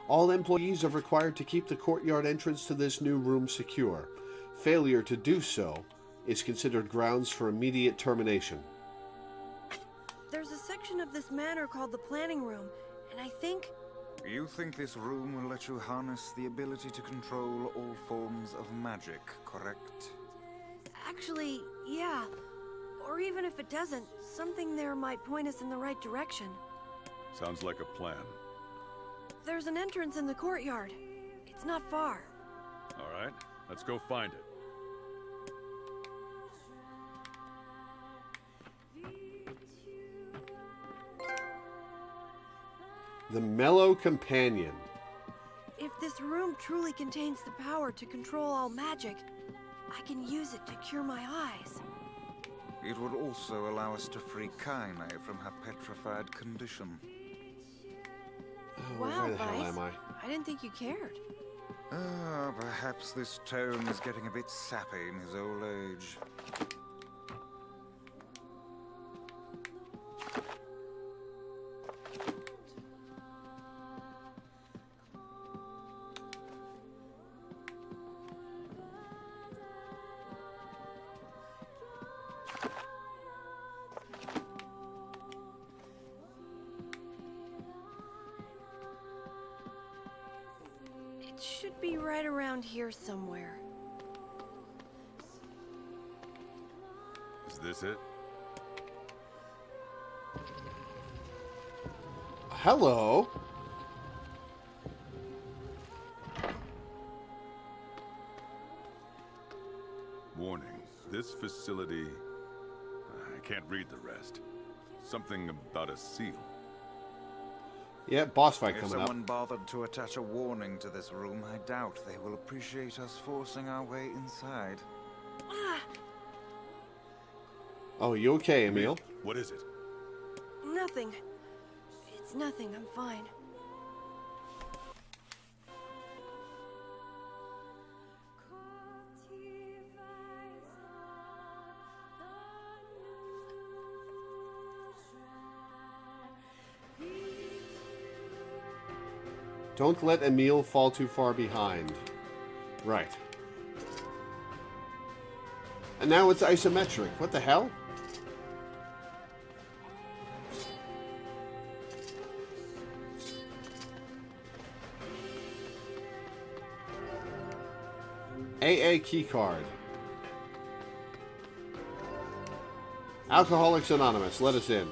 All employees are required to keep the courtyard entrance to this new room secure. Failure to do so is considered grounds for immediate termination. There's a section of this manor called the planning room, and I think... You think this room will let you harness the ability to control all forms of magic, correct? Actually, yeah. Or even if it doesn't, something there might point us in the right direction. Sounds like a plan. There's an entrance in the courtyard. It's not far. All right, let's go find it. The Mellow Companion. If this room truly contains the power to control all magic, I can use it to cure my eyes. It would also allow us to free Kaine from her petrified condition. Oh, Wow, where the hell Vice. am I? I didn't think you cared. Perhaps this tone is getting a bit sappy in his old age. It should be right around here somewhere. Is this it? Hello? Warning. This facility... I can't read the rest. Something about a seal. Yeah, boss fight If coming someone up. bothered to attach a warning to this room, I doubt they will appreciate us forcing our way inside. Oh, you okay, Emile? What is it? Nothing. It's nothing. I'm fine. Don't let Emil fall too far behind. Right. And now it's isometric. What the hell? AA keycard. Alcoholics Anonymous, let us in.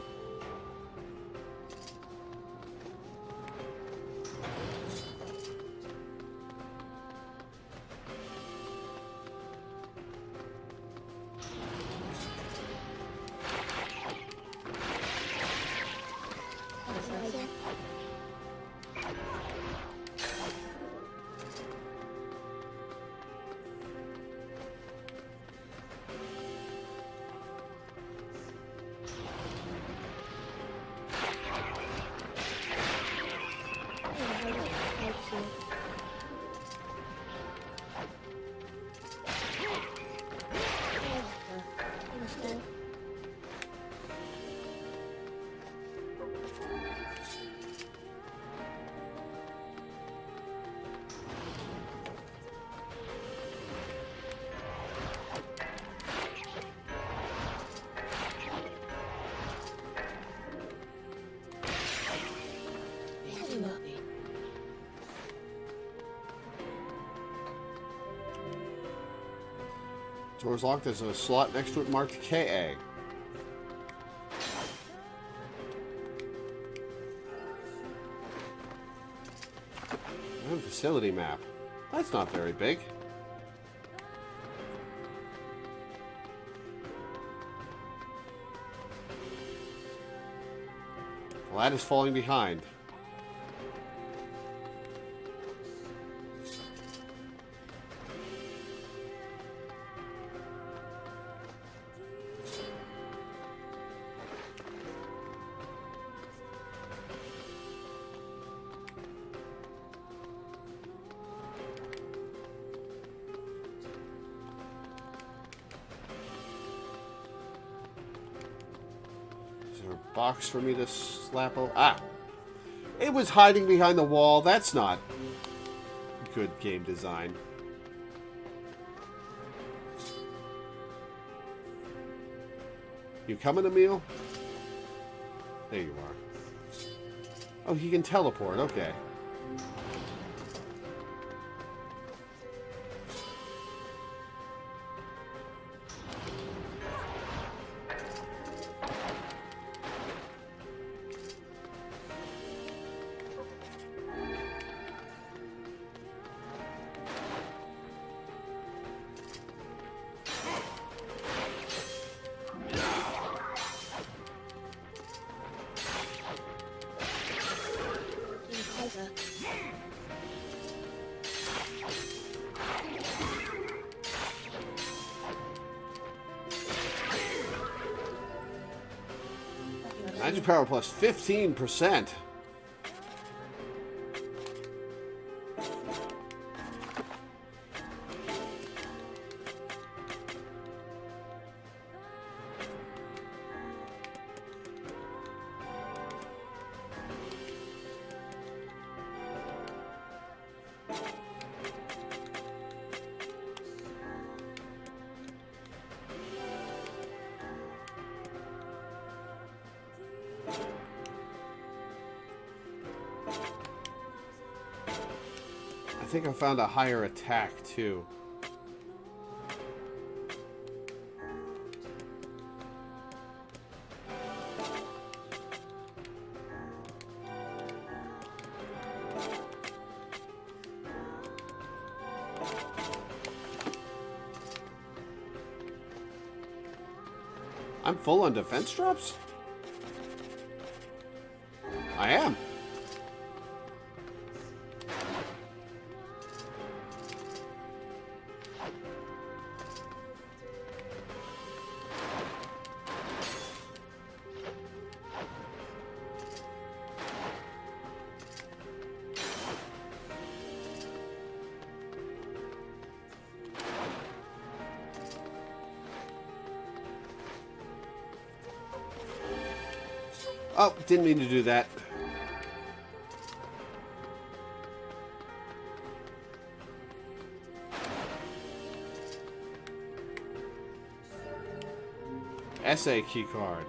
Door's locked. There's a slot next to it marked KA. And facility map. That's not very big. The lad is falling behind. Box for me to slap over. Ah! It was hiding behind the wall. That's not good game design. You coming, Emil? There you are. Oh, he can teleport. Okay. Magic power plus 15%. I think I found a higher attack, too. I'm full on defense drops? I am. Oh, didn't mean to do that. Essay keycard.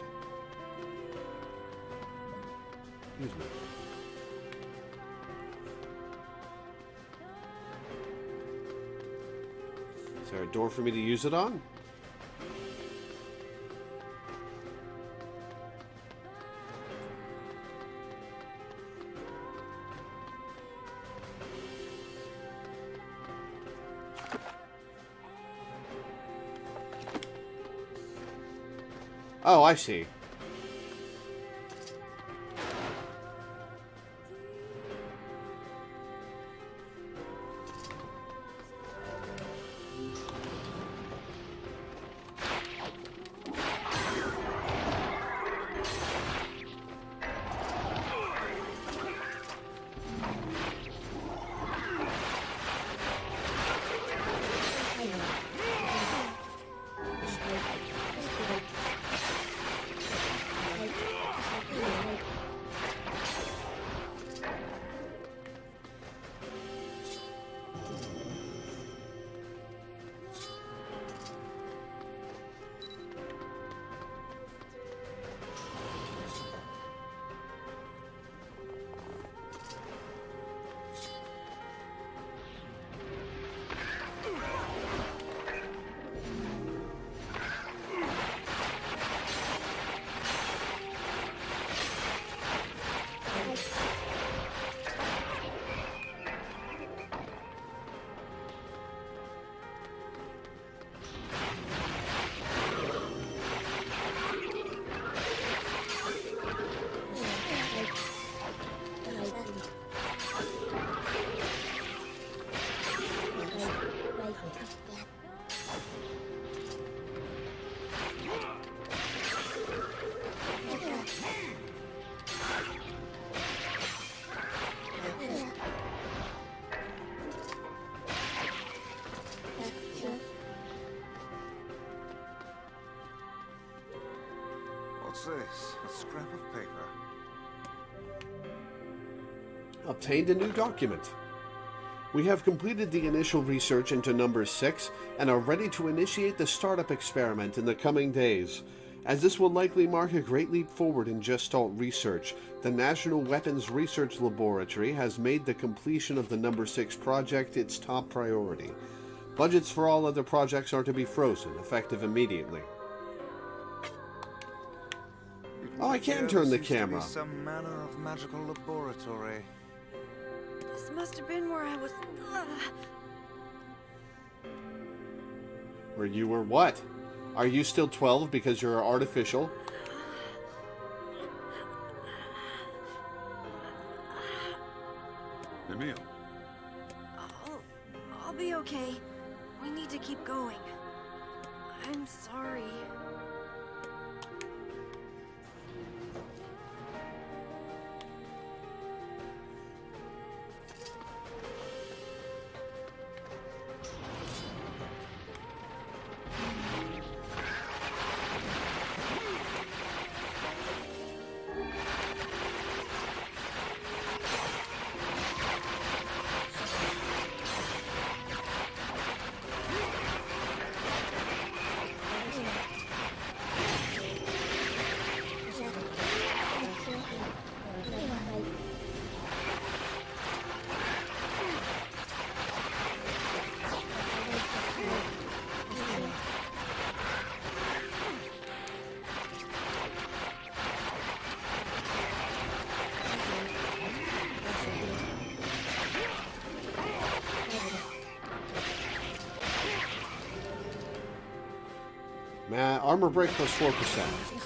Excuse me. Is there a door for me to use it on? Oh, I see. What's this? A scrap of paper. Obtained a new document. We have completed the initial research into number 6 and are ready to initiate the startup experiment in the coming days. As this will likely mark a great leap forward in Gestalt research, the National Weapons Research Laboratory has made the completion of the number 6 project its top priority. Budgets for all other projects are to be frozen, effective immediately. Oh, I can turn the camera. Some manner of magical laboratory. This must have been where I was... Where you were what? Are you still 12 because you're artificial? Emil. I'll be okay. We need to keep going. I'm sorry. Armor break plus 4%.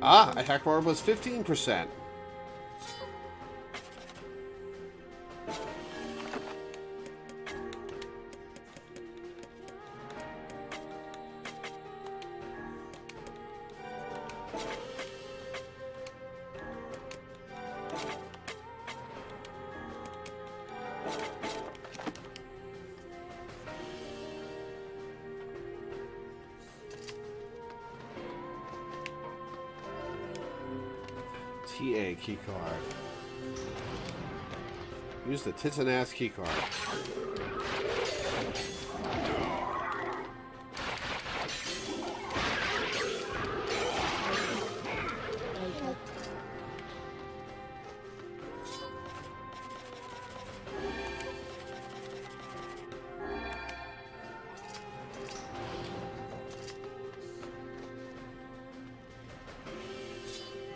Ah, attack bar was 15%. TA keycard. Use the tits and ass keycard.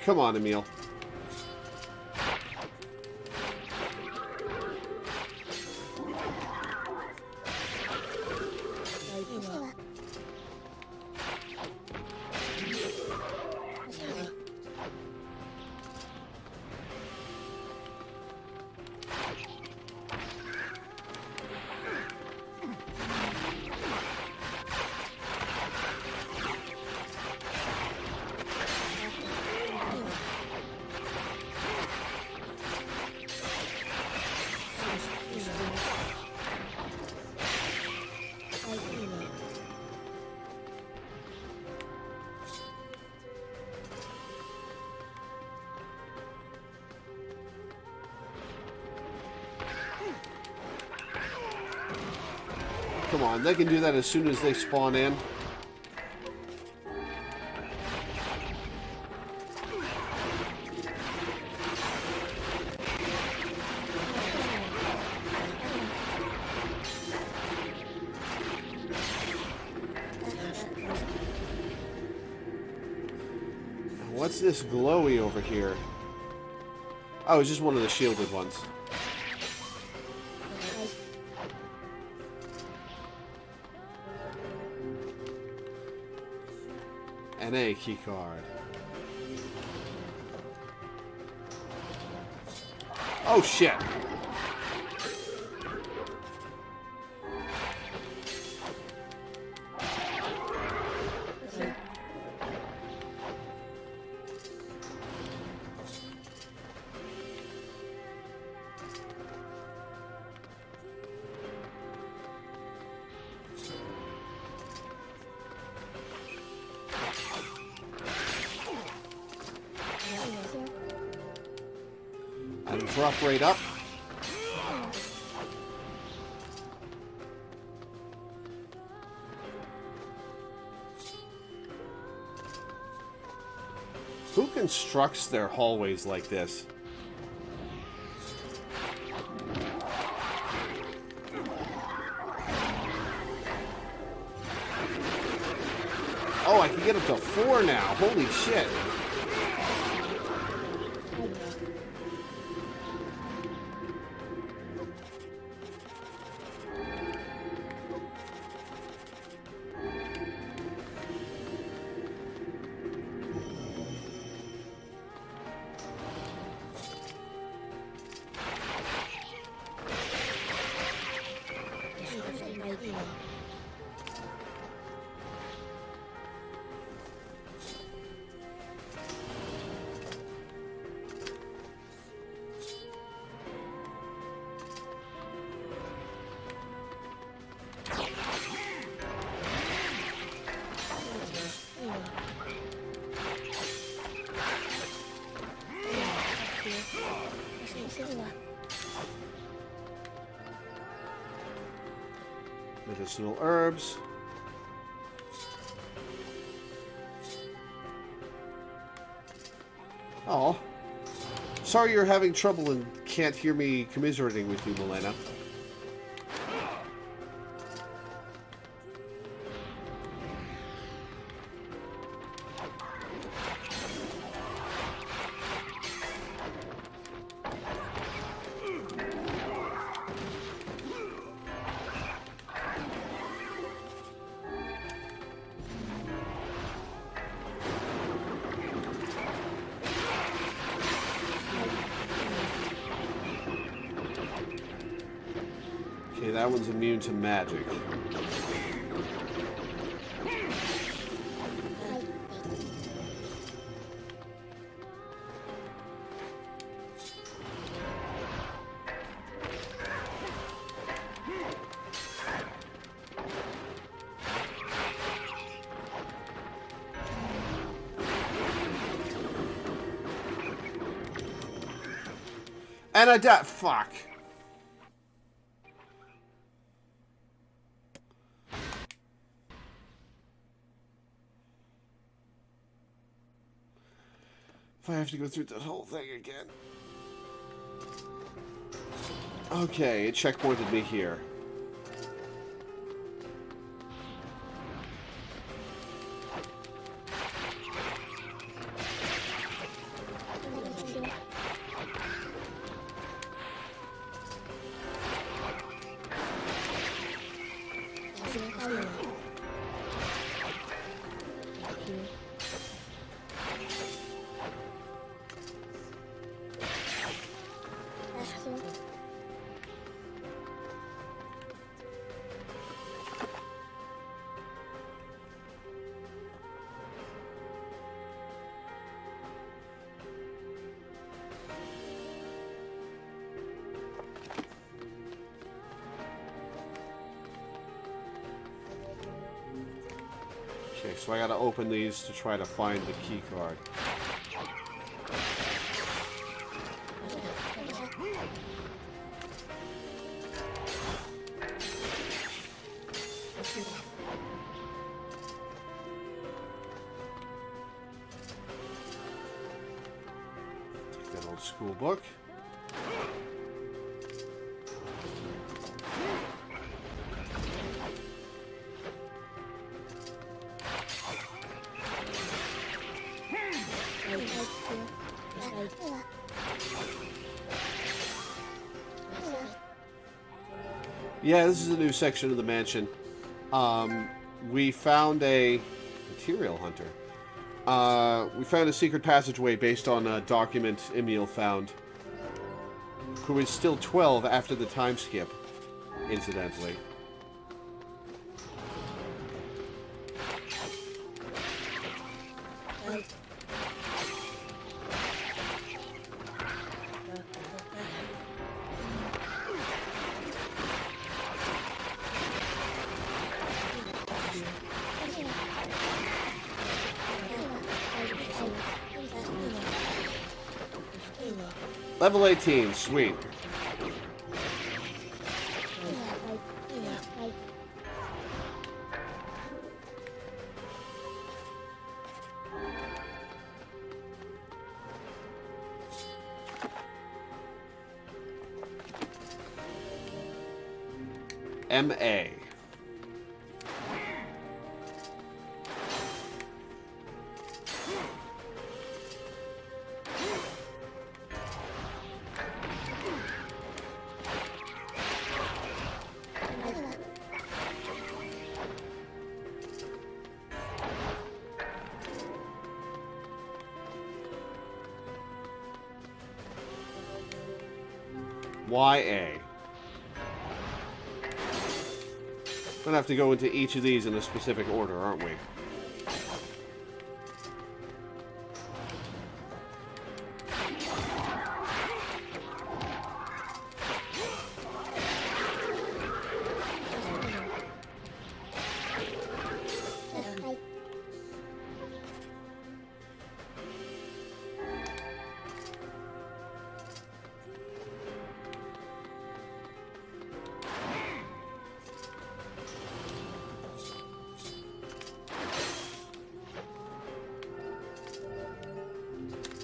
Come on, Emil. Come on, they can do that as soon as they spawn in. What's this glowy over here? Oh, it's just one of the shielded ones. NA keycard. Oh shit! And drop right up. Who constructs their hallways like this? Oh, I can get up to 4 now. Holy shit. Medicinal herbs. Oh. Sorry you're having trouble and can't hear me commiserating with you, Milena. Okay, that one's immune to magic. And I died. Fuck. If I have to go through this whole thing again. Okay, it checkpointed me here. Okay, so I gotta open these to try to find the key card. Take that old school book. Yeah, this is a new section of the mansion. We found a material hunter. We found a secret passageway based on a document Emil found, who is still 12 after the time skip, incidentally. Level 18, sweet. MA. YA. We're gonna have to go into each of these in a specific order, aren't we?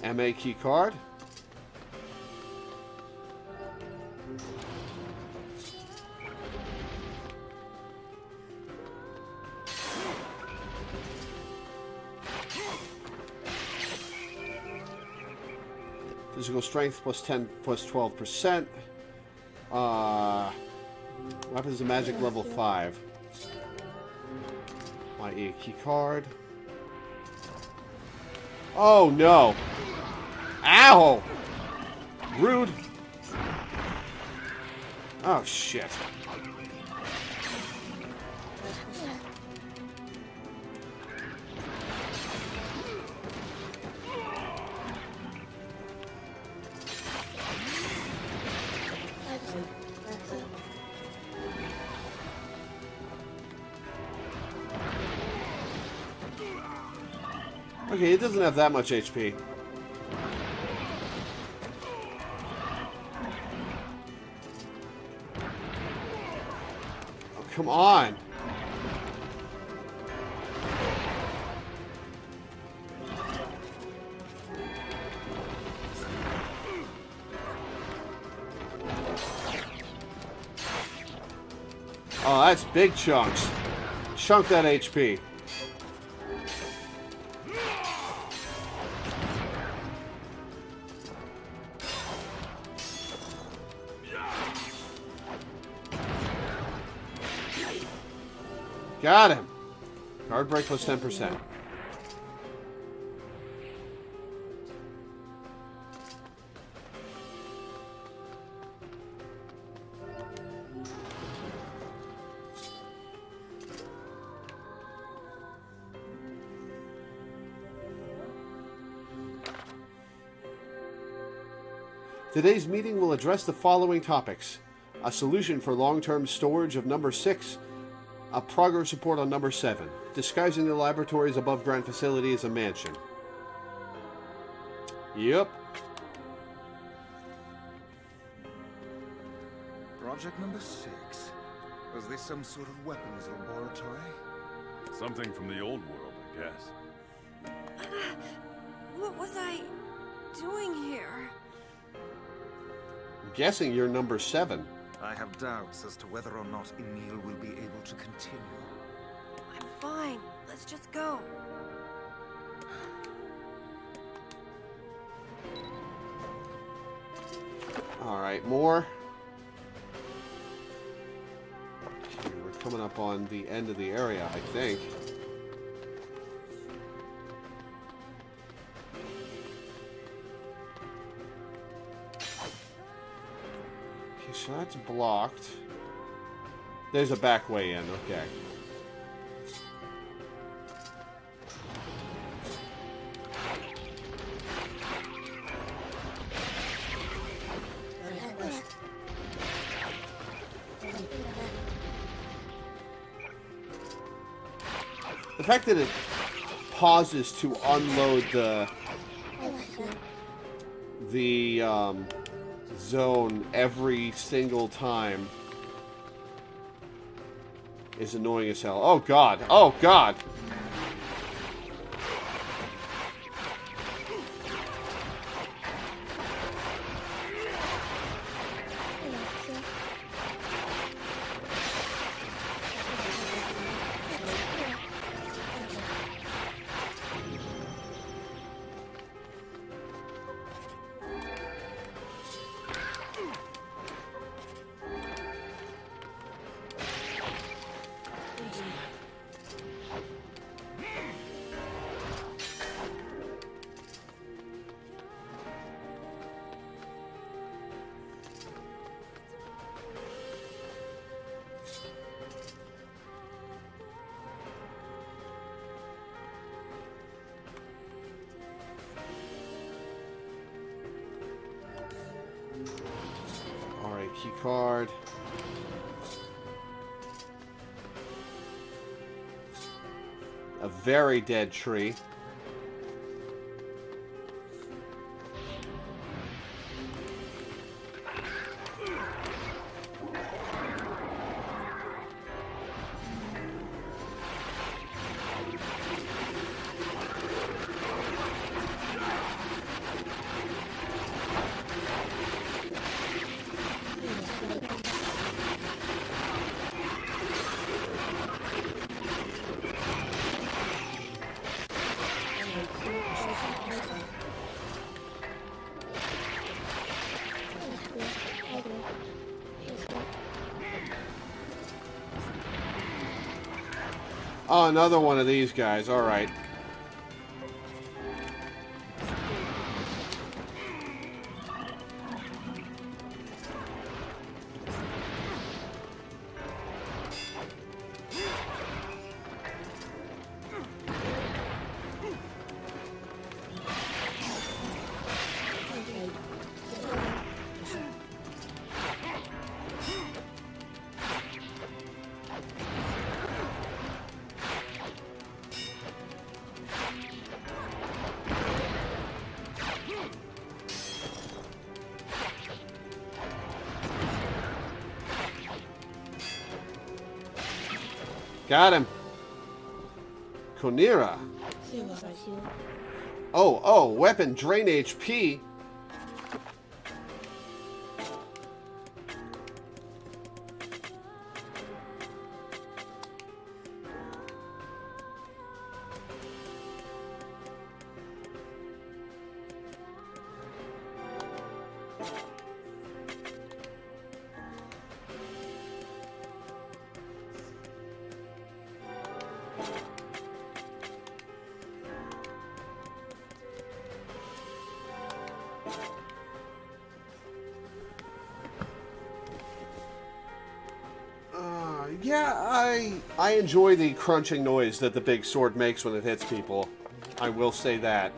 MA key card. Physical strength plus 10 plus 12%. Weapons of magic level 5. YE key card. Oh no! Ow! Rude. Oh shit. Okay, it doesn't have that much HP. come on. Oh, that's big chunks. Chunk that HP. Got him. Card break plus 10%. Today's meeting will address the following topics: a solution for long-term storage of number 6, a progress report on number 7, disguising the laboratory's above-ground facility as a mansion. Yep. Project number 6. Was this some sort of weapons laboratory? Something from the old world, I guess. What was I doing here? I'm guessing you're number 7. I have doubts as to whether or not Emil will be able to continue. I'm fine. Let's just go. Alright, more. Okay, we're coming up on the end of the area, I think. Okay, so that's blocked. There's a back way in, okay. The fact that it pauses to unload the zone every single time is annoying as hell. Oh god! Oh god! Alright, key card. A very dead tree. Oh, another one of these guys. All right. Got him. Konira. Oh, weapon drain HP. Yeah, I enjoy the crunching noise that the big sword makes when it hits people. I will say that.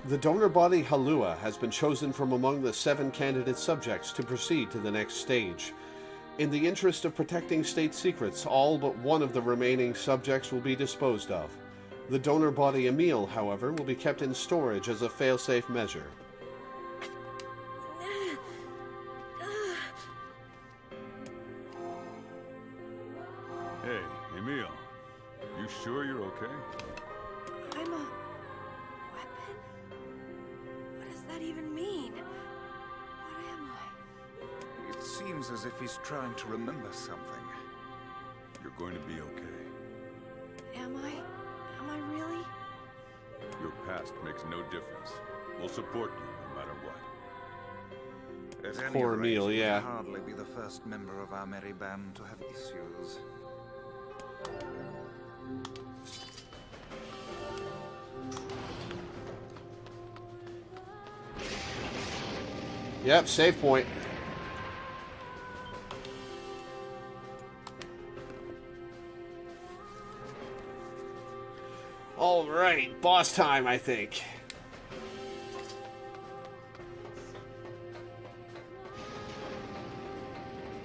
The donor body Halua has been chosen from among the 7 candidate subjects to proceed to the next stage. In the interest of protecting state secrets, all but one of the remaining subjects will be disposed of. The donor body Emil, however, will be kept in storage as a fail-safe measure. Hey, Emil. You sure you're okay? I'm a weapon? What does that even mean? What am I? It seems as if he's trying to remember something. You're going to be okay. Am I? Am I really? Your past makes no difference. We'll support you no matter what. At any Poor rate, Emil, yeah. you'll hardly be the first member of our merry band to have issues. Yep, save point. All right, boss time, I think.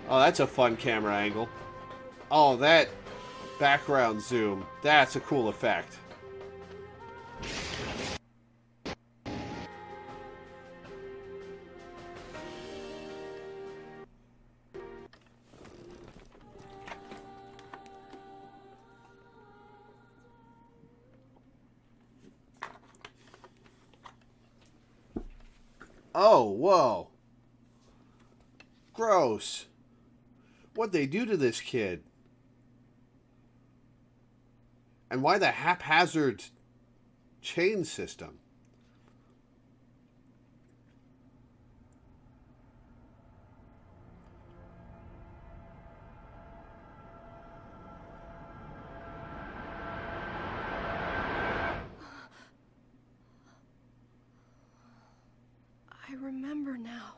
Oh, that's a fun camera angle. Oh, that background zoom. That's a cool effect. Oh, whoa. Gross. What'd they do to this kid? And why the haphazard chain system? I remember now.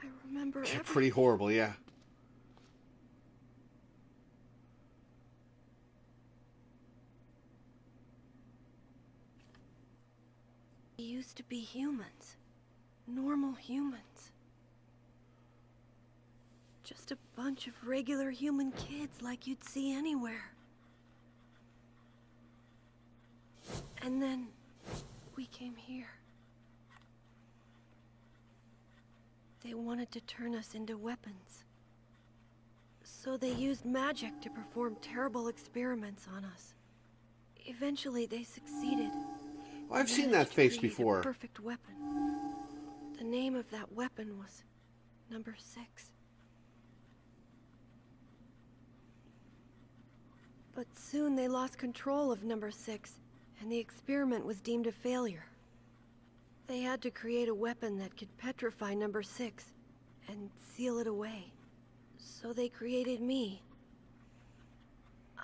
I remember everything. Pretty horrible, yeah. We used to be humans. Normal humans. Just a bunch of regular human kids like you'd see anywhere. And then we came here. They wanted to turn us into weapons. So they used magic to perform terrible experiments on us. Eventually they succeeded. I've seen that face before. A perfect weapon. The name of that weapon was Number 6. But soon they lost control of Number 6, and the experiment was deemed a failure. They had to create a weapon that could petrify Number 6 and seal it away. So they created me.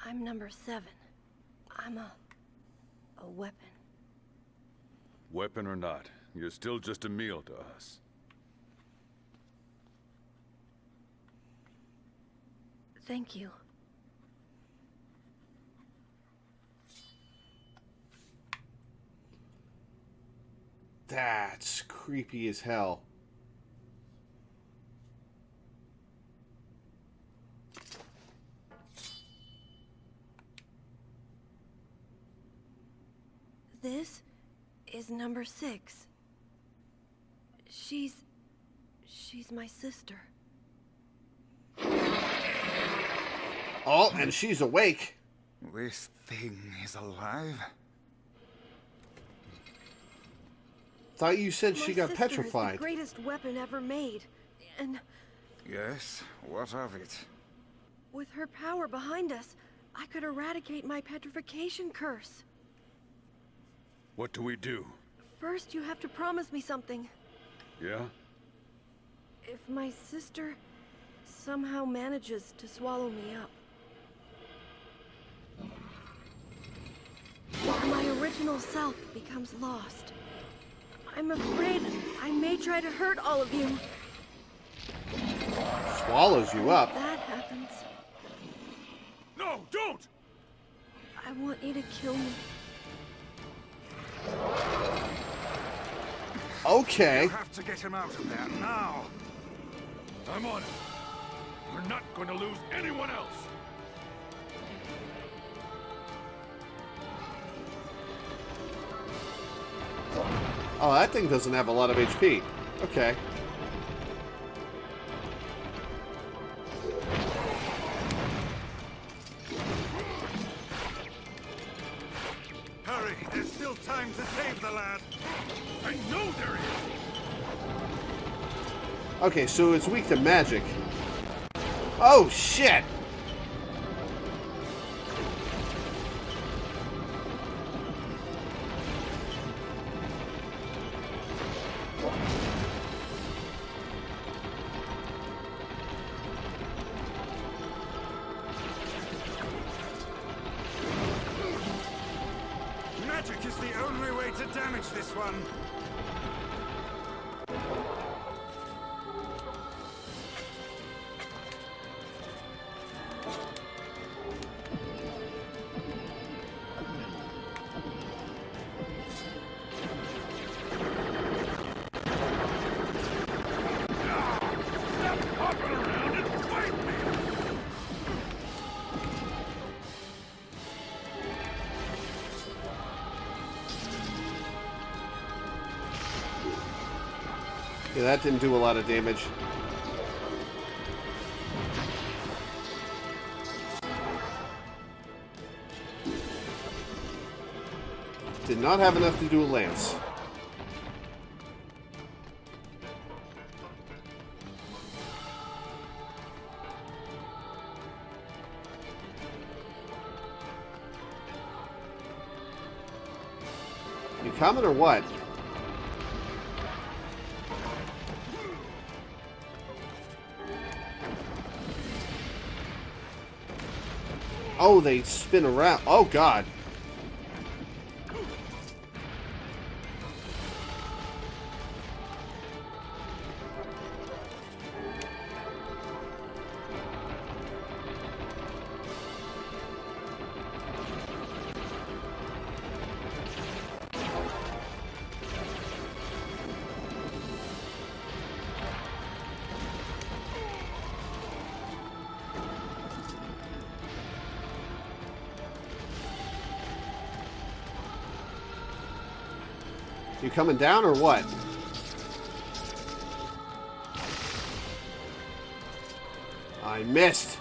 I'm Number 7. I'm a weapon. Weapon or not, you're still just a meal to us. Thank you. That's creepy as hell. This is number 6. She's my sister. Oh, and she's awake. This thing is alive? Thought you said she got My sister petrified. is the greatest weapon ever made. And Yes, what of it? with her power behind us, I could eradicate my petrification curse. What do we do? First, you have to promise me something. Yeah? If my sister somehow manages to swallow me up, my original self becomes lost. I'm afraid I may try to hurt all of you. Swallows you up. If that happens, No, don't! I want you to kill me. Okay. You have to get him out of there now. I'm on it. We're not going to lose anyone else. Oh, that thing doesn't have a lot of HP. Okay. Hurry, there's still time to save the lad. I know there is. Okay, so it's weak to magic. Oh, shit! Magic is the only way to damage this one. Stop hopping around and fight me! Yeah, that didn't do a lot of damage. Did not have enough to do a lance. You coming or what? Oh, they spin around. Oh, God. You coming down or what? I missed.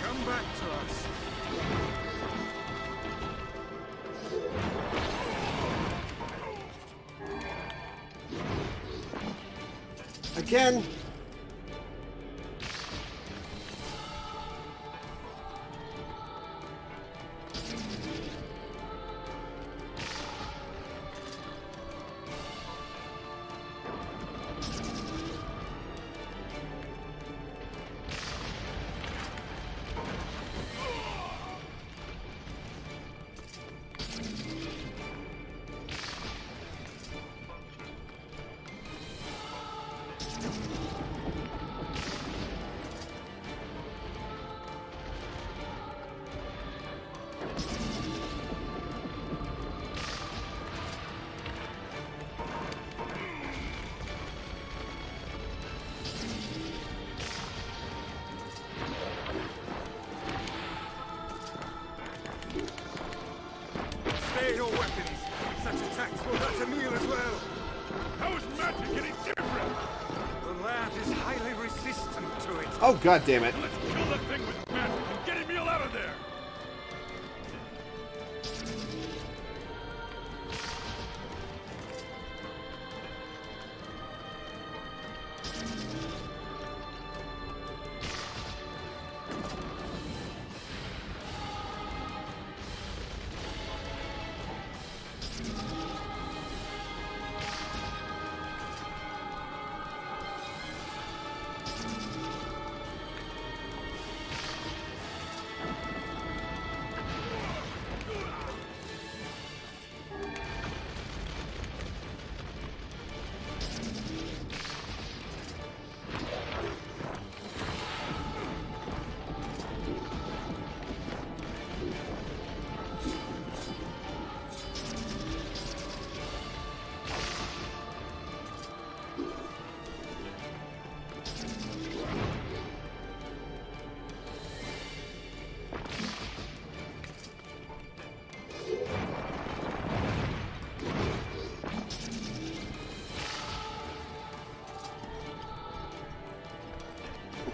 Come back to us. Again. Oh, god damn it. Let's kill that thing with magic and get Emil out of there!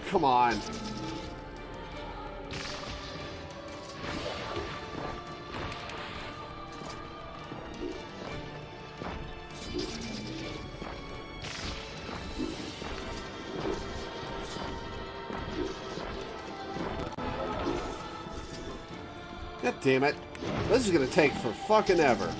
Come on. God damn it. This is gonna take for fucking ever.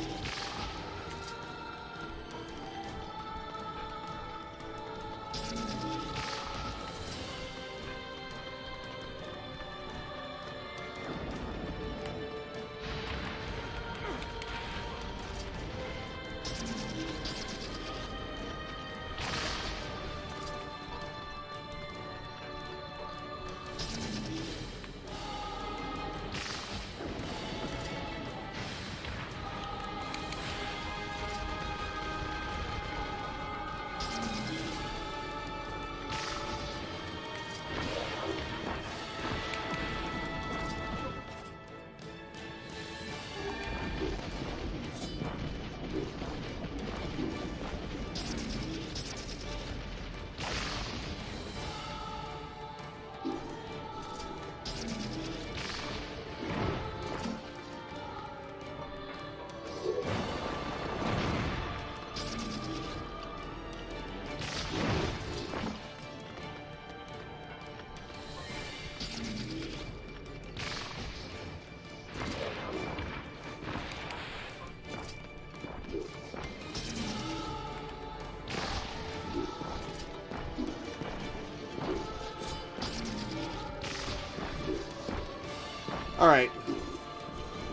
Alright.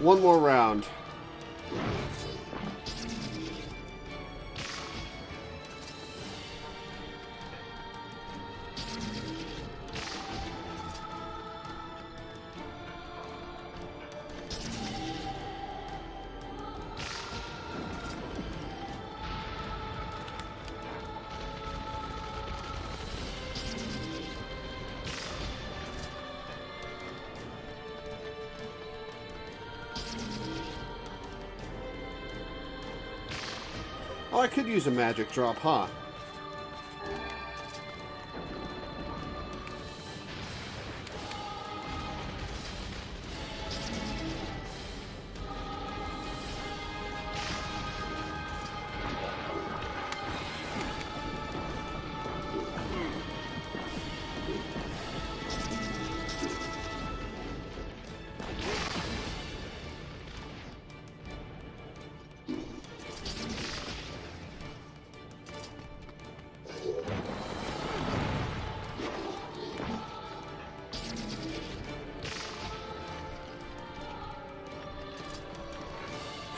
One more round. Oh, I could use a magic drop, huh?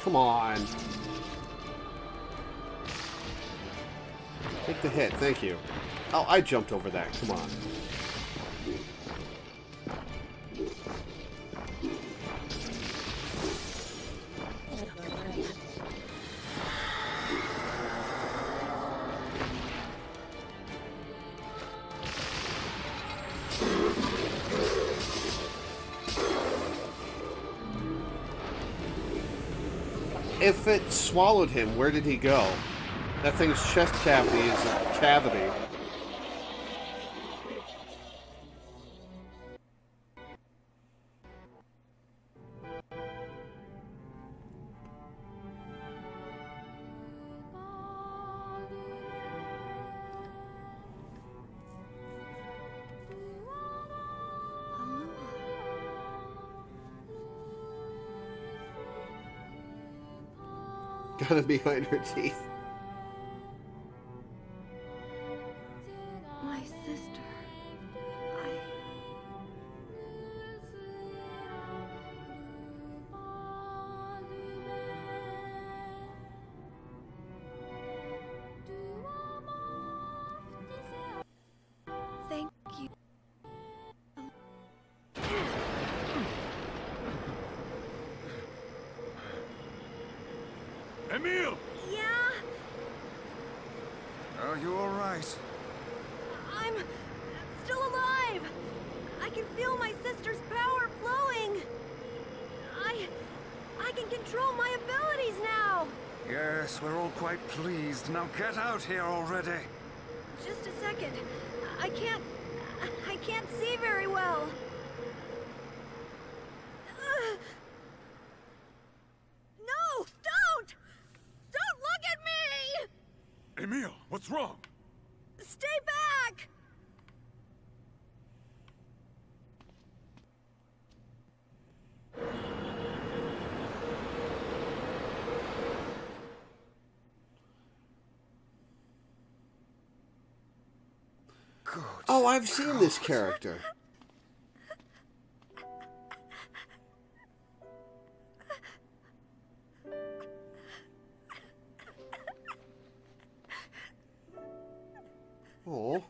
Come on. Take the hit, thank you. Oh, I jumped over that, come on. If it swallowed him, where did he go? That thing's chest cavity is a cavity. Got it behind her teeth. My sister. Thank you. Emil! Yeah? Are you all right? I'm still alive! I can feel my sister's power flowing! I can control my abilities now! Yes, we're all quite pleased. Now get out here already. Just a second. I can't see very well. No! Don't! Don't look at me! Emil, what's wrong? Stay back! Good. Oh, I've seen this character. Oh.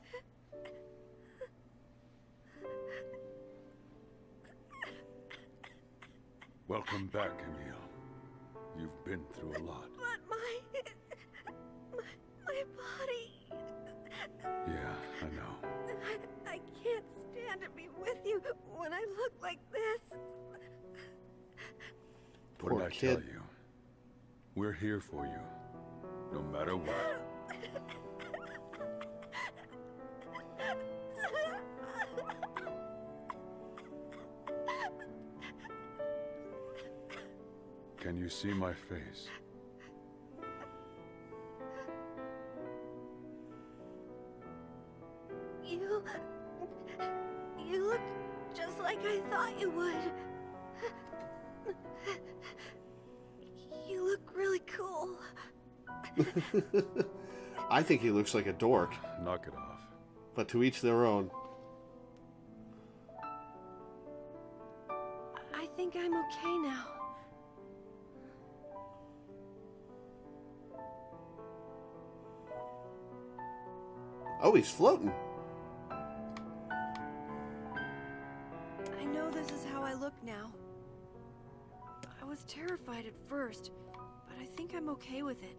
Welcome back, Emil. You've been through a lot. But my body... Yeah, I know. I can't stand to be with you when I look like this. What did Poor I kid. tell you? We're here for you, no matter what. Can you see my face? You look just like I thought you would. You look really cool. I think he looks like a dork. Knock it off. But to each their own. I think I'm okay now. Oh, he's floating. I know this is how I look now. I was terrified at first, but I think I'm okay with it.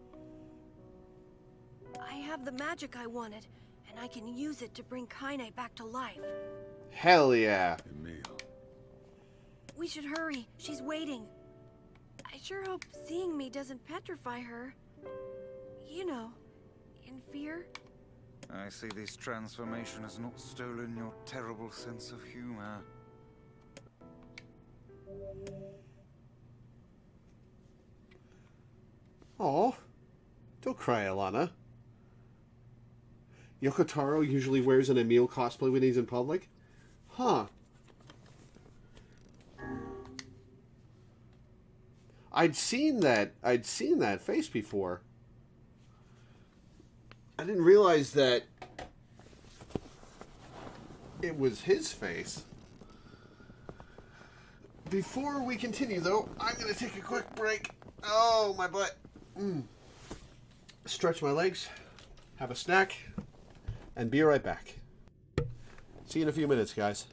I have the magic I wanted, and I can use it to bring Kaine back to life. Hell yeah. Emil. We should hurry. She's waiting. I sure hope seeing me doesn't petrify her. You know, in fear. I see this transformation has not stolen your terrible sense of humor. Oh, don't cry, Alana. Yokotaro usually wears an Emil cosplay when he's in public? Huh. I'd seen that face before. I didn't realize that it was his face. Before we continue, though, I'm going to take a quick break. Oh, my butt. Stretch my legs, have a snack, and be right back. See you in a few minutes, guys.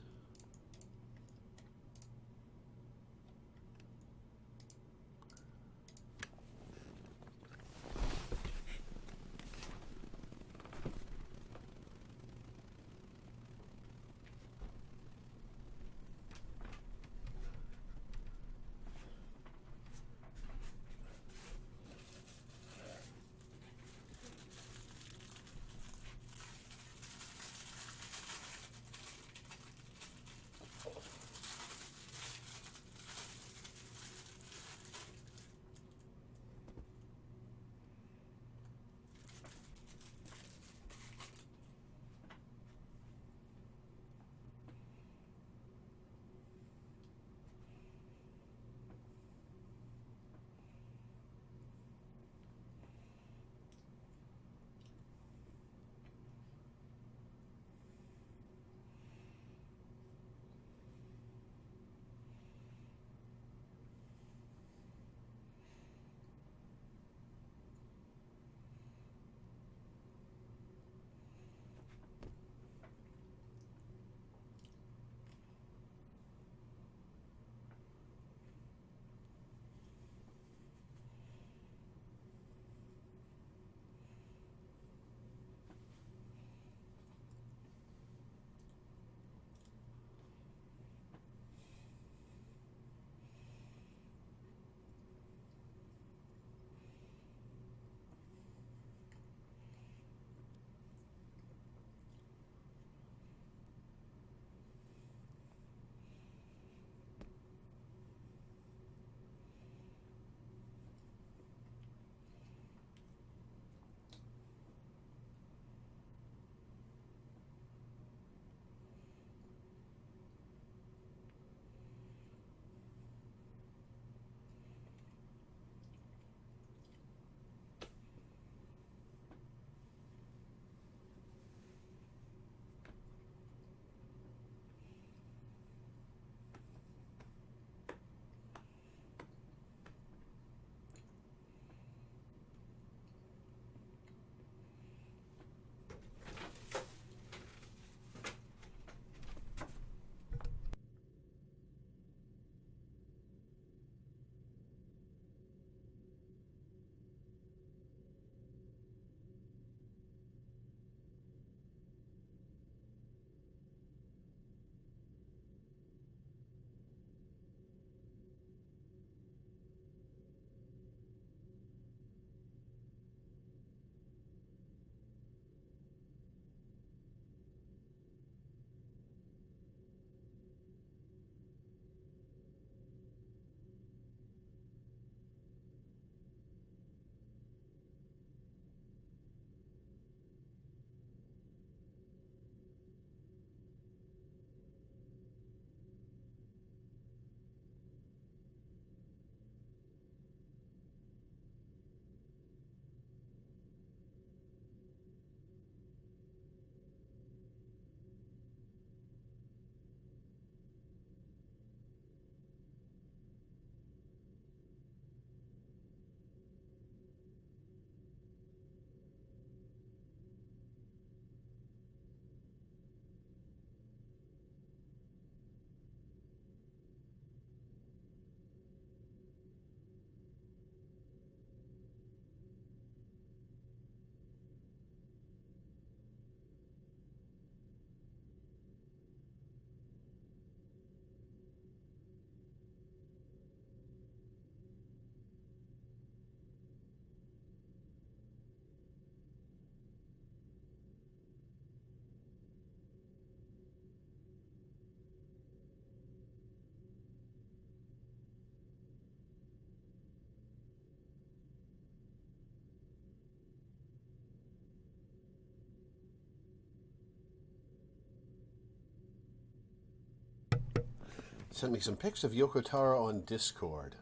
Sent me some pics of Yoko Taro on Discord.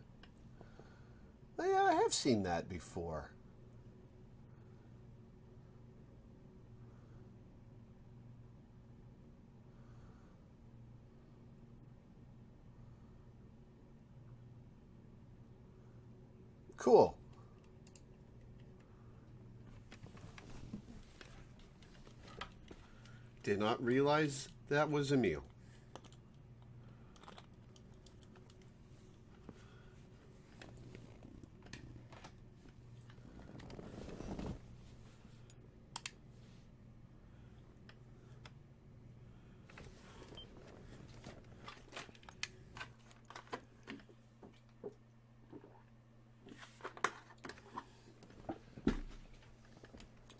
Yeah, I have seen that before. Cool. Did not realize that was Emil.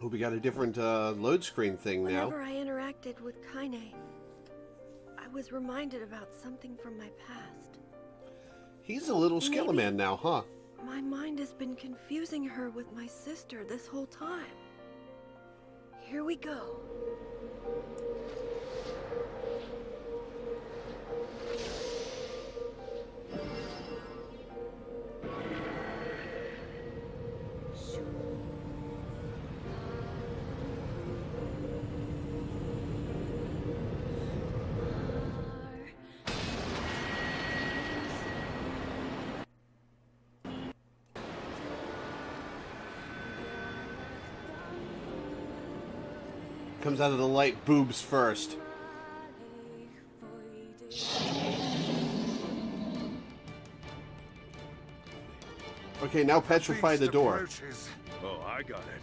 Oh, we got a different load screen thing now. Whenever I interacted with Kaine, I was reminded about something from my past. He's a little Skeleman now, huh? My mind has been confusing her with my sister this whole time. Here we go. Comes out of the light, boobs first. Okay, now petrify the door. Approaches. Oh, I got it.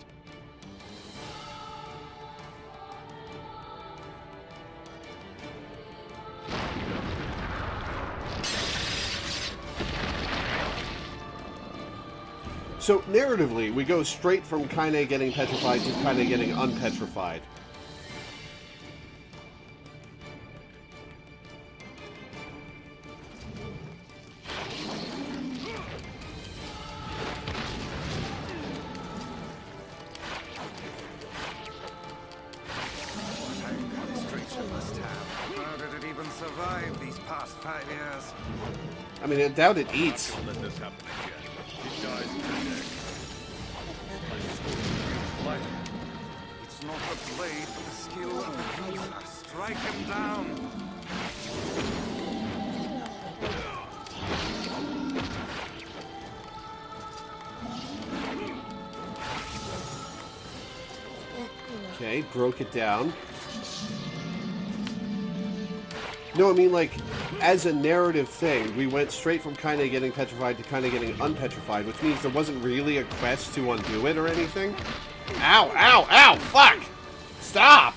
So, narratively, we go straight from Kaine getting petrified to Kaine getting unpetrified. How did it even survive these past 5 years? I mean, I doubt it eats. Don't let this happen again. He dies in the neck. My sword light. It's not the blade, but the skill of the user. Strike him down. Okay, broke it down. No, I mean, like, as a narrative thing, we went straight from Kaine getting petrified to Kaine getting unpetrified, which means there wasn't really a quest to undo it or anything. Ow, ow, ow, fuck! Stop!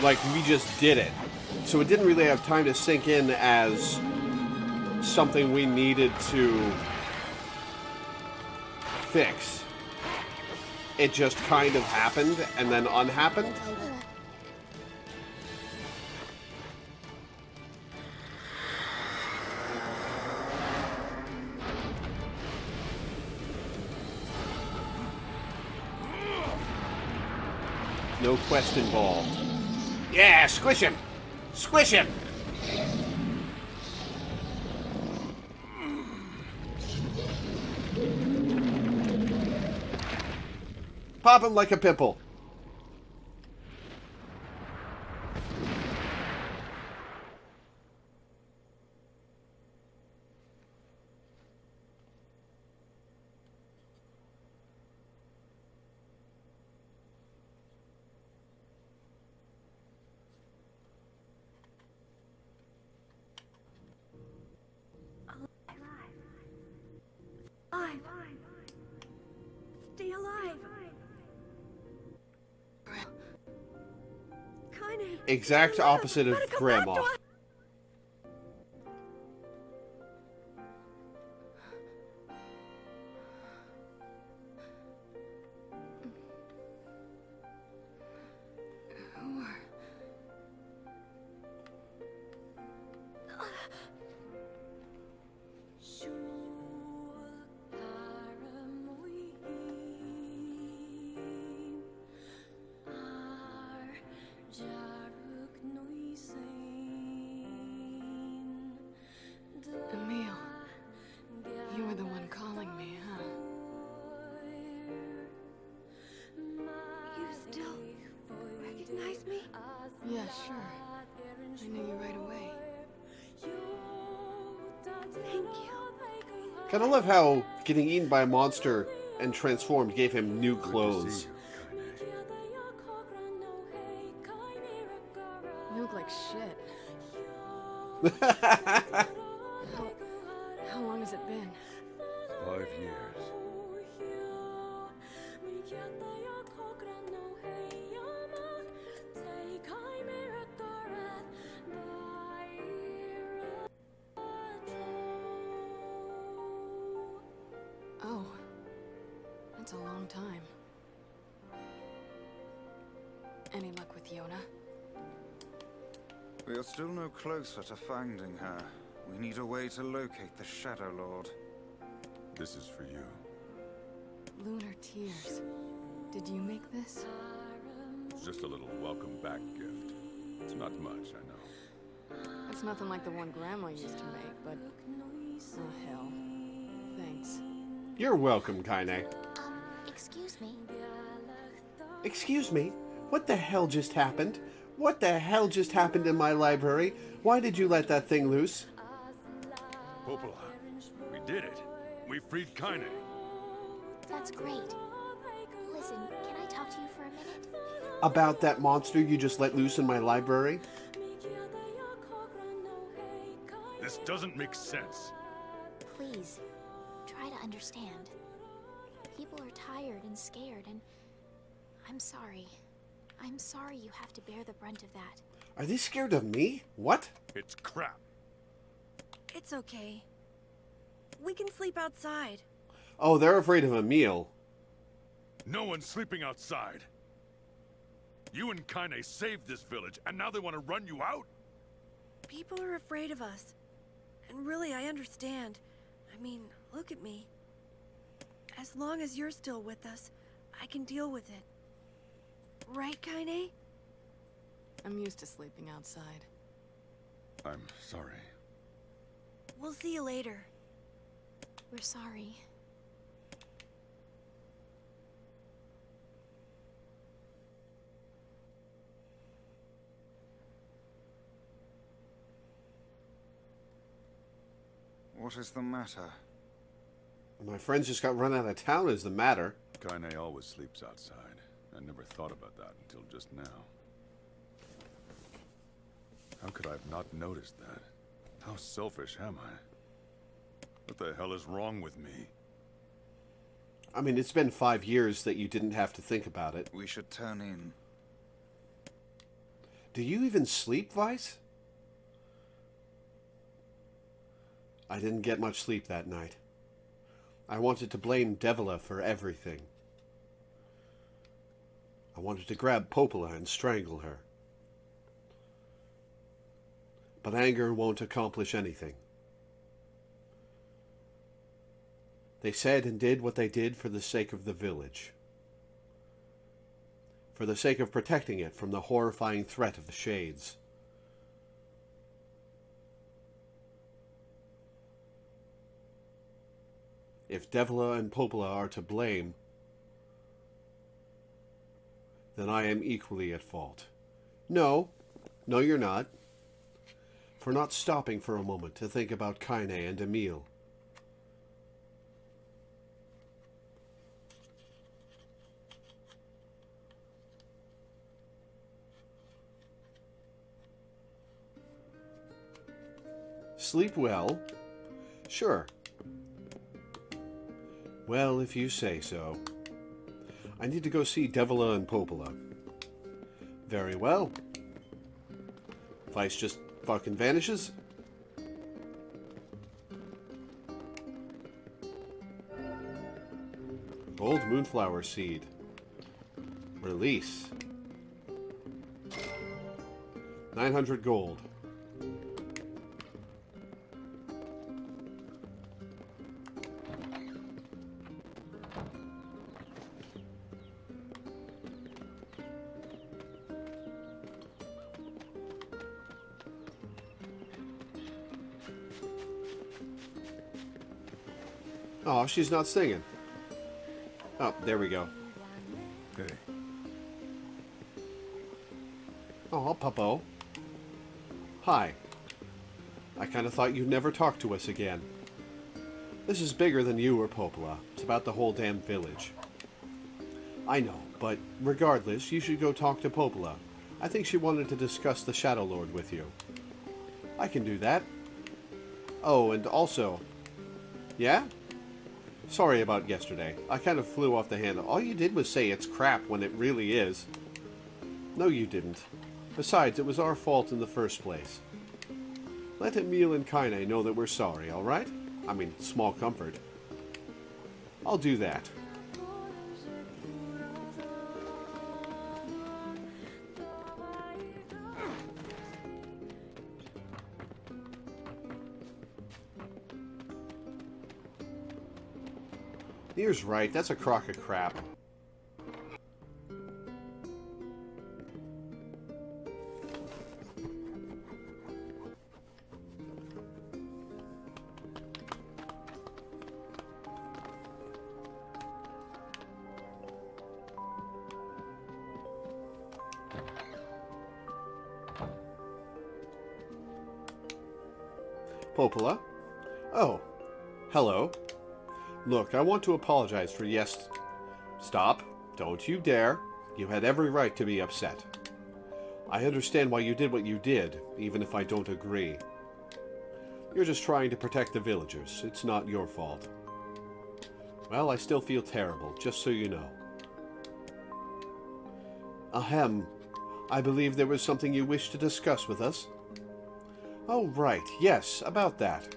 Like, we just did it. So it didn't really have time to sink in as something we needed to fix. It just kind of happened and then unhappened. No quest involved. Yeah, squish him! Squish him! Pop him like a pimple. Alive. Stay alive. Kaine. Exact opposite of Grandma. Kind of love how getting eaten by a monster and transformed gave him new clothes. You look like shit. How long has it been? 5 years. Oh, that's a long time. Any luck with Yona? We are still no closer to finding her. We need a way to locate the Shadow Lord. This is for you. Lunar tears. Did you make this? It's just a little welcome back gift. It's not much, I know. It's nothing like the one Grandma used to make, but... oh, hell. Thanks. You're welcome, Kaine. Excuse me? Excuse me? What the hell just happened? What the hell just happened in my library? Why did you let that thing loose? Popola, we did it. We freed Kaine. That's great. Listen, can I talk to you for a minute? About that monster you just let loose in my library? This doesn't make sense. Please, try to understand. People are tired and scared, and I'm sorry. I'm sorry you have to bear the brunt of that. Are they scared of me? What? It's crap. It's okay. We can sleep outside. Oh, they're afraid of Emil. No one's sleeping outside. You and Kaine saved this village, and now they want to run you out? People are afraid of us. And really, I understand. I mean, look at me. As long as you're still with us, I can deal with it. Right, Kaine? I'm used to sleeping outside. I'm sorry. We'll see you later. We're sorry. What is the matter? My friends just got run out of town is the matter. Kaine always sleeps outside. I never thought about that until just now. How could I have not noticed that? How selfish am I? What the hell is wrong with me? I mean, it's been 5 years that you didn't have to think about it. We should turn in. Do you even sleep, Vice? I didn't get much sleep that night. I wanted to blame Devila for everything. I wanted to grab Popola and strangle her. But anger won't accomplish anything. They said and did what they did for the sake of the village. For the sake of protecting it from the horrifying threat of the Shades. If Devila and Popola are to blame, then I am equally at fault. No, you're not. For not stopping for a moment to think about Kaine and Emil. Sleep well? Sure. Well, if you say so. I need to go see Devila and Popola. Very well. Vice just fucking vanishes? Gold Moonflower Seed. Release. 900 gold. Oh, she's not singing. Oh, there we go. Hey. Oh, Puppo. Hi. I kind of thought you'd never talk to us again. This is bigger than you or Popola. It's about the whole damn village. I know, but regardless, you should go talk to Popola. I think she wanted to discuss the Shadow Lord with you. I can do that. Oh, and also... Yeah? Sorry about yesterday. I kind of flew off the handle. All you did was say it's crap when it really is. No, you didn't. Besides, it was our fault in the first place. Let Emil and Kaine know that we're sorry, alright? I mean, small comfort. I'll do that. Nier's right, that's a crock of crap. Popola? Oh, hello. Look, I want to apologize for Stop. Don't you dare. You had every right to be upset. I understand why you did what you did, even if I don't agree. You're just trying to protect the villagers. It's not your fault. Well, I still feel terrible, just so you know. Ahem. I believe there was something you wished to discuss with us? Oh, right. Yes, about that.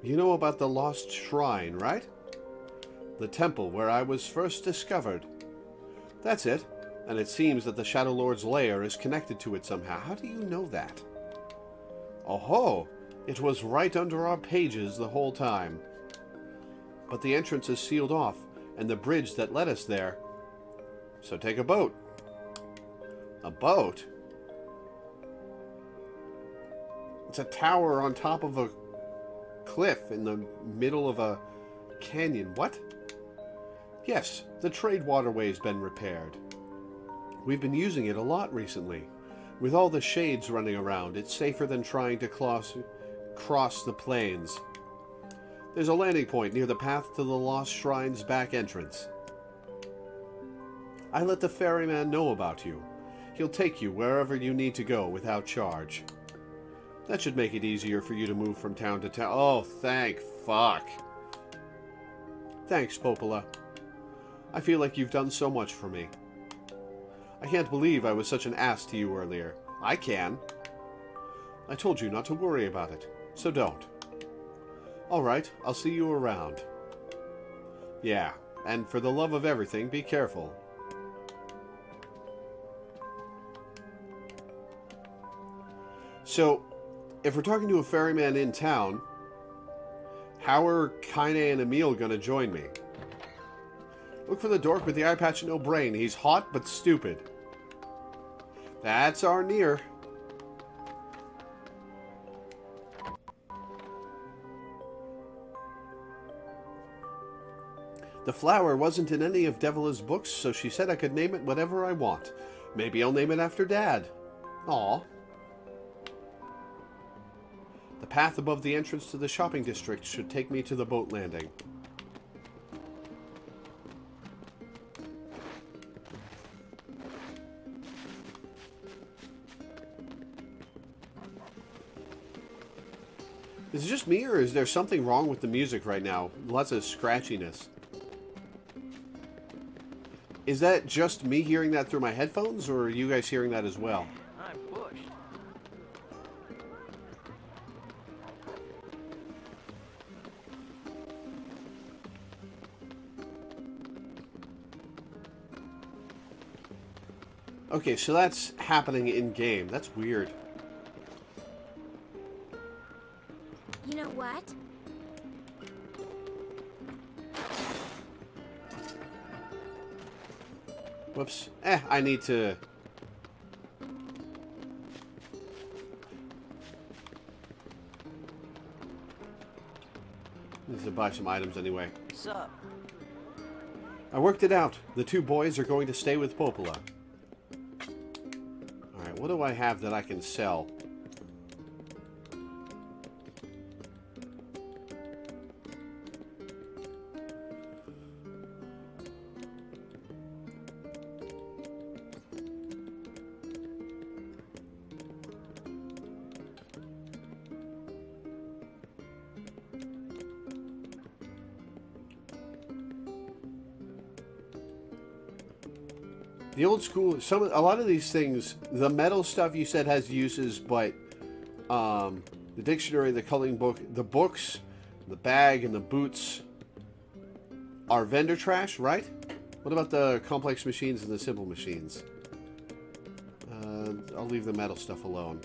You know about the lost shrine, right? The temple where I was first discovered. That's it. And it seems that the Shadow Lord's lair is connected to it somehow. How do you know that? Oh-ho! It was right under our pages the whole time. But the entrance is sealed off, and the bridge that led us there. So take a boat. A boat? It's a tower on top of a cliff in the middle of a canyon. What? Yes, the trade waterway's been repaired. We've been using it a lot recently. With all the shades running around, it's safer than trying to cross the plains. There's a landing point near the path to the Lost Shrine's back entrance. I let the ferryman know about you. He'll take you wherever you need to go without charge. That should make it easier for you to move from town to town. Oh, thank fuck. Thanks, Popola. I feel like you've done so much for me. I can't believe I was such an ass to you earlier. I can. I told you not to worry about it, so don't. Alright, I'll see you around. Yeah, and for the love of everything, be careful. So, if we're talking to a ferryman in town, how are Kaine and Emil gonna join me? Look for the dork with the eye patch and no brain. He's hot but stupid. That's our Nier. The flower wasn't in any of Devola's books, so she said I could name it whatever I want. Maybe I'll name it after Dad. Aw. The path above the entrance to the shopping district should take me to the boat landing. Is it just me, or is there something wrong with the music right now? Lots of scratchiness. Is that just me hearing that through my headphones, or are you guys hearing that as well? I'm pushed. Okay, so that's happening in-game. That's weird. You know what? Whoops. I need to... Need to buy some items anyway. What's up? I worked it out. The two boys are going to stay with Popola. Alright, what do I have that I can sell? The old school, a lot of these things, the metal stuff you said has uses, but the dictionary, the coloring book, the books, the bag, and the boots are vendor trash, right? What about the complex machines and the simple machines? I'll leave the metal stuff alone.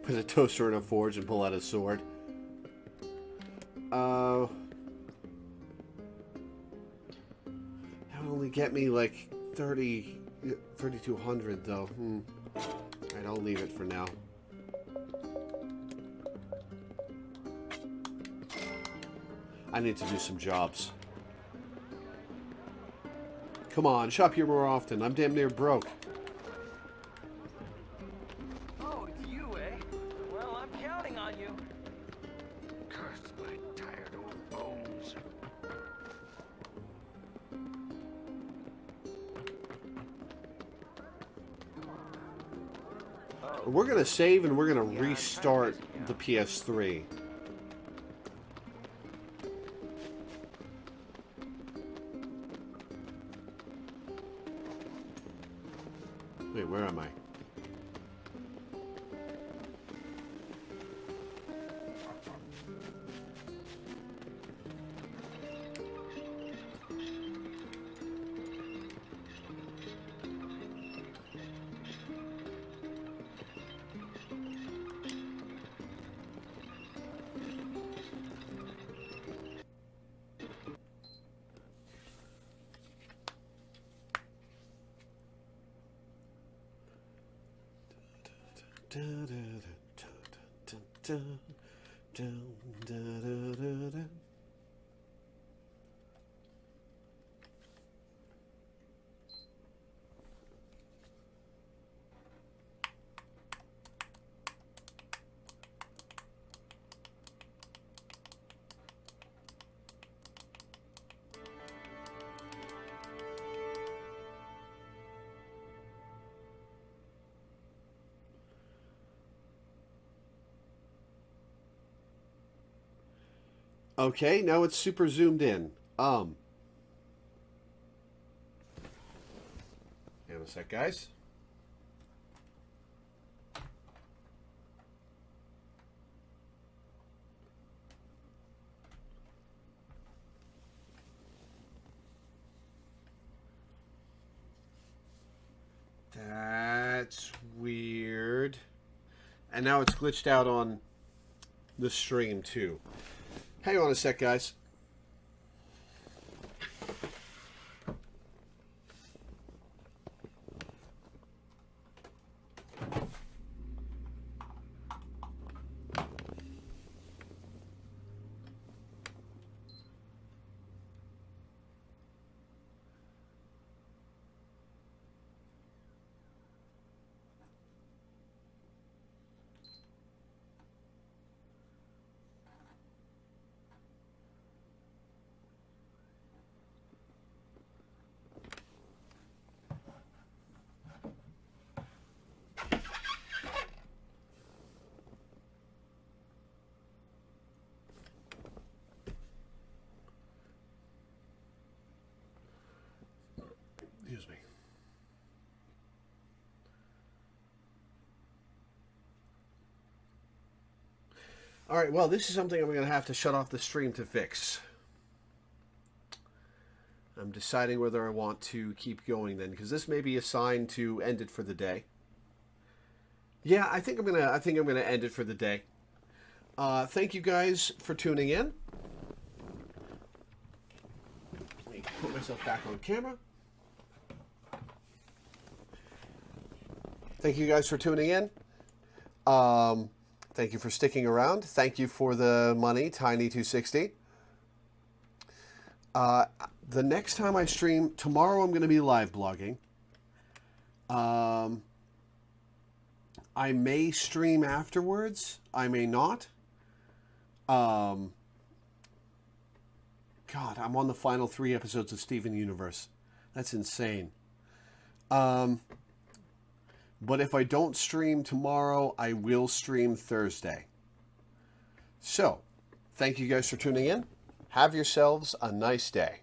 Put a toaster in a forge and pull out a sword. That would only get me like 3,200 though. Alright, I'll leave it for now. I need to do some jobs. Come on, shop here more often. I'm damn near broke. We're going to save and we're going to restart the PS3. Wait, where am I? Okay, now it's super zoomed in. Hang on a sec, guys. That's weird. And now it's glitched out on the stream, too. Hang on a sec, guys. Excuse me. Alright, well, this is something I'm going to have to shut off the stream to fix. I'm deciding whether I want to keep going then, because this may be a sign to end it for the day. Yeah, I think I'm gonna end it for the day. Thank you guys for tuning in. Let me put myself back on camera. Thank you guys for tuning in. Thank you for sticking around. Thank you for the money, Tiny260. The next time I stream, tomorrow I'm going to be live blogging. I may stream afterwards. I may not. God, I'm on the final 3 episodes of Steven Universe. That's insane. But if I don't stream tomorrow, I will stream Thursday. So, thank you guys for tuning in. Have yourselves a nice day.